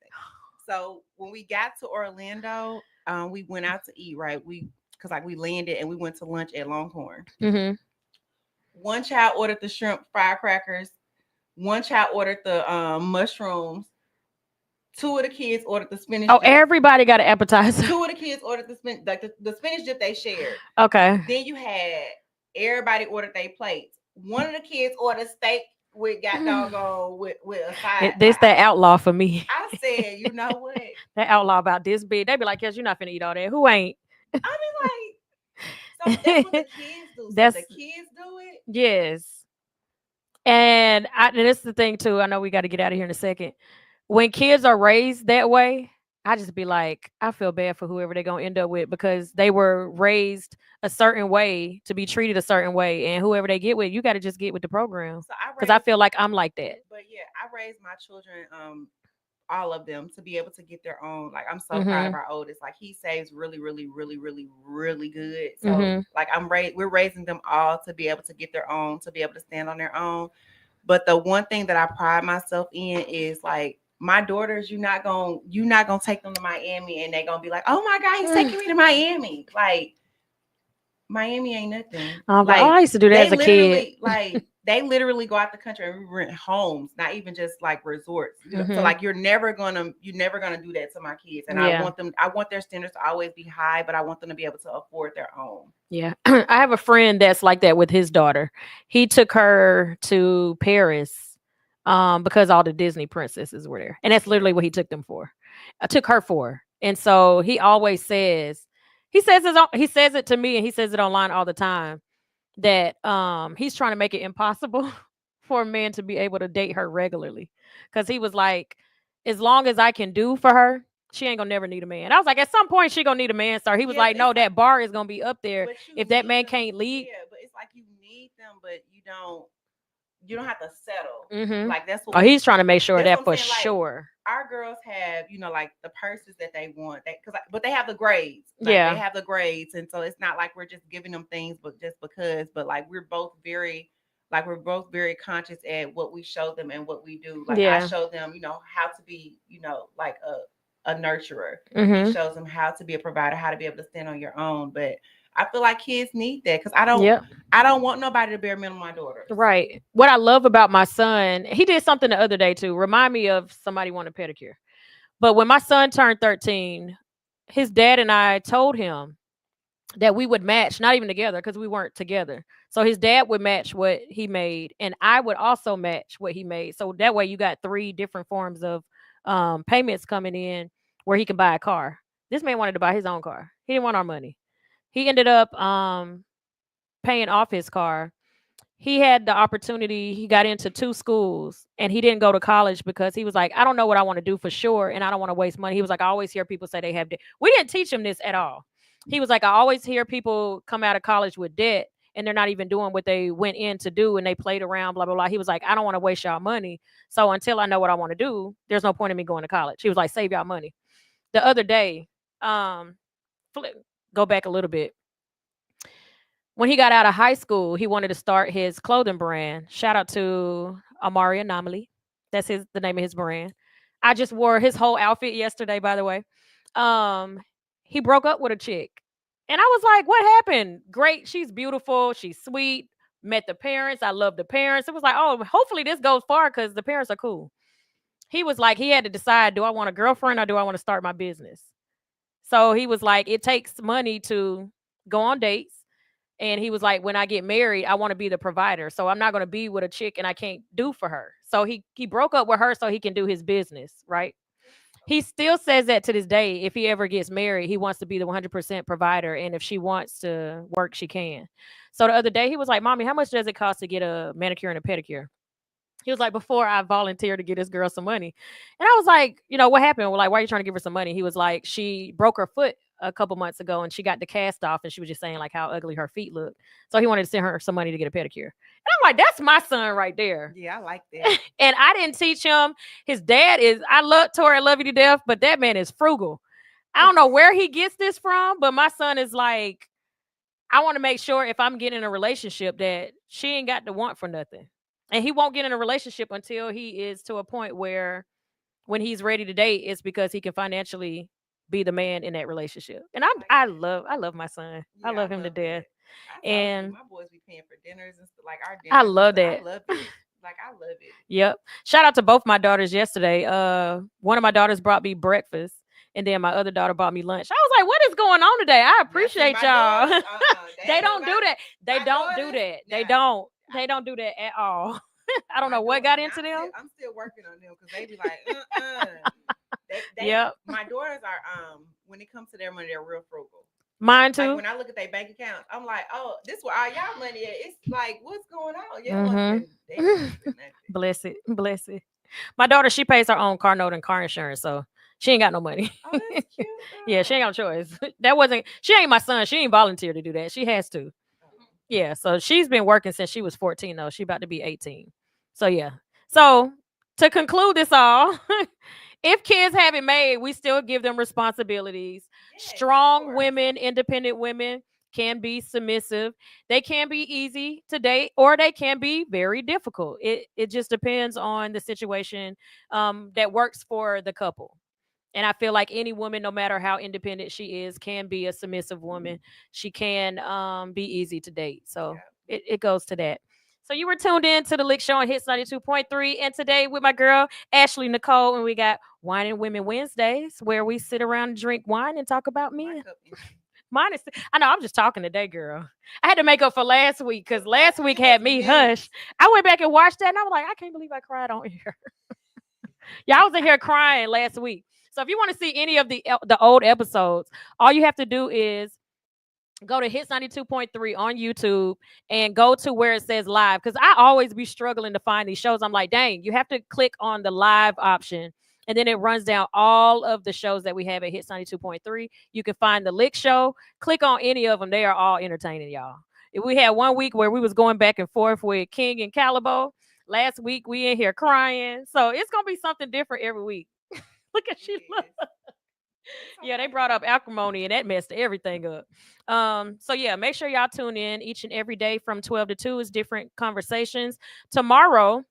So when we got to Orlando, we went out to eat. Right, because like we landed and we went to lunch at Longhorn. One child ordered the shrimp firecrackers. One child ordered the mushrooms. 2 of the kids ordered the spinach. Oh, dip. Everybody got an appetizer. 2 of the kids ordered the spinach, like the spinach dip they shared. Okay. Then you had everybody ordered their plates. One of the kids ordered steak with doggone with a side. This that outlaw for me. I said, you know what? That outlaw about this big. They be like, yes, you're not finna eat all that. Who ain't? I mean, like, so that's what the kids do. So the kids do it. Yes. And this is the thing too. I know we got to get out of here in a second. When kids are raised that way, I just be like, I feel bad for whoever they're gonna end up with because they were raised a certain way to be treated a certain way, and whoever they get with, you got to just get with the program. So I Because I raised, feel like I'm like that. but yeah, I raised my children, all of them, to be able to get their own. Like, I'm so proud of Mhm. our oldest. Like, he saves really, really, really, really, really good. So Mhm. like, we're raising them all to be able to get their own, to be able to stand on their own. But the one thing that I pride myself in is like, my daughters, you're not gonna take them to Miami and they're gonna be like, oh my God, he's taking me to Miami. Like, Miami ain't nothing. I'm like, oh, Like, I used to do that as a kid. they literally go out the country and we rent homes, not even just like resorts. So Mhm. like, you're never gonna do that to my kids. And Yeah. I want their standards to always be high, but I want them to be able to afford their own. Yeah. I have a friend that's like that with his daughter. He took her to Paris because all the Disney princesses were there. And that's literally what he took them for. I took her for. And so he always says, he says it to me and he says it online all the time that he's trying to make it impossible for a man to be able to date her regularly. Cuz he was like, as long as I can do for her, she ain't gonna never need a man. I was like, at some point she gonna need a man, sir. He was Yeah, like, but no, it's like, that bar is gonna be up there. but you If that need man them. can't lead, Yeah, but it's like, you need them, but you don't have to settle. mm-hmm. Like, that's what Oh, he's trying to make sure of that's what that I'm for saying. Like, sure. our girls have, like, the purses that they want, but they have the grades. Like, they Yeah. have the grades, and so it's not like we're just giving them things, but just because. But like, we're both very conscious at what we show them and what we do. Like, I Yeah. show them, how to be, like a nurturer. He Mm-hmm. shows them how to be a provider, how to be able to stand on your own. But I feel like kids need that, because I don't, Yep. I don't want nobody to bear minimum on my daughters. Right. What I love about my son, he did something the other day too. Remind me of somebody wanting a pedicure. But when my son turned 13, his dad and I told him that we would match, not even together because we weren't together. So his dad would match what he made, and I would also match what he made. So that way you got three different forms of payments coming in where he can buy a car. This man wanted to buy his own car. He didn't want our money. He ended up paying off his car. He had the opportunity. He got into two schools and he didn't go to college because he was like, I don't know what I want to do for sure. And I don't want to waste money. He was like, I always hear people say they have debt. We didn't teach him this at all. He was like, I always hear people come out of college with debt and they're not even doing what they went in to do and they played around, blah, blah, blah. He was like, I don't want to waste y'all money. So until I know what I want to do, there's no point in me going to college. He was like, save y'all money. The other day, um, go back a little bit. When he got out of high school, he wanted to start his clothing brand. Shout out to Amari Anomaly. That's the name of his brand. I just wore his whole outfit yesterday, by the way. Um, he broke up with a chick. And I was like, what happened? Great. She's beautiful. She's sweet. Met the parents. I love the parents. It was like, oh, hopefully this goes far because the parents are cool. He was like, he had to decide, do I want a girlfriend or do I want to start my business? So he was like, it takes money to go on dates. And he was like, when I get married, I want to be the provider. So I'm not going to be with a chick and I can't do for her. So he broke up with her so he can do his business, right? He still says that to this day. If he ever gets married, he wants to be the 100% provider. And if she wants to work, she can. So the other day, he was like, Mommy, how much does it cost to get a manicure and a pedicure? He was like, before I volunteered to get this girl some money. And I was like, what happened? Well, like, why are you trying to give her some money? He was like, she broke her foot a couple months ago and she got the cast off and she was just saying like how ugly her feet look. So he wanted to send her some money to get a pedicure. And I'm like, that's my son right there. Yeah, I like that. And I didn't teach him. His dad is, I love Tori, I love you to death, but that man is frugal. I don't know where he gets this from, but my son is like, I want to make sure if I'm getting in a relationship that she ain't got to want for nothing. And he won't get in a relationship until he is to a point where when he's ready to date, it's because he can financially be the man in that relationship. And I love my son. Yeah, I love him to love death. that. And My boys be paying for dinners and stuff, like our dinners. I love I that. love it. Like, I love it. Yep. Shout out to both my daughters yesterday. One of my daughters brought me breakfast. And then my other daughter bought me lunch. I was like, what is going on today? I appreciate y'all. Daughters, They don't do that. They my don't do daughters, that. They nah. don't. They don't do that at all. I don't know what got into them. I'm still working on them because they be like, Yep. My daughters are, when it comes to their money, they're real frugal. Mine too. Like, when I look at their bank accounts, I'm like, oh, this is where all y'all money is. It's like, what's going on? They don't spend nothing. Bless it. Bless it. My daughter, she pays her own car note and car insurance. So She ain't got no money. Oh, that's cute. Yeah, she ain't got no choice. She ain't my son. She ain't volunteer to do that. She has to. Yeah, so she's been working since she was 14 though. She about to be 18. So yeah. So to conclude this all, if kids have it made, we still give them responsibilities. Yes, of Strong course. women, independent women can be submissive. They can be easy to date or they can be very difficult. It just depends on the situation that works for the couple. And I feel like any woman, no matter how independent she is, can be a submissive woman. She can be easy to date. So it goes to that. So you were tuned in to the Lick Show on Hits 92.3. And today with my girl, Ashley Nicole, and we got Wine and Women Wednesdays, where we sit around and drink wine and talk about men. Mine is, I know, I'm just talking today, girl. I had to make up for last week because last week had me hushed. I went back and watched that and I was like, I can't believe I cried on here. Yeah, I was in here crying last week. So if you want to see any of the old episodes, all you have to do is go to Hits 92.3 on YouTube and go to where it says live. Because I always be struggling to find these shows. I'm like, dang, you have to click on the live option. And then it runs down all of the shows that we have at Hits 92.3. You can find the Lick Show. Click on any of them. They are all entertaining, y'all. We had one week where we was going back and forth with King and Calibo. Last week, we in here crying. So it's going to be something different every week. Look at you. Yeah, they brought up acrimony and that messed everything up. So yeah, make sure y'all tune in each and every day from 12 to 2 is different conversations. Tomorrow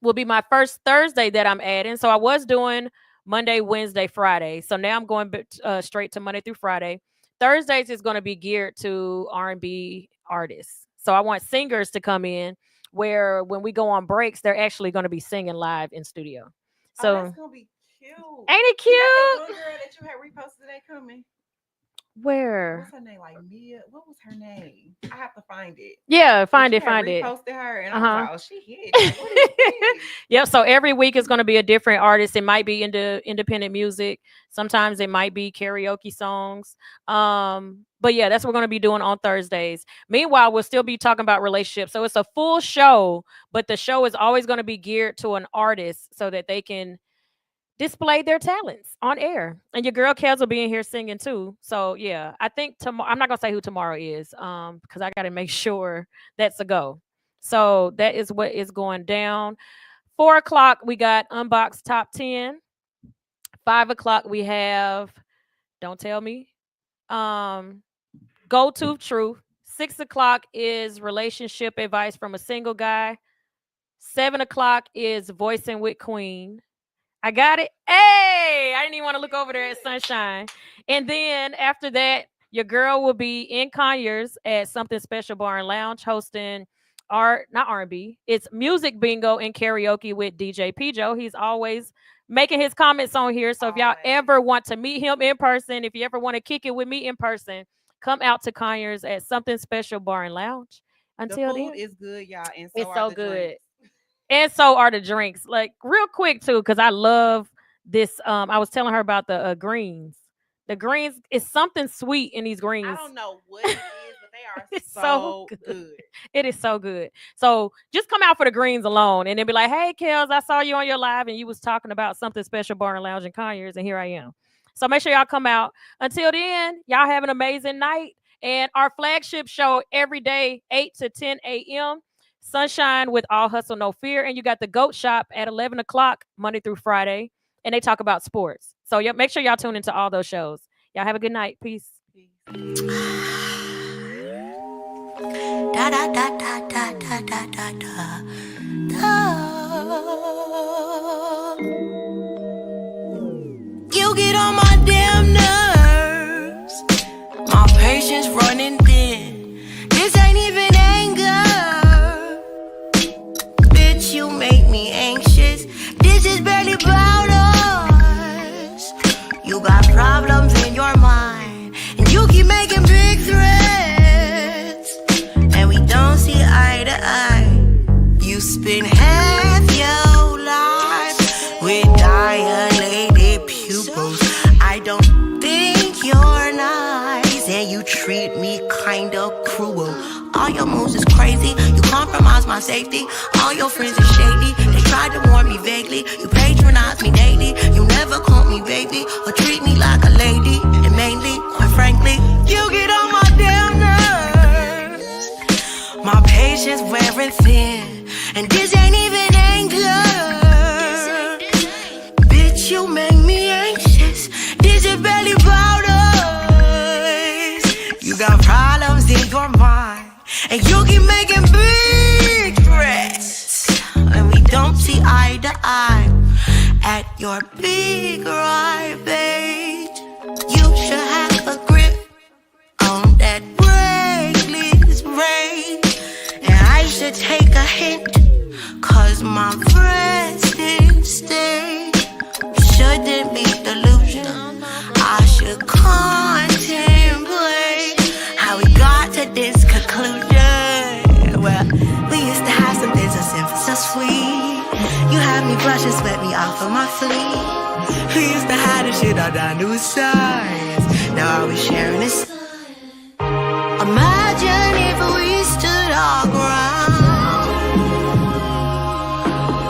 will be my first Thursday that I'm adding. So I was doing Monday, Wednesday, Friday. So now I'm going straight to Monday through Friday. Thursdays is going to be geared to R&B artists. So I want singers to come in where when we go on breaks, they're actually going to be singing live in studio. So that's going to be cute. Ain't it cute? That little girl that you had reposted today coming. Where? What's her name? Like Mia. What was her name? I have to find it. Yeah, find it. Reposted her, and I was like, "Oh, she hit." Like, what is this? Yep. So every week is going to be a different artist. It might be into independent music. Sometimes it might be karaoke songs. But yeah, that's what we're going to be doing on Thursdays. Meanwhile, we'll still be talking about relationships. So it's a full show, but the show is always going to be geared to an artist so that they can display their talents on air. And your girl KELZ will be in here singing too. So yeah, I think tomorrow, I'm not gonna say who tomorrow is, because I gotta make sure that's a go. So that is what is going down. 4 o'clock, we got Unbox Top 10. 5 o'clock, we have Don't Tell Me. Go to Truth. 6 o'clock is Relationship Advice from a Single Guy. 7 o'clock is Voicing with Queen. I got it. Hey, I didn't even want to look over there at Sunshine. And then after that, your girl will be in Conyers at Something Special Bar and Lounge hosting not R&B. It's music bingo and karaoke with DJ Pijo. He's always making his comments on here. So if y'all ever want to meet him in person, if you ever want to kick it with me in person, come out to Conyers at Something Special Bar and Lounge. Until the food then, is good, y'all. And so it's so good. Drinks. And so are the drinks. Like real quick too, because I love this. I was telling her about the greens. The greens is something sweet in these greens. I don't know what it is, but they are it's so good. It is so good. So just come out for the greens alone and then be like, hey, KELZ, I saw you on your live and you was talking about Something Special Bar and Lounge in Conyers, and here I am. So make sure y'all come out. Until then, y'all have an amazing night. And our flagship show every day, 8 to 10 a.m., Sunshine with All Hustle, No Fear. And you got the Goat Shop at 11 o'clock, Monday through Friday. And they talk about sports. So make sure y'all tune into all those shows. Y'all have a good night. Peace. Da da da da da da da da da. You get on my damn nerves. My patience running thin. This ain't even anger. Bitch, you make me anxious. This is barely about us. You got problems in your mind, and you keep making big threats, and we don't see eye to eye. You spend half your life with dilated pupils. I don't think you're nice, and you treat me kinda cruel. All your moves is crazy, you compromise my safety. All your friends are shady, they tried to warn me vaguely. You patronize me daily, you never caught me, baby. baby or treat me like a lady. And mainly, quite frankly, you get on my damn nerves. My patience wearing thin, and this ain't even anger. Bitch, you make me anxious. This is belly powders. You got problems in your mind, and you keep making big threats. And we don't see eye to eye at your big ride, babe. You should have a grip on that braceless braid. And I should take a hint, cause my resting state shouldn't be delusion. I should contemplate how we got to this conclusion. Well, we used to have something so simple, so sweet. You had me blush and sweat me off of my fleet. We used to have this shit all down to a science. Now are we sharing this? Imagine if we stood our ground.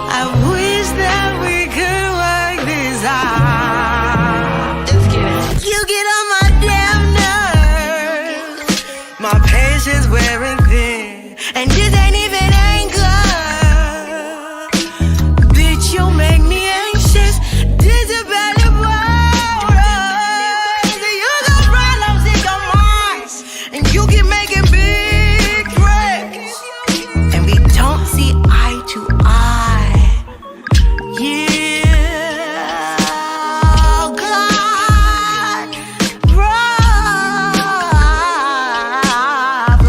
I wish that we could work this out. Just kidding. You get on my damn nerves. My patience wearing thin, and this ain't even anger. Bitch, you make me anxious. This is better powders. You got problems in your mind, and you keep making big threats. And we don't see eye to eye. Yeah, oh God,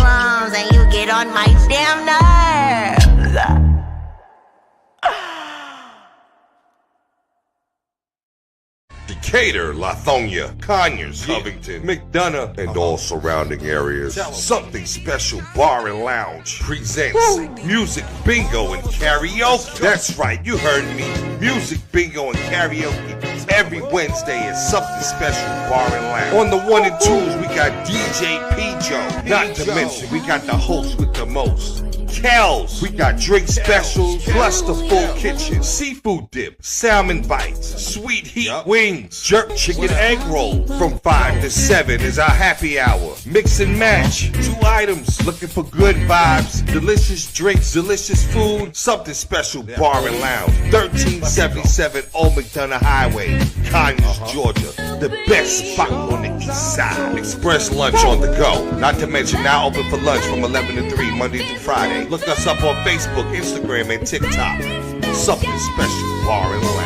problems, and you get on my damn nerves. Decatur, Lithonia, Conyers, Covington, McDonough, and all surrounding areas. Something Special Bar and Lounge presents Music Bingo and Karaoke. That's right, you heard me. Music Bingo and Karaoke every Wednesday at Something Special Bar and Lounge. On the 1 and 2s, we got DJ P-Joe. Not to mention, we got the host with the most, KELZ. We got drink specials, plus the full kitchen, seafood dip, salmon bites, sweet heat wings, jerk chicken egg roll. From 5 to 7 is our happy hour. Mix and match, 2 items, looking for good vibes, delicious drinks, delicious food. Something Special Bar and Lounge, 1377 Old McDonough Highway, Conyers, Georgia. The best spot on the east side. Express lunch on the go. Not to mention now open for lunch from 11 to 3 Monday through Friday. Look us up on Facebook, Instagram, and TikTok. Something Special Bar and Lounge.